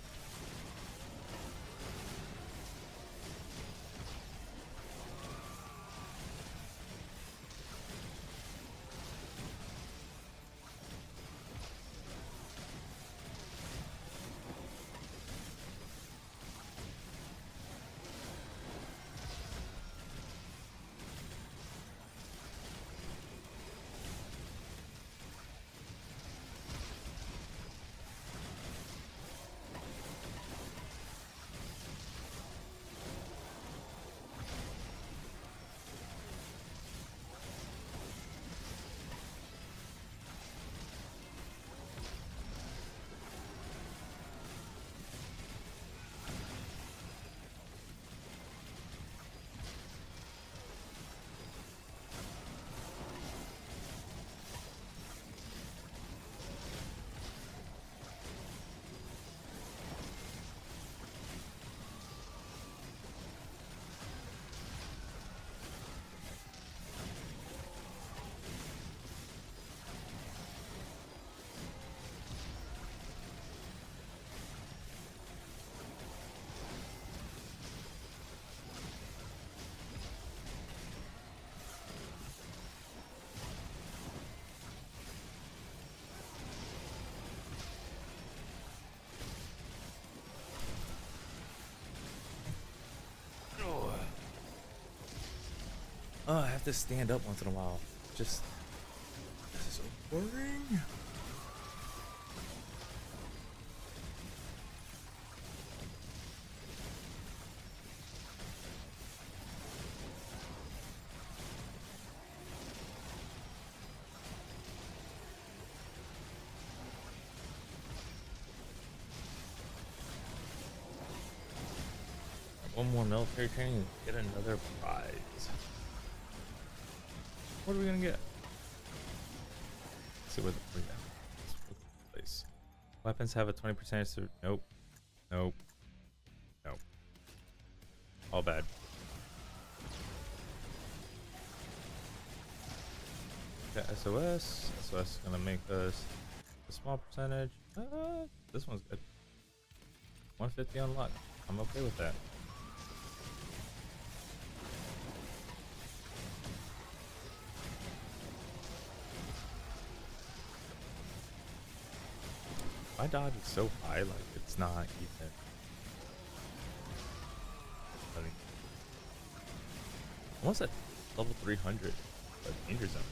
Oh, I have to stand up once in a while. Just this is so boring. One more military training and get another prize. What are we gonna get? Let's see what we got. Place. Weapons have a 20% to nope. Nope. Nope. All bad. Got SOS. SOS is gonna make us a small percentage. This one's good. 150 on luck. I'm okay with that. My dodge is so high, like it's not even. Almost at level 300, but danger zone.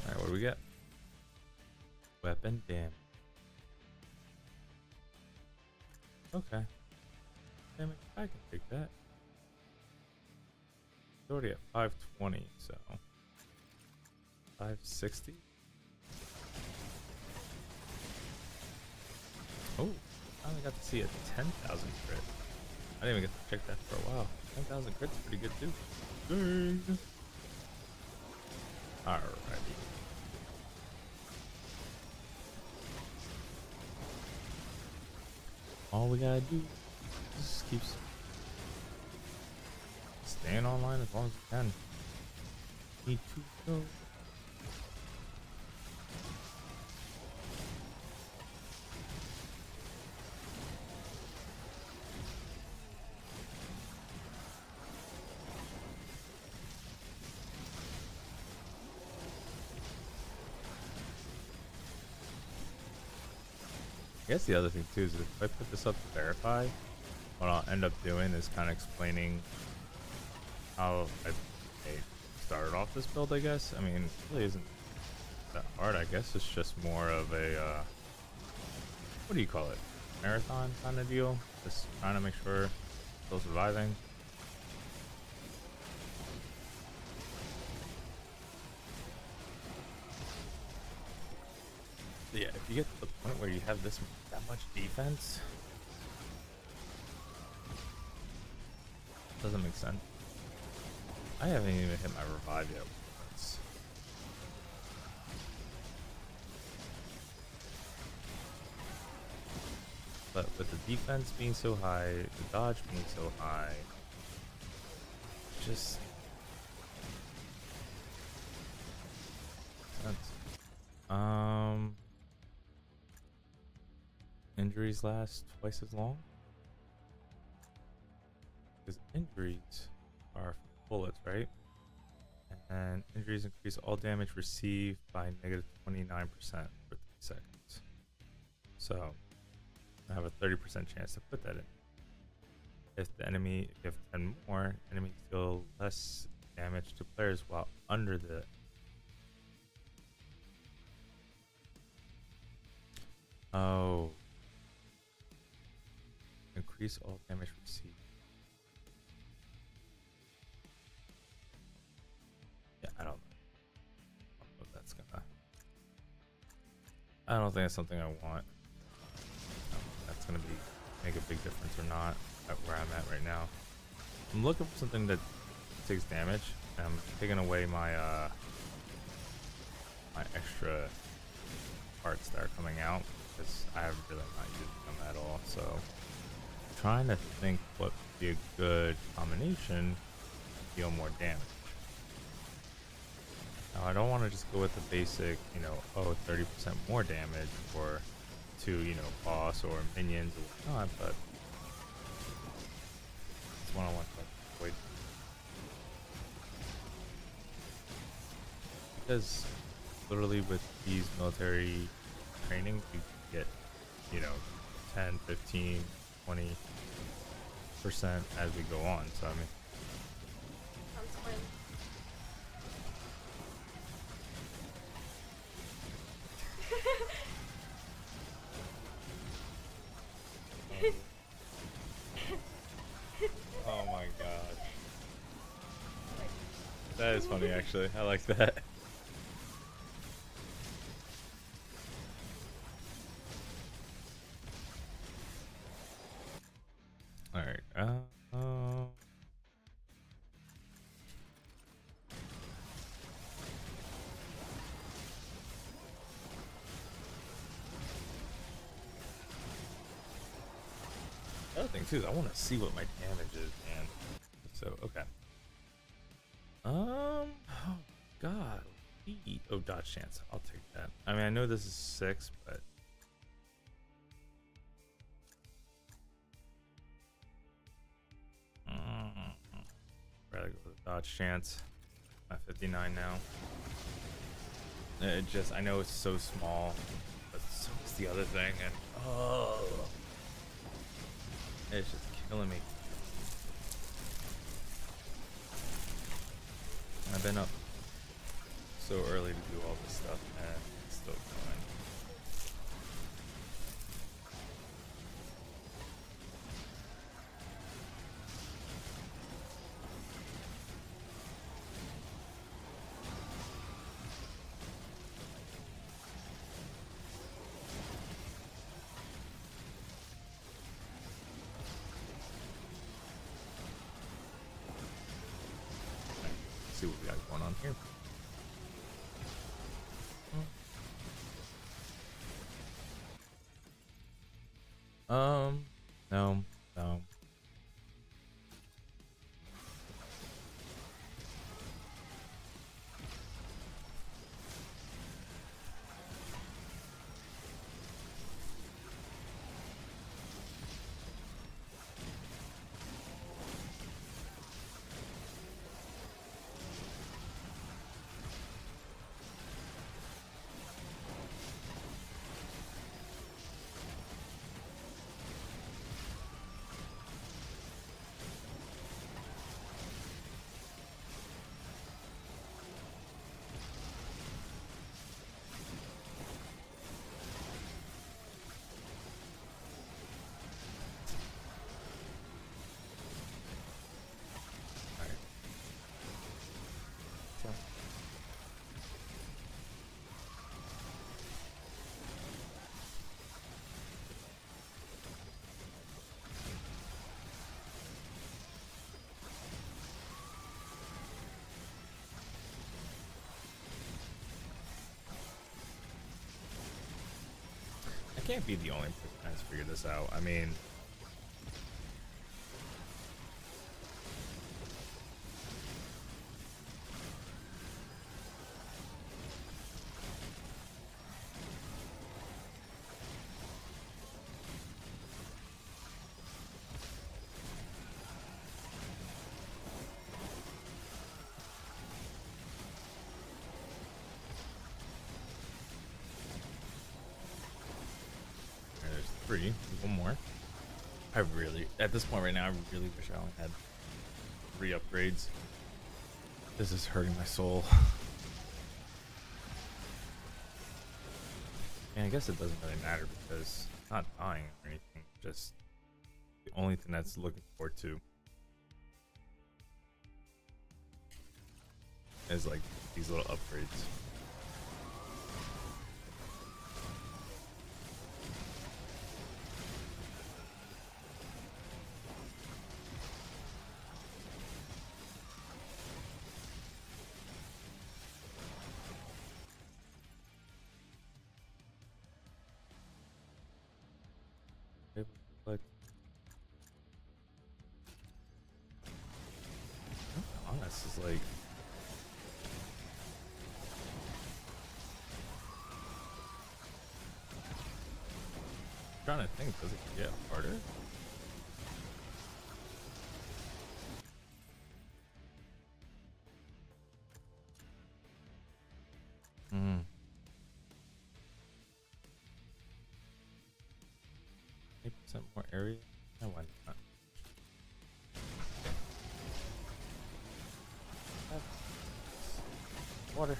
Alright, what do we get? Weapon damage. Okay. Damage, I can take that. It's already at 520, so 560. Oh, I only got to see a 10,000 crit. I didn't even get to check that for a while. 10,000 crit's pretty good too. Dang. Alrighty. All we gotta do is just keep staying online as long as we can. Need to go. I guess the other thing too is if I put this up to verify, what I'll end up doing is kind of explaining how I started off this build, I guess. I mean, it really isn't that hard, I guess. It's just more of a, what do you call it? Marathon kind of deal. Just trying to make sure still surviving. Yeah, if you get to the point where you have that much defense, doesn't make sense. I haven't even hit my revive yet. But with the defense being so high, the dodge being so high, just injuries last twice as long because injuries are bullets, right? And injuries increase all damage received by negative 29% for 3 seconds. So I have a 30% chance to put that in. If the enemy, if 10 more, enemies deal less damage to players while under the. Oh. Increase all damage received. Yeah, I don't know if that's gonna. I don't think it's something I want. That's gonna make a big difference or not at where I'm at right now. I'm looking for something that takes damage. And I'm taking away my my extra parts that are coming out because I have really not used them at all. So I'm trying to think what would be a good combination to deal more damage. Now I don't want to just go with the basic, 30% more damage or to, boss or minions or whatnot, but that's one I want to avoid. Because literally with these military training, you get, you know, 10, 15, 20% as we go on. So I mean, Sounds fine. oh my god. That is funny actually. I like that. Alright, the other thing too is I want to see what my damage is, man. So, okay. Oh god. Oh, dodge chance. I'll take that. I mean, I know this is 6, but rather go with dodge chance. I'm at 59 now. It just, I know it's so small, but so is the other thing, and oh, it's just killing me. I've been up so early to do all this stuff, and it's still going. See what we got going on here. No. I can't be the only person that has figured this out. I mean, there's 3. One more. I really, at this point right now, I really wish I only had 3 upgrades. This is hurting my soul. And I guess it doesn't really matter because it's not dying or anything. Just the only thing that's looking forward to is like these little upgrades. But honest is like I'm trying to think, does it get harder? some more area. No, why not? Water.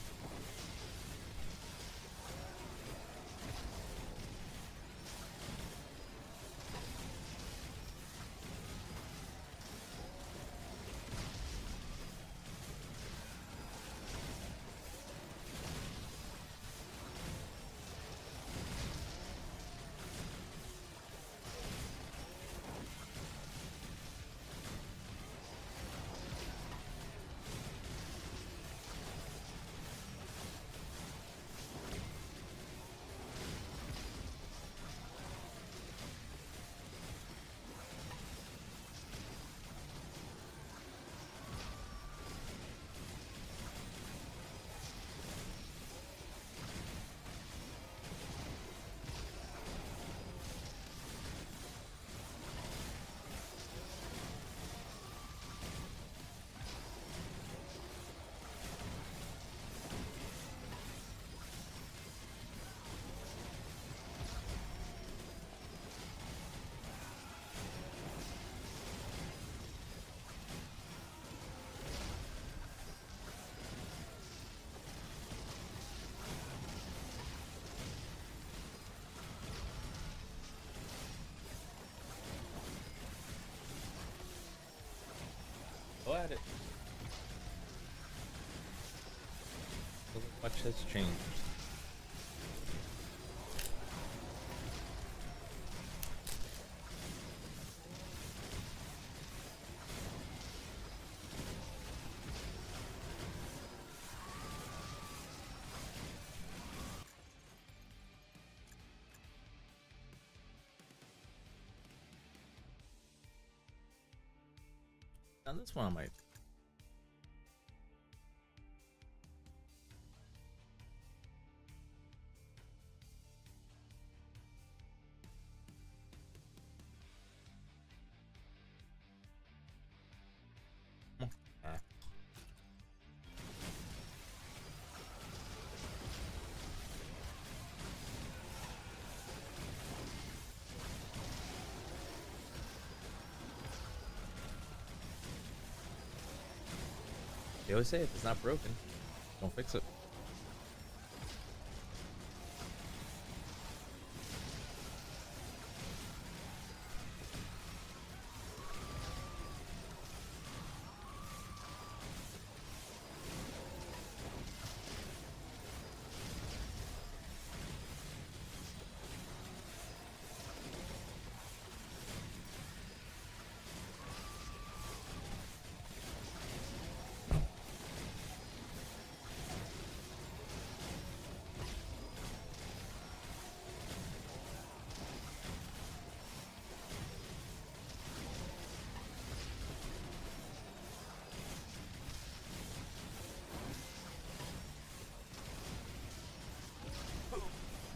Go at it. Much has changed. Now this one I might. They always say if it's not broken, don't fix it.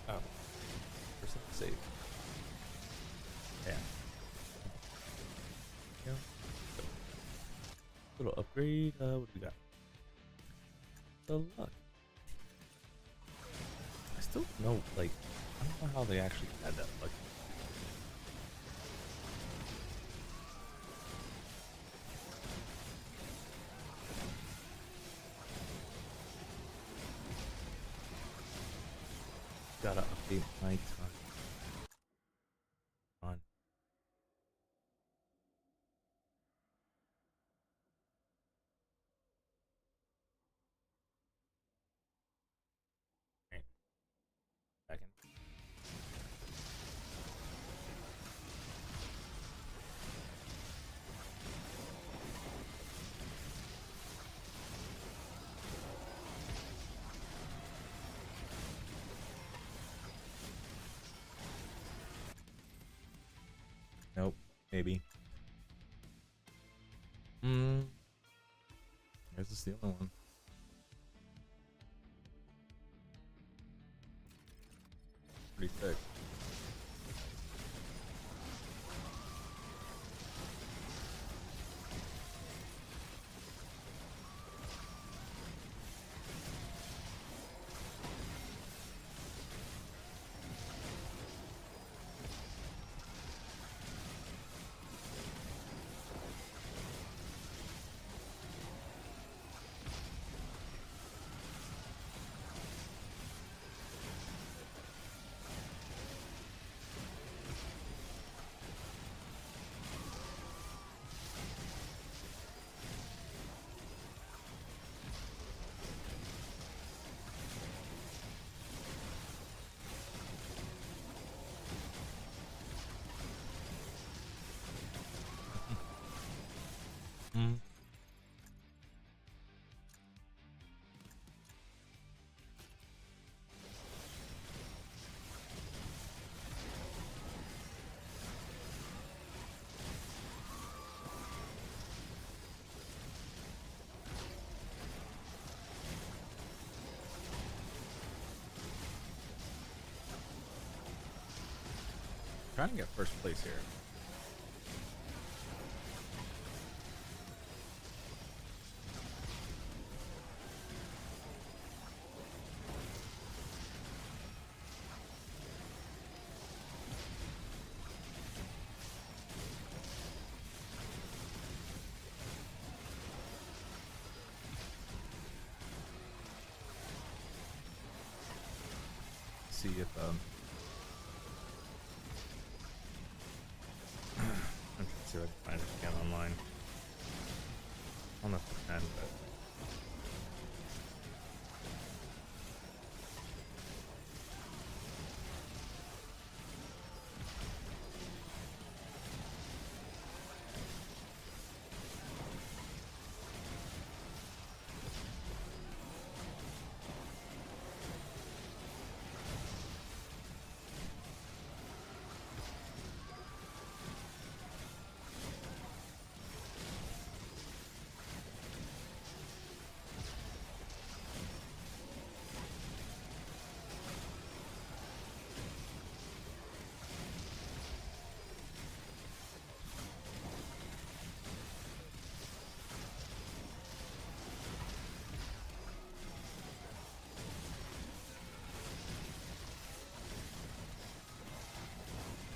Oh, percent save. Yeah. Yeah. Little upgrade. What do we got? The luck. I still don't know. Like, I don't know how they actually had that luck. Gotta update my time. On. Right. Back in. Nope. Maybe. Guess it's the only one. Pretty thick. Trying to get first place here. See if I'm trying to see if I can find it again online. I don't know if I can, but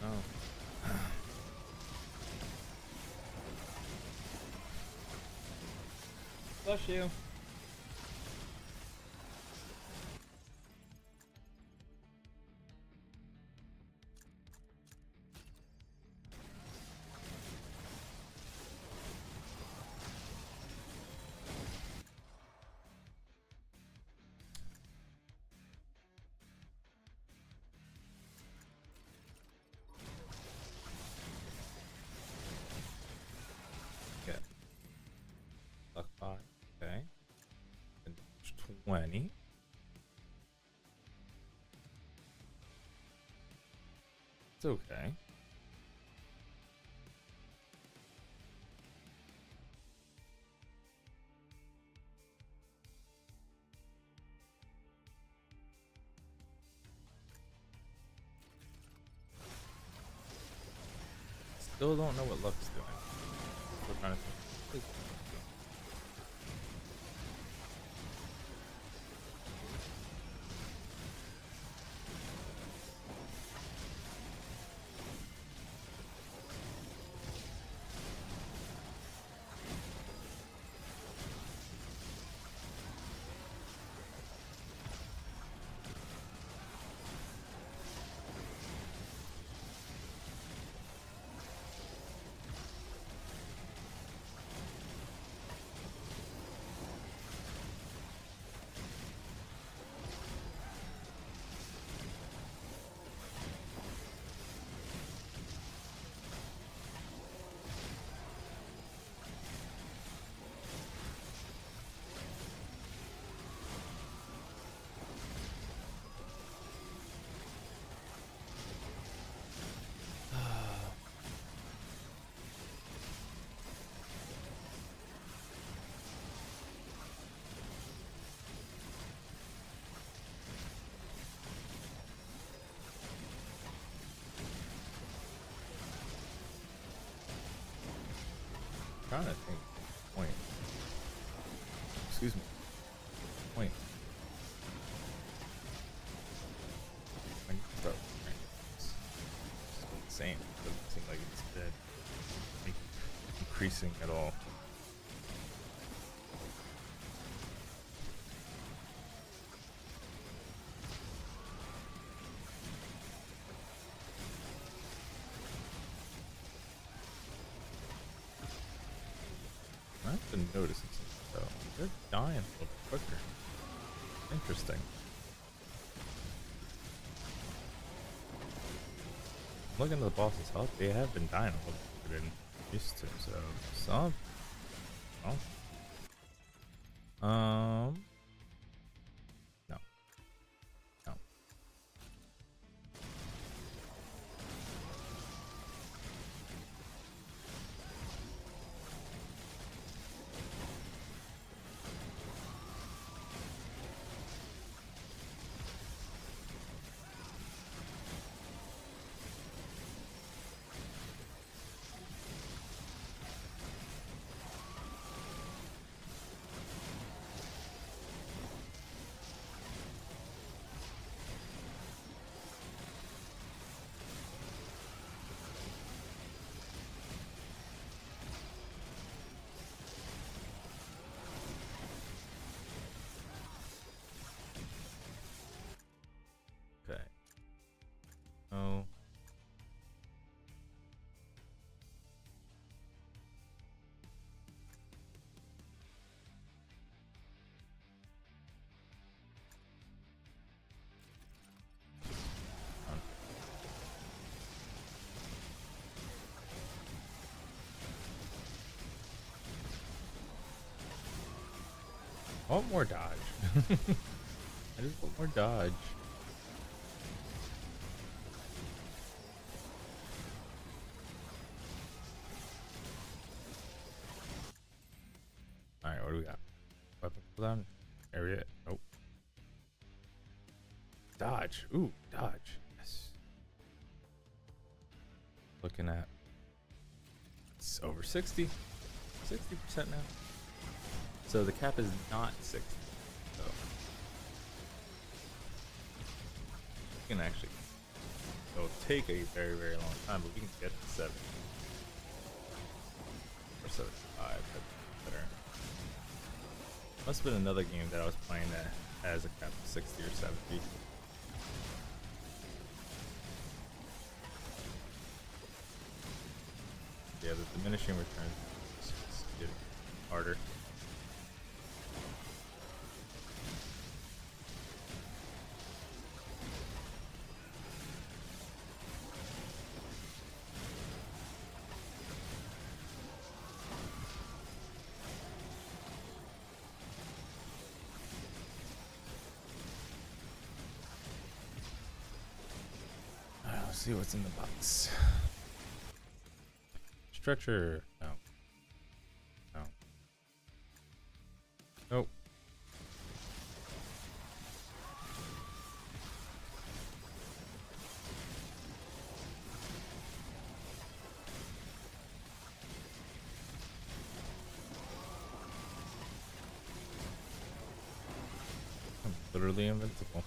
oh. Bless you. Okay. Luck 5. Okay. And 20. It's okay. Still don't know what Luck's doing. Still trying to think. Trying to think. Point. Excuse me. Point. I need to start. It's insane. It doesn't seem like it's dead. Like, increasing at all. I've been noticing something though. They're dying a little quicker. Interesting. Looking at the boss's health, they have been dying a little quicker than used to, so some oh. No. No. I want more dodge. I just want more dodge. Alright, what do we got? Weapon cooldown? Area? Nope. Dodge. Ooh, dodge. Yes. Looking at, it's over 60%. 60% now. So the cap is not 60. So we can actually, it'll take a very, very long time, but we can get to 70 or 75. That's better. Must have been another game that I was playing that has a cap of 60 or 70. Yeah, the diminishing returns is getting harder. Alright, let's see what's in the box. Stretcher. No. No. Nope. I'm literally invincible.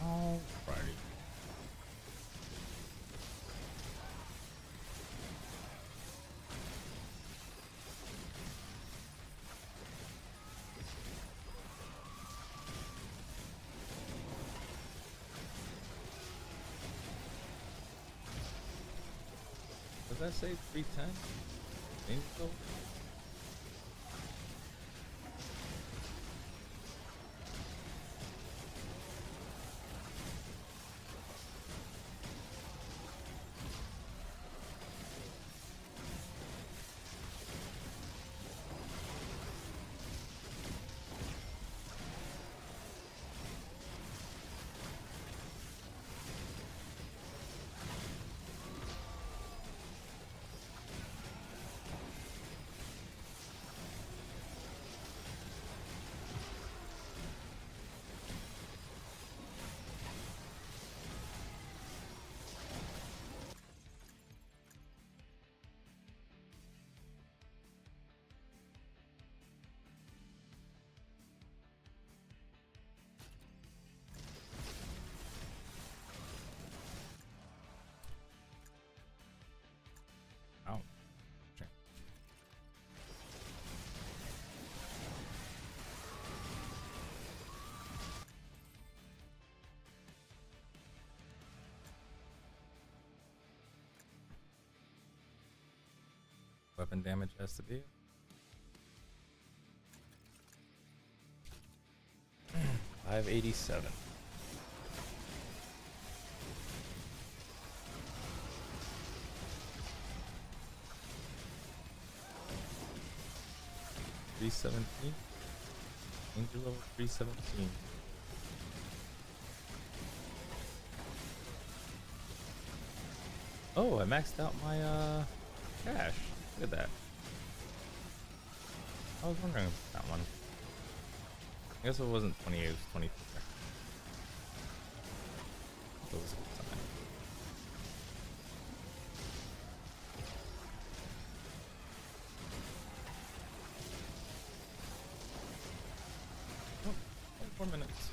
Alrighty. Does that say 310? Angel? Oh. Okay. Weapon damage has to be 587. $317. Angel level 317. Oh, I maxed out my cash. Look at that. I was wondering about that one. I guess it wasn't 28, it was 24. That was a good time. more minutes.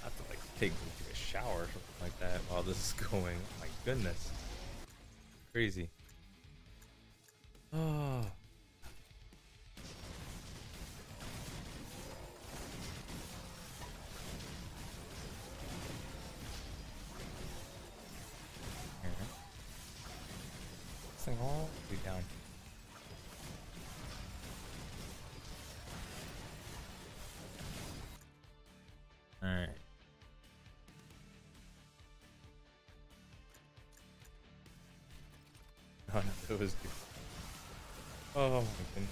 I have to like take a shower or something like that while this is going. Oh my goodness. Crazy. Oh. Here. This thing all the way down here. Alright. Oh no, it was good. Oh my goodness.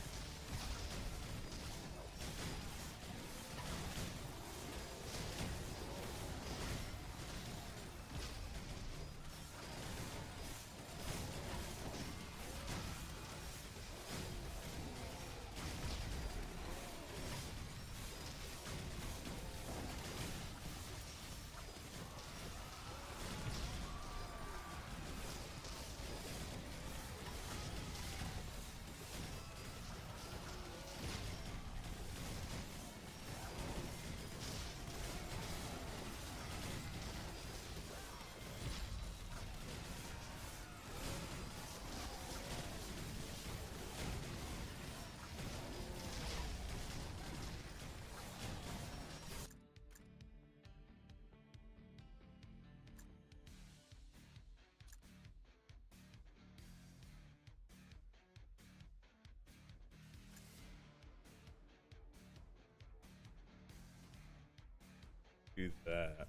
Do that.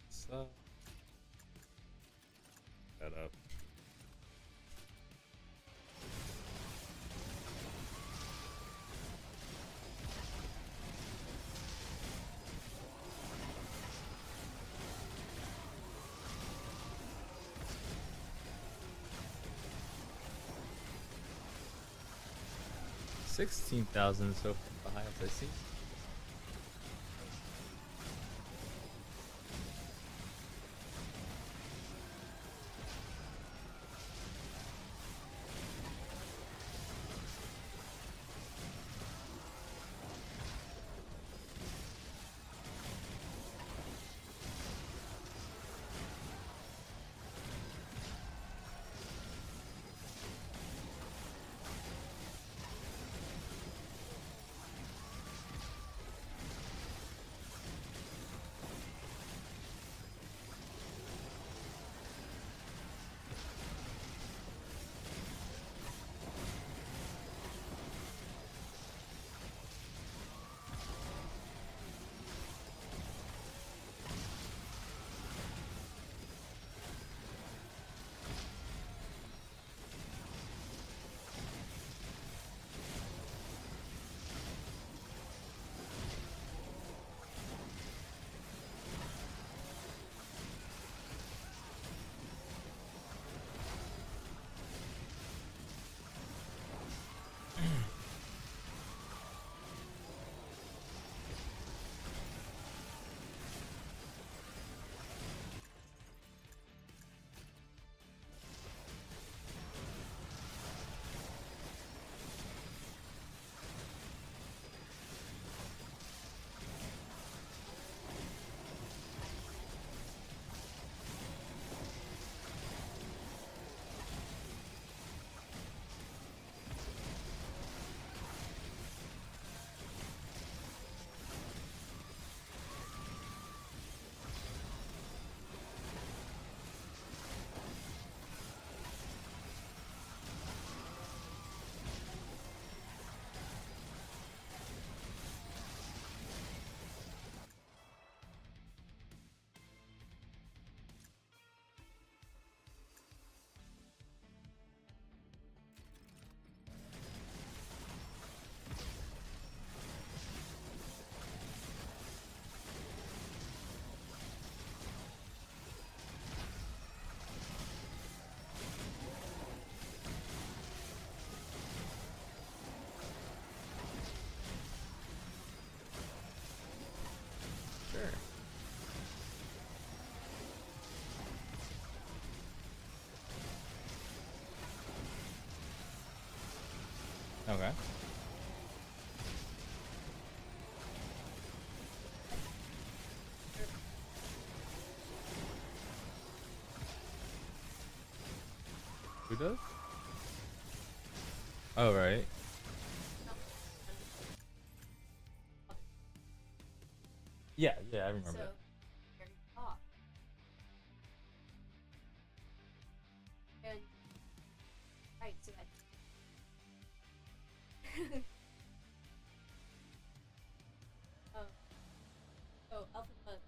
So that up. $16,000 so far, I see. Who does? Oh, right. Yeah, I remember So, that. very top. And, right, so that. um, oh, alphabet.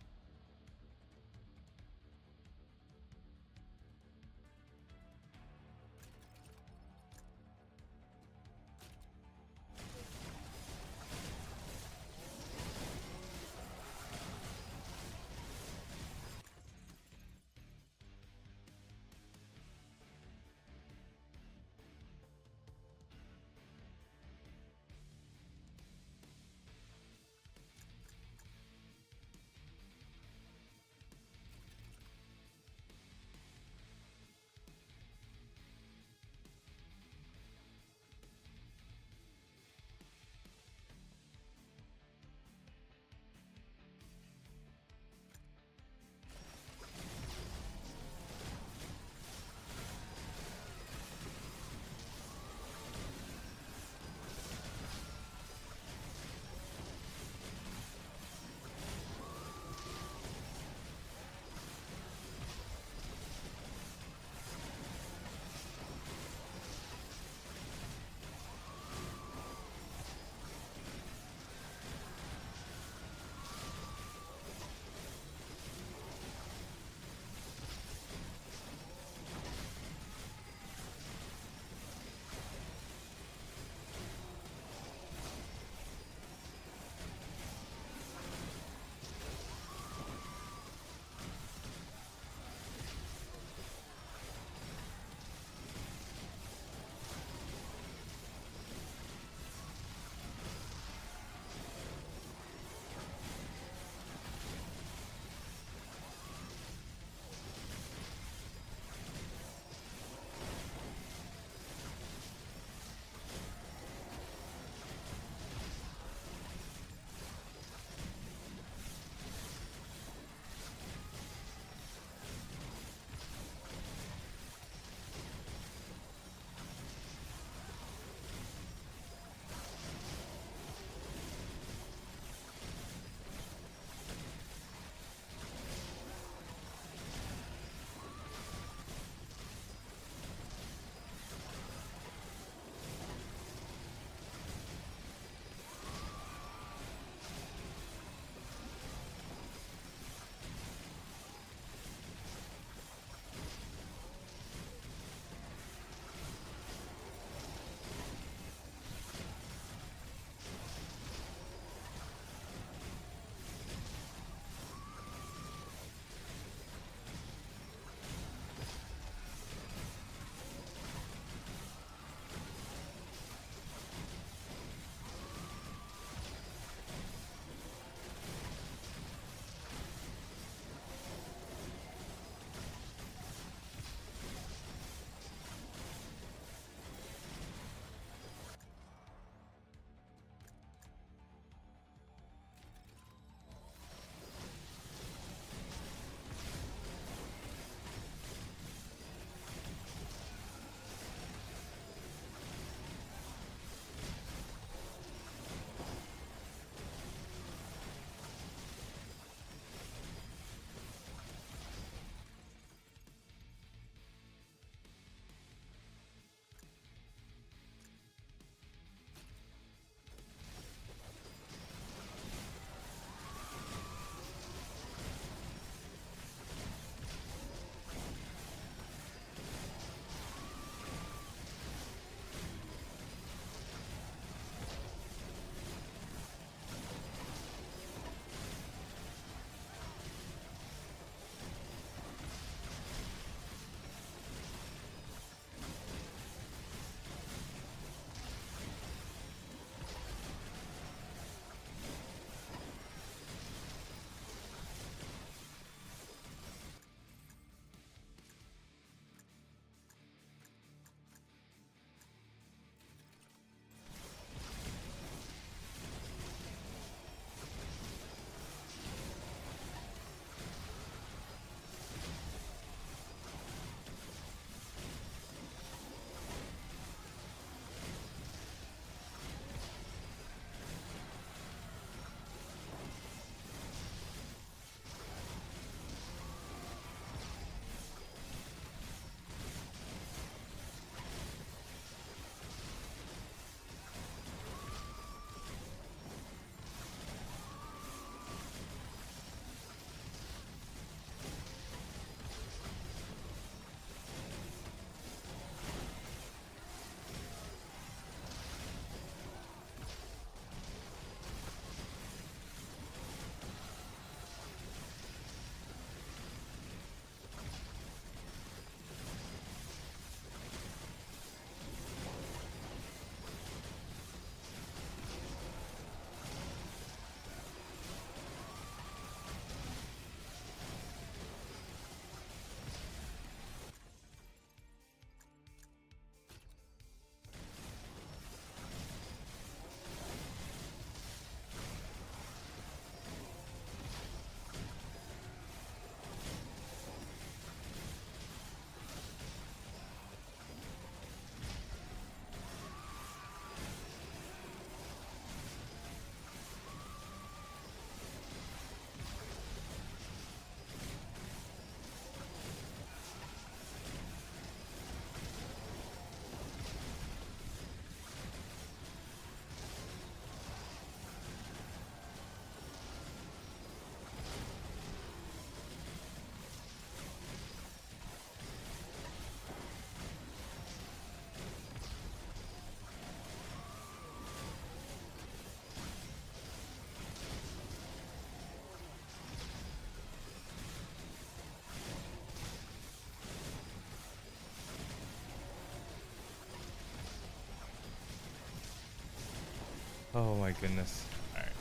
Oh my goodness. Alright.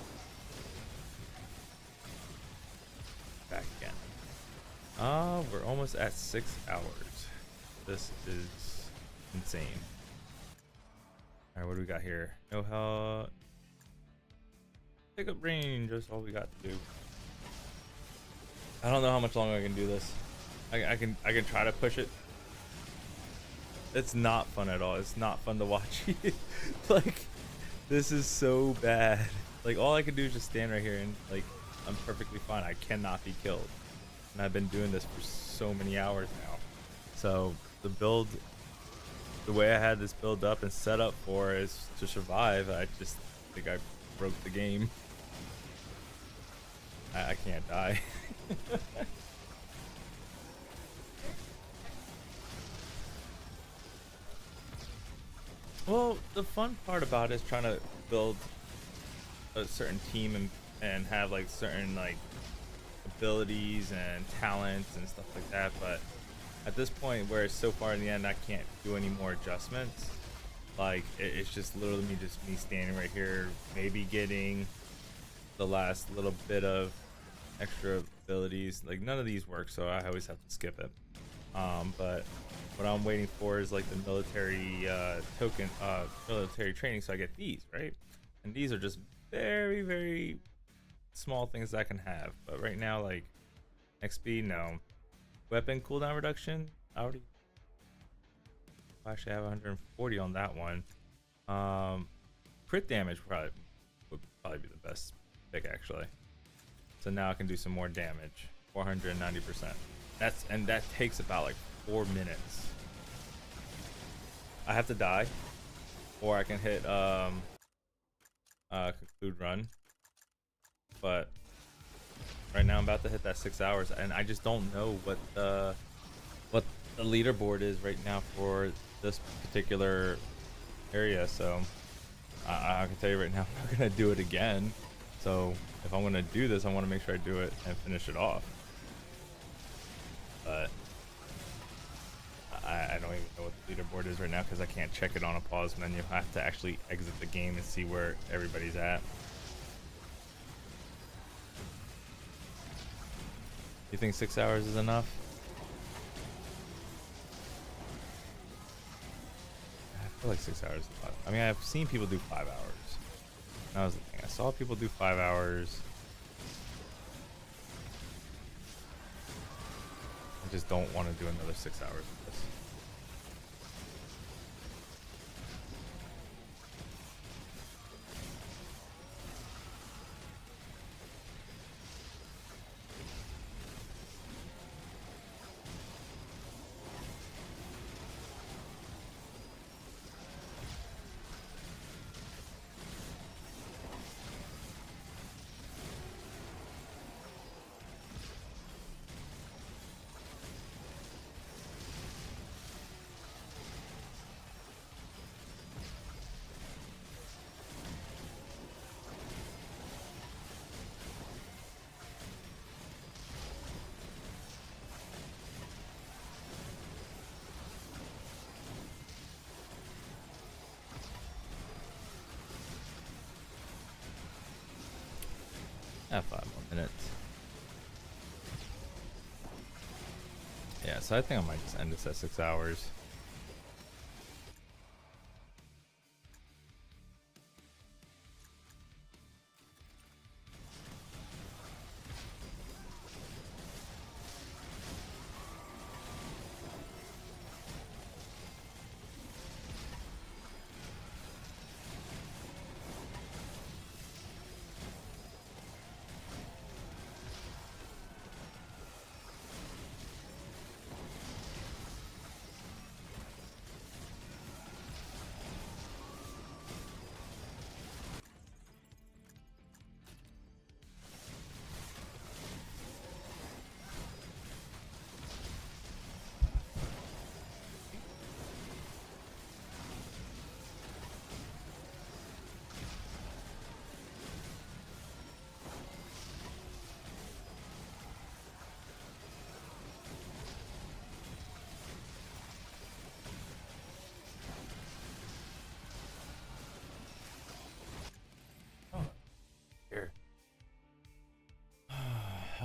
Back again. We're almost at 6 hours. This is insane. Alright, what do we got here? No help. Pick up range, that's all we got to do. I don't know how much longer I can do this. I can try to push it. It's not fun at all. It's not fun to watch. Like, this is so bad. Like, all I can do is just stand right here and like I'm perfectly fine. I cannot be killed. And I've been doing this for so many hours now. So the build, the way I had this build up and set up for is to survive. I just think I broke the game. I can't die. Well, the fun part about it is trying to build a certain team and have like certain like abilities and talents and stuff like that, but at this point where it's so far in the end I can't do any more adjustments. Like it's just literally me standing right here, maybe getting the last little bit of extra abilities. Like none of these work, so I always have to skip it. But what I'm waiting for is like the military token, military training, so I get these, right? And these are just very, very small things I can have. But right now, like XP, no. Weapon cooldown reduction, I already actually have 140 on that one. Crit damage would probably be the best pick actually. So now I can do some more damage, 490%. That takes about like 4 minutes. I have to die, or I can hit conclude run. But right now I'm about to hit that 6 hours, and I just don't know what the leaderboard is right now for this particular area. So I can tell you right now, I'm not gonna do it again. So if I'm gonna do this, I want to make sure I do it and finish it off. But I don't even know what the leaderboard is right now because I can't check it on a pause menu. I have to actually exit the game and see where everybody's at. You think 6 hours is enough? I feel like 6 hours is a lot. I mean, I've seen people do 5 hours. That was the thing. I saw people do 5 hours. I just don't want to do another 6 hours of this. I have 5 more minutes. Yeah, so I think I might just end this at 6 hours.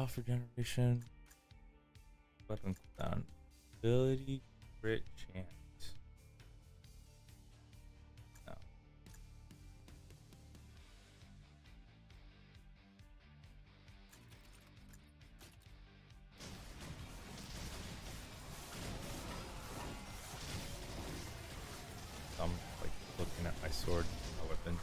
health regeneration, weapon cooldown, ability, crit chance. No. I'm like looking at my sword, my weapon.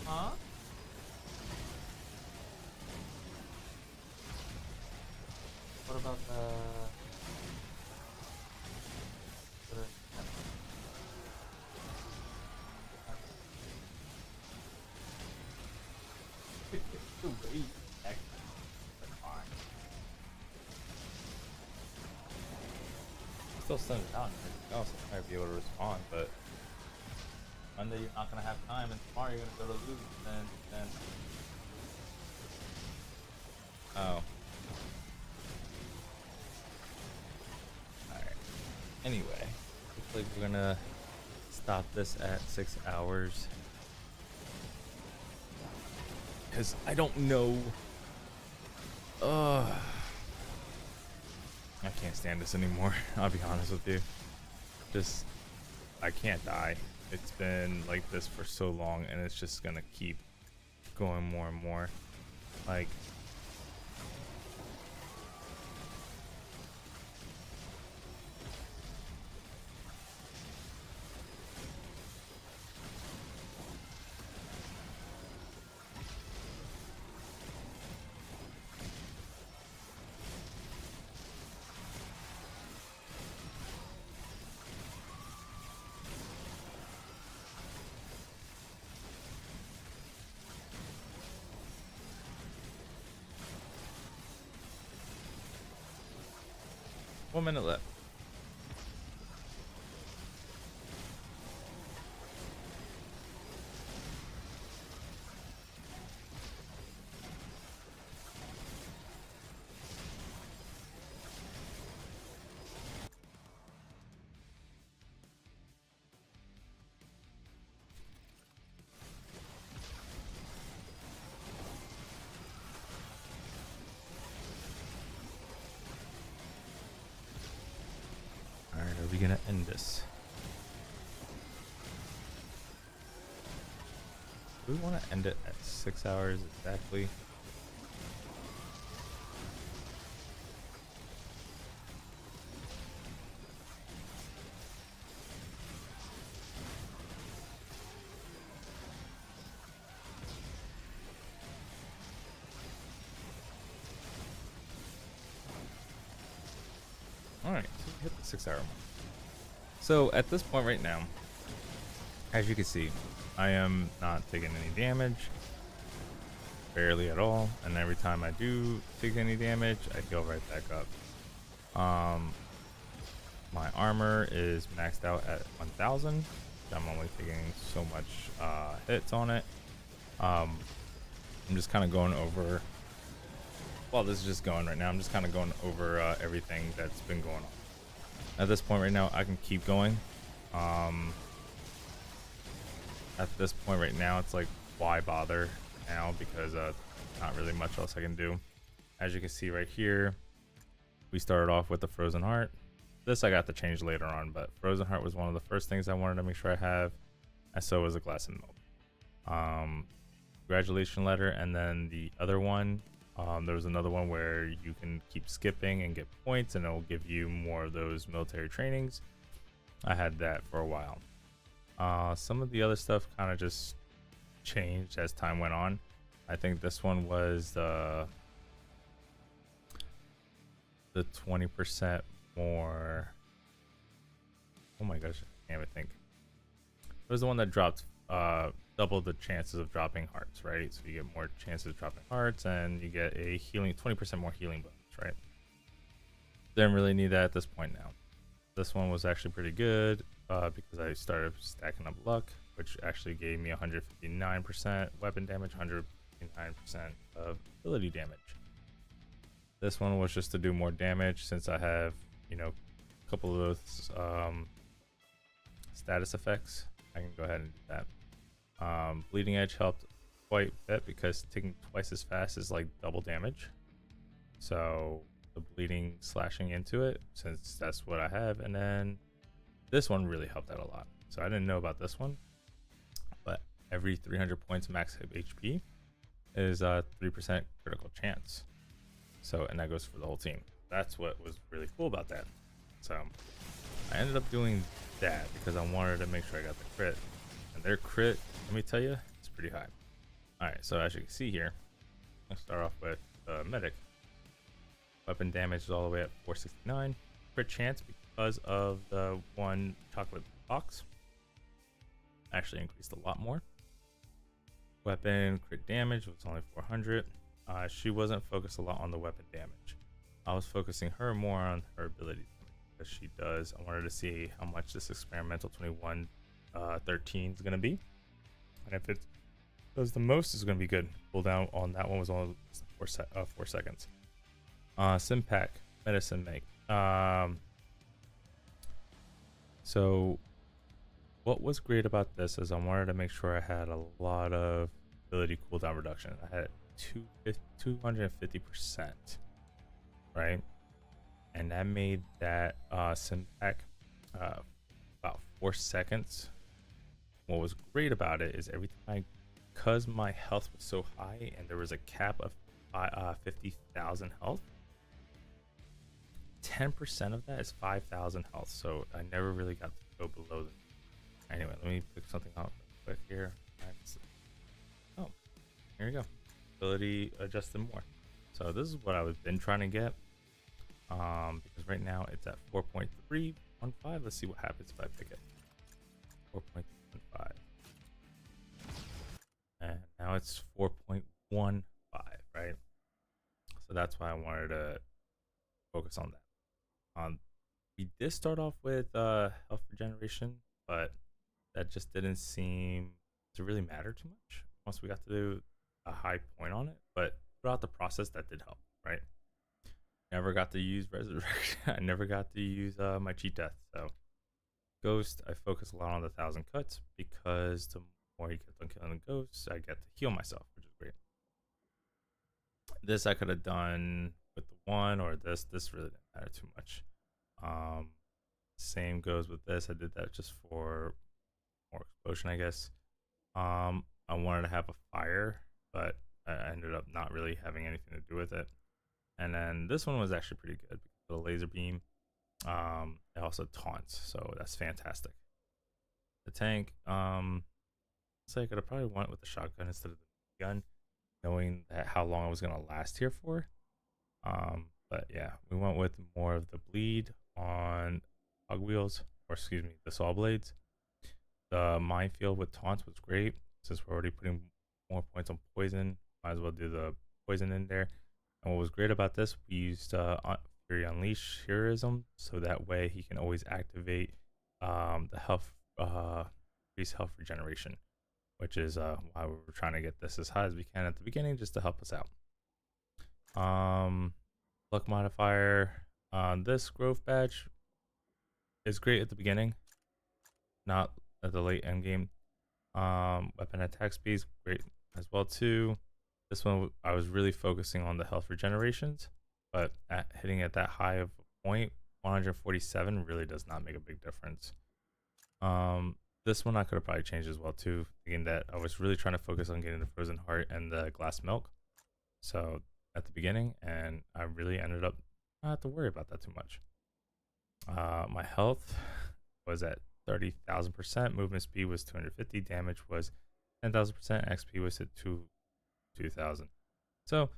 Huh? What about the way still send it out and everything else, I might be able to respond, but Monday you're not gonna have time and tomorrow you're gonna go to lose then oh. Alright. Anyway, looks like we're gonna stop this at 6 hours. Cause I don't know. I can't stand this anymore. I'll be honest with you. Just, I can't die. It's been like this for so long, and it's just gonna keep going more and more. Like, one minute left. Alright, are we gonna end this? Do we want to end it at 6 hours exactly? Alright, so we hit the 6 hour mark. So at this point right now, as you can see, I am not taking any damage, barely at all, and every time I do take any damage, I heal right back up. My armor is maxed out at 1000. I'm only taking so much hits on it. I'm just kind of going over, while this is just going right now, I'm just kind of going over everything that's been going on. At this point right now, I can keep going. At this point right now, it's like, why bother now? Because not really much else I can do. As you can see right here, we started off with the Frozen Heart. This I got to change later on, but Frozen Heart was one of the first things I wanted to make sure I have, and so was a glass of milk. Congratulations letter, and then the other one, there was another one where you can keep skipping and get points, and it will give you more of those military trainings. I had that for a while. Some of the other stuff kind of just changed as time went on. I think this one was the 20% more. Oh my gosh, I can't even think. It was the one that dropped double the chances of dropping hearts, right? So you get more chances of dropping hearts, and you get a healing, 20% more healing bonus, right? Didn't really need that at this point now. This one was actually pretty good because I started stacking up luck, which actually gave me 159% weapon damage, 159% of ability damage. This one was just to do more damage since I have, you know, a couple of those status effects. I can go ahead and do that. Bleeding Edge helped quite a bit because taking twice as fast is like double damage. So the bleeding slashing into it, since that's what I have. And then this one really helped out a lot. So I didn't know about this one, but every 300 points max HP is a 3% critical chance. So, and that goes for the whole team. That's what was really cool about that. So I ended up doing that because I wanted to make sure I got the crit, and their crit, let me tell you, it's pretty high. All right, so as you can see here, let's start off with medic. Weapon damage is all the way at 469. Crit chance, because of the one chocolate box, actually increased a lot more. Weapon crit damage was only 400. She wasn't focused a lot on the weapon damage. I was focusing her more on her ability because she does. I wanted to see how much this experimental 2113 is going to be, and if it does the most, it's going to be good. Cooldown on that one was only 4 seconds. Simpack medicine make. So what was great about this is I wanted to make sure I had a lot of ability cooldown reduction. I had 250%, right? And that made that Simpack about 4 seconds. What was great about it is every time, because my health was so high and there was a cap of 50,000 health, 10% of that is 5,000 health. So I never really got to go below them. Anyway, let me pick something out real quick here. Oh, here you go. Ability adjusted more. So this is what I've been trying to get. Because right now it's at 4.315. Let's see what happens if I pick it. 4.15. And now it's 4.15, right? So that's why I wanted to focus on that. We did start off with health regeneration, but that just didn't seem to really matter too much once we got to do a high point on it. But throughout the process, that did help, right? Never got to use resurrection. I never got to use my cheat death. So ghost, I focus a lot on the 1,000 cuts because the more you get done killing the ghosts, I get to heal myself, which is great. This I could have done with the one or this. This really didn't matter too much. Same goes with this. I did that just for more explosion, I guess. I wanted to have a fire, but I ended up not really having anything to do with it. And then this one was actually pretty good because of the laser beam. It also taunts, so that's fantastic. The tank, so I could have probably went with the shotgun instead of the gun, knowing that how long I was gonna last here for. But yeah, we went with more of the bleed on hog wheels, or excuse me, the saw blades. The minefield with taunts was great since we're already putting more points on poison. Might as well do the poison in there. And what was great about this, we used Fury Unleash Heroism, so that way he can always activate the health, increase health regeneration, which is why we were trying to get this as high as we can at the beginning, just to help us out. Luck modifier on this growth badge is great at the beginning, not at the late end game. Weapon attack speed great as well too. This one I was really focusing on the health regenerations, but hitting at that high of a point, 147 really does not make a big difference. This one I could have probably changed as well too, thinking that I was really trying to focus on getting the frozen heart and the glass milk. So at the beginning, and I really ended up not have to worry about that too much. My health was at 30,000%, movement speed was 250, damage was 10,000%, XP was at 2,000. So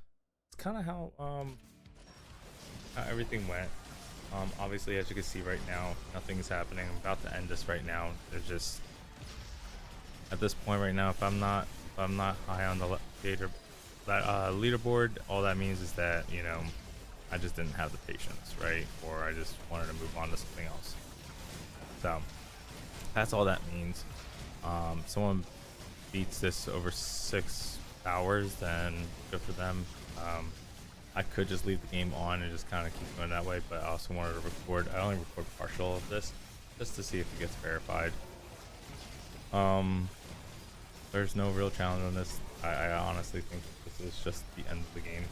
it's kind of how everything went. Obviously, as you can see right now, nothing is happening. I'm about to end this right now. There's just at this point right now, if I'm not high on the leaderboard, all that means is that, you know, I just didn't have the patience, right? Or I just wanted to move on to something else. So that's all that means. Someone beats this over 6 hours, then good for them. I could just leave the game on and just kind of keep going that way, but I also wanted to record. I only record partial of this just to see if it gets verified. There's no real challenge on this. I honestly think this is just the end of the game.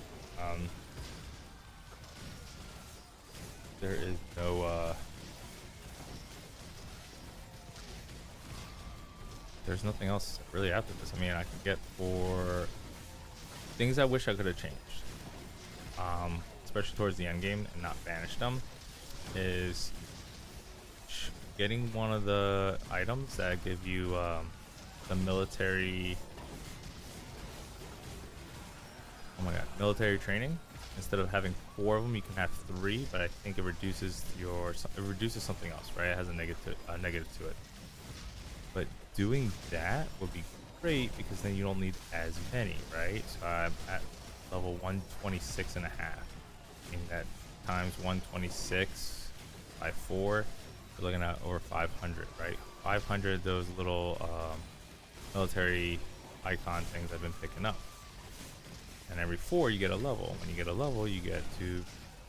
There is no there's nothing else really after this. I mean, I could get for things I wish I could have changed, especially towards the end game and not banished them, is getting one of the items that give you the military, oh my god, military training. Instead of having 4 of them, you can have 3, but I think it reduces something else, right? It has a negative to it. But doing that would be great because then you don't need as many, right? So I'm at level 126 and a half. Meaning that times 126 by 4, you're looking at over 500, right? 500 those little military icon things I've been picking up. And every 4 you get a level. When you get a level, you get to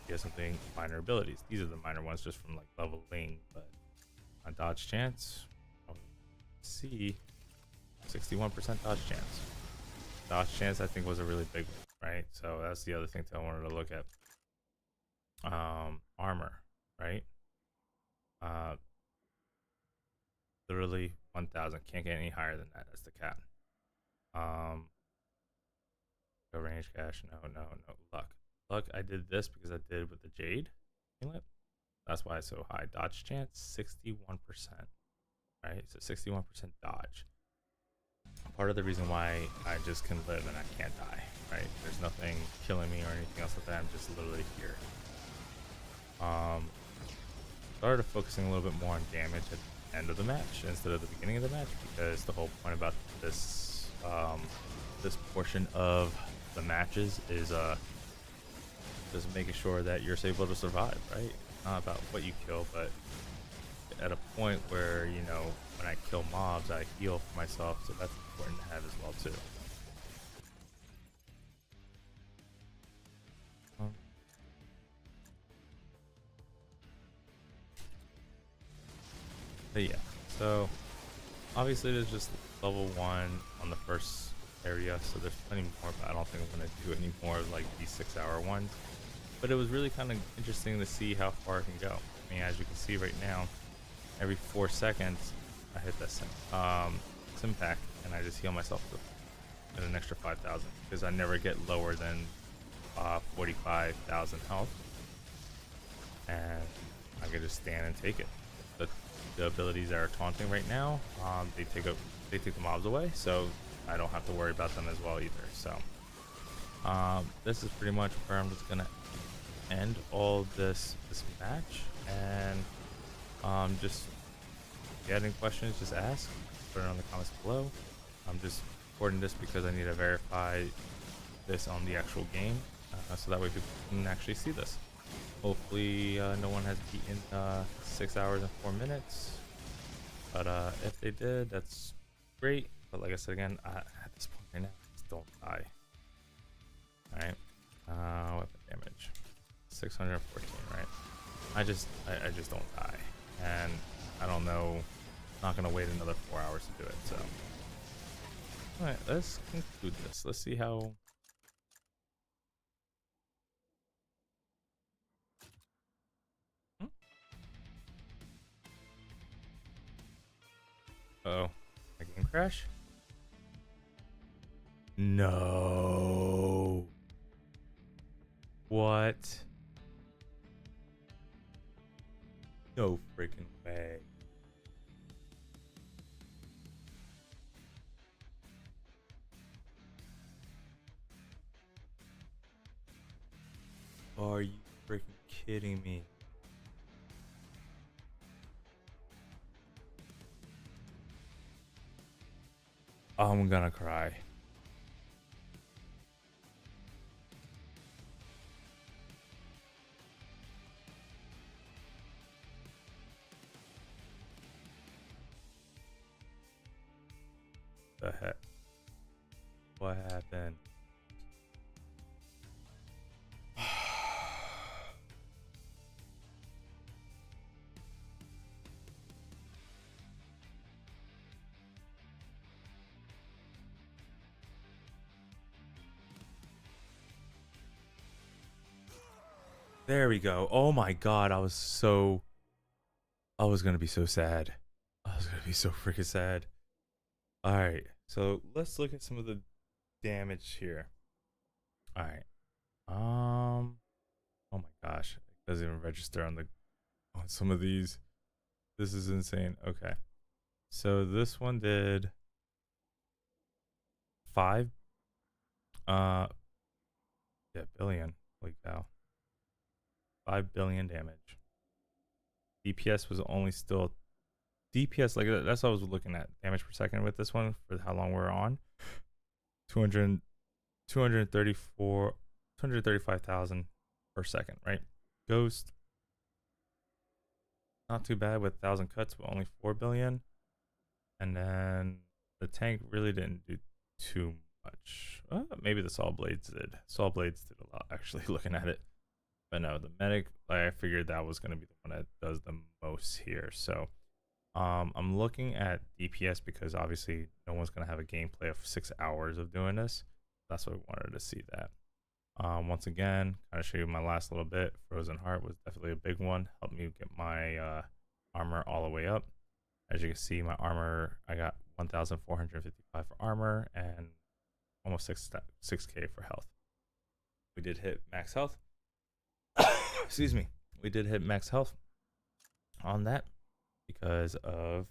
get something minor abilities. These are the minor ones just from like leveling, but on dodge chance, see 61% dodge chance. Dodge chance I think was a really big one, right? So that's the other thing that I wanted to look at. Armor, right? Literally 1000. Can't get any higher than that. That's the cap. Go range cash. No. Luck. I did this because I did with the Jade amulet. That's why it's so high. Dodge chance 61%. Right? So 61% dodge. Part of the reason why I just can live and I can't die. Right? There's nothing killing me or anything else like that. I'm just literally here. Started focusing a little bit more on damage at the end of the match instead of the beginning of the match, because the whole point about this this portion of the matches is just making sure that you're able to survive, right? Not about what you kill, but at a point where, you know, when I kill mobs, I heal for myself, so that's important to have as well too. But yeah, so obviously there's just level 1 on the first area, so there's plenty more, but I don't think I'm going to do any more of like these 6-hour ones. But it was really kind of interesting to see how far it can go. I mean, as you can see right now, every 4 seconds I hit this sim pack and I just heal myself at an extra 5,000 because I never get lower than 45,000 health, and I can just stand and take it. The abilities that are taunting right now, they take the mobs away, so I don't have to worry about them as well either. So this is pretty much where I'm just gonna end all this match, and just if you have any questions, just ask, put it in the comments below. I'm just recording this because I need to verify this on the actual game, so that way people can actually see this. Hopefully no one has beaten 6 hours and 4 minutes, but if they did, that's great. But like I said again, at this point right now, just don't die. Alright, weapon damage 614, right? I just don't die, and I don't know, I'm not gonna wait another 4 hours to do it. So alright, let's conclude this. Let's see how. Oh, my game crash? No. What? No freaking way. Are you freaking kidding me? I'm gonna cry. the heck? What happened? There we go. Oh my god, I was gonna be so sad. I was gonna be so freaking sad. Alright, so let's look at some of the damage here. Alright. Oh my gosh. It doesn't even register on some of these. This is insane. Okay. So this one did 5 yeah, billion. Holy cow. 5 billion damage. DPS was only still DPS, like that's what I was looking at. Damage per second with this one for how long we're on. 200 235,000 per second, right? Ghost, not too bad with 1,000 cuts, but only 4 billion. And then the tank really didn't do too much. Maybe the Saw Blades did. Saw Blades did a lot, actually, looking at it. But no, the medic, like, I figured that was going to be the one that does the most here. So I'm looking at DPS because obviously no one's going to have a gameplay of 6 hours of doing this. That's what I wanted to see that. Once again, kind of show you my last little bit. Frozen Heart was definitely a big one. Helped me get my armor all the way up. As you can see, my armor, I got 1,455 for armor and almost 6K for health. We did hit max health. Excuse me. We did hit max health on that because of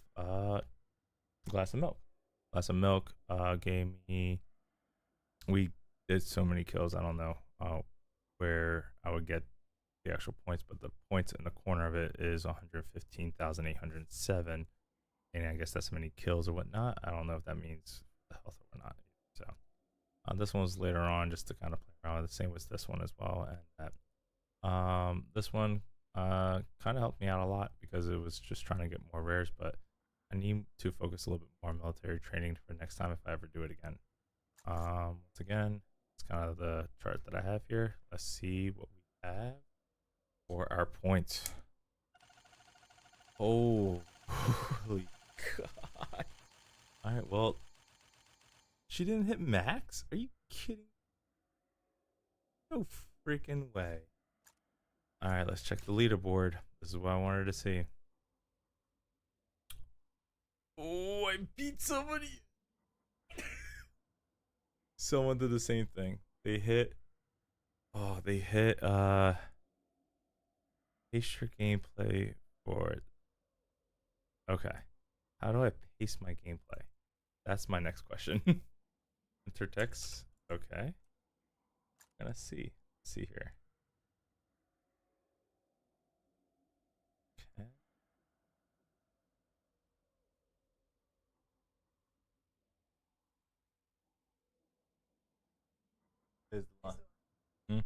Glass of Milk. Glass of Milk gave me, we did so many kills, I don't know where I would get the actual points, but the points in the corner of it is 115,807, and I guess that's many kills or whatnot. I don't know if that means the health or whatnot. So this one was later on just to kind of play around with. The same with this one as well, and that this one kind of helped me out a lot because it was just trying to get more rares, but I need to focus a little bit more on military training for next time if I ever do it again. Once again, it's kind of the chart that I have here. Let's see what we have for our points. Oh, holy god. Alright, well, she didn't hit max? Are you kidding? No freaking way. Alright, let's check the leaderboard. This is what I wanted to see. Oh, I beat somebody. Someone did the same thing. They hit pace your gameplay for it. Okay. How do I pace my gameplay? That's my next question. Enter text. Okay. Gonna see. Let's see here. Okay. Is the line. Hmm?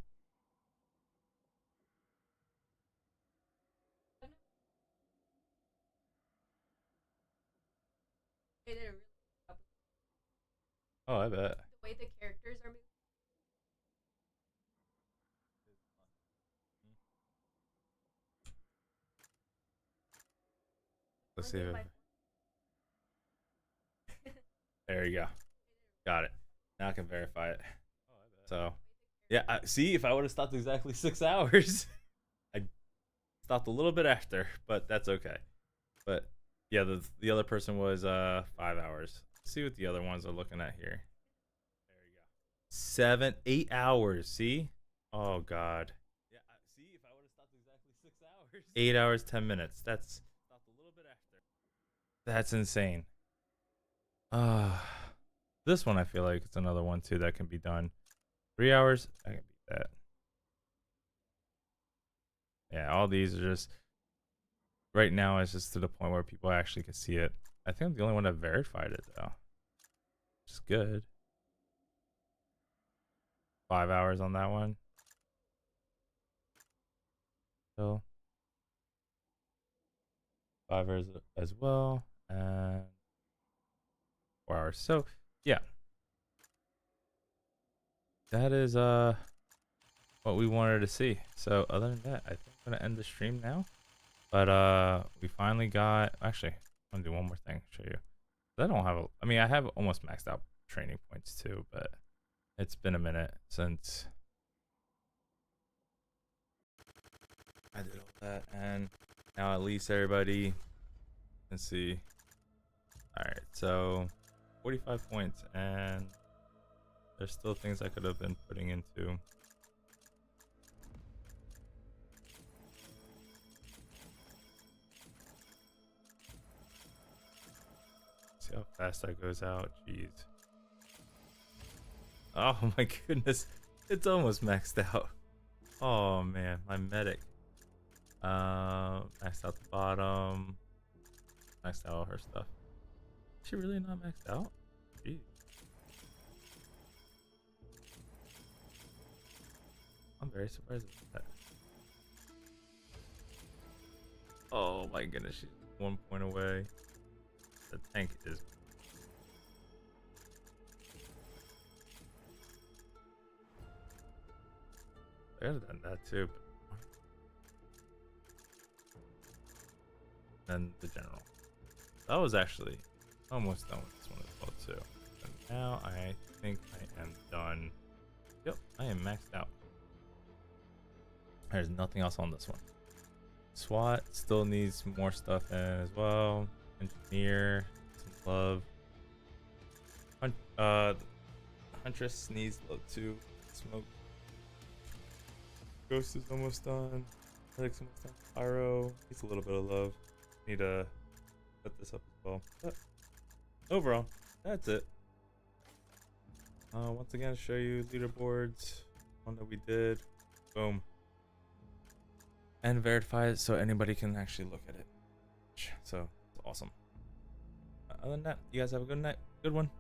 They did a really good job. Oh, I bet. The way the characters are moving. Let's see if there you go. Got it. Now I can verify it. So, yeah, see, if I would have stopped exactly 6 hours, I stopped a little bit after, but that's okay. But yeah, the other person was 5 hours. Let's see what the other ones are looking at here. There you go. 8 hours. See? Oh god. Yeah, see, if I would have stopped exactly 6 hours. 8 hours, 10 minutes. That's stopped a little bit after. That's insane. This one I feel like it's another one too that can be done. 3 hours, I can beat that. Yeah, all these are just right now. It's just to the point where people actually can see it. I think I'm the only one that verified it though, which is good. 5 hours on that one. So 5 hours as well, and 4 hours. So yeah, that is what we wanted to see. So other than that, I think I'm gonna end the stream now. But we finally got, actually I'm gonna do one more thing, show you. I don't have I mean I have almost maxed out training points too, but it's been a minute since I did all that, and now at least everybody can see. Alright, so 45 points, and there's still things I could have been putting into. See how fast that goes out. Jeez. Oh my goodness. It's almost maxed out. Oh man, my medic. Maxed out the bottom. Maxed out all her stuff. Is she really not maxed out? Jeez. I'm very surprised at that. Oh my goodness, she's 1 point away. The tank is. I could have done that too. Then the general. That was actually almost done with this one as well too. And now I think I am done. Yep, I am maxed out. There's nothing else on this one. SWAT still needs more stuff in as well. Engineer, some love. Huntress needs love too. Smoke. Ghost is almost done. Medic's almost done. Pyro needs a little bit of love. Need to set this up as well. But overall, that's it. Once again, show you leaderboards. One that we did. Boom. And verify it so anybody can actually look at it. So it's awesome. Other than that, you guys have a good night. Good one.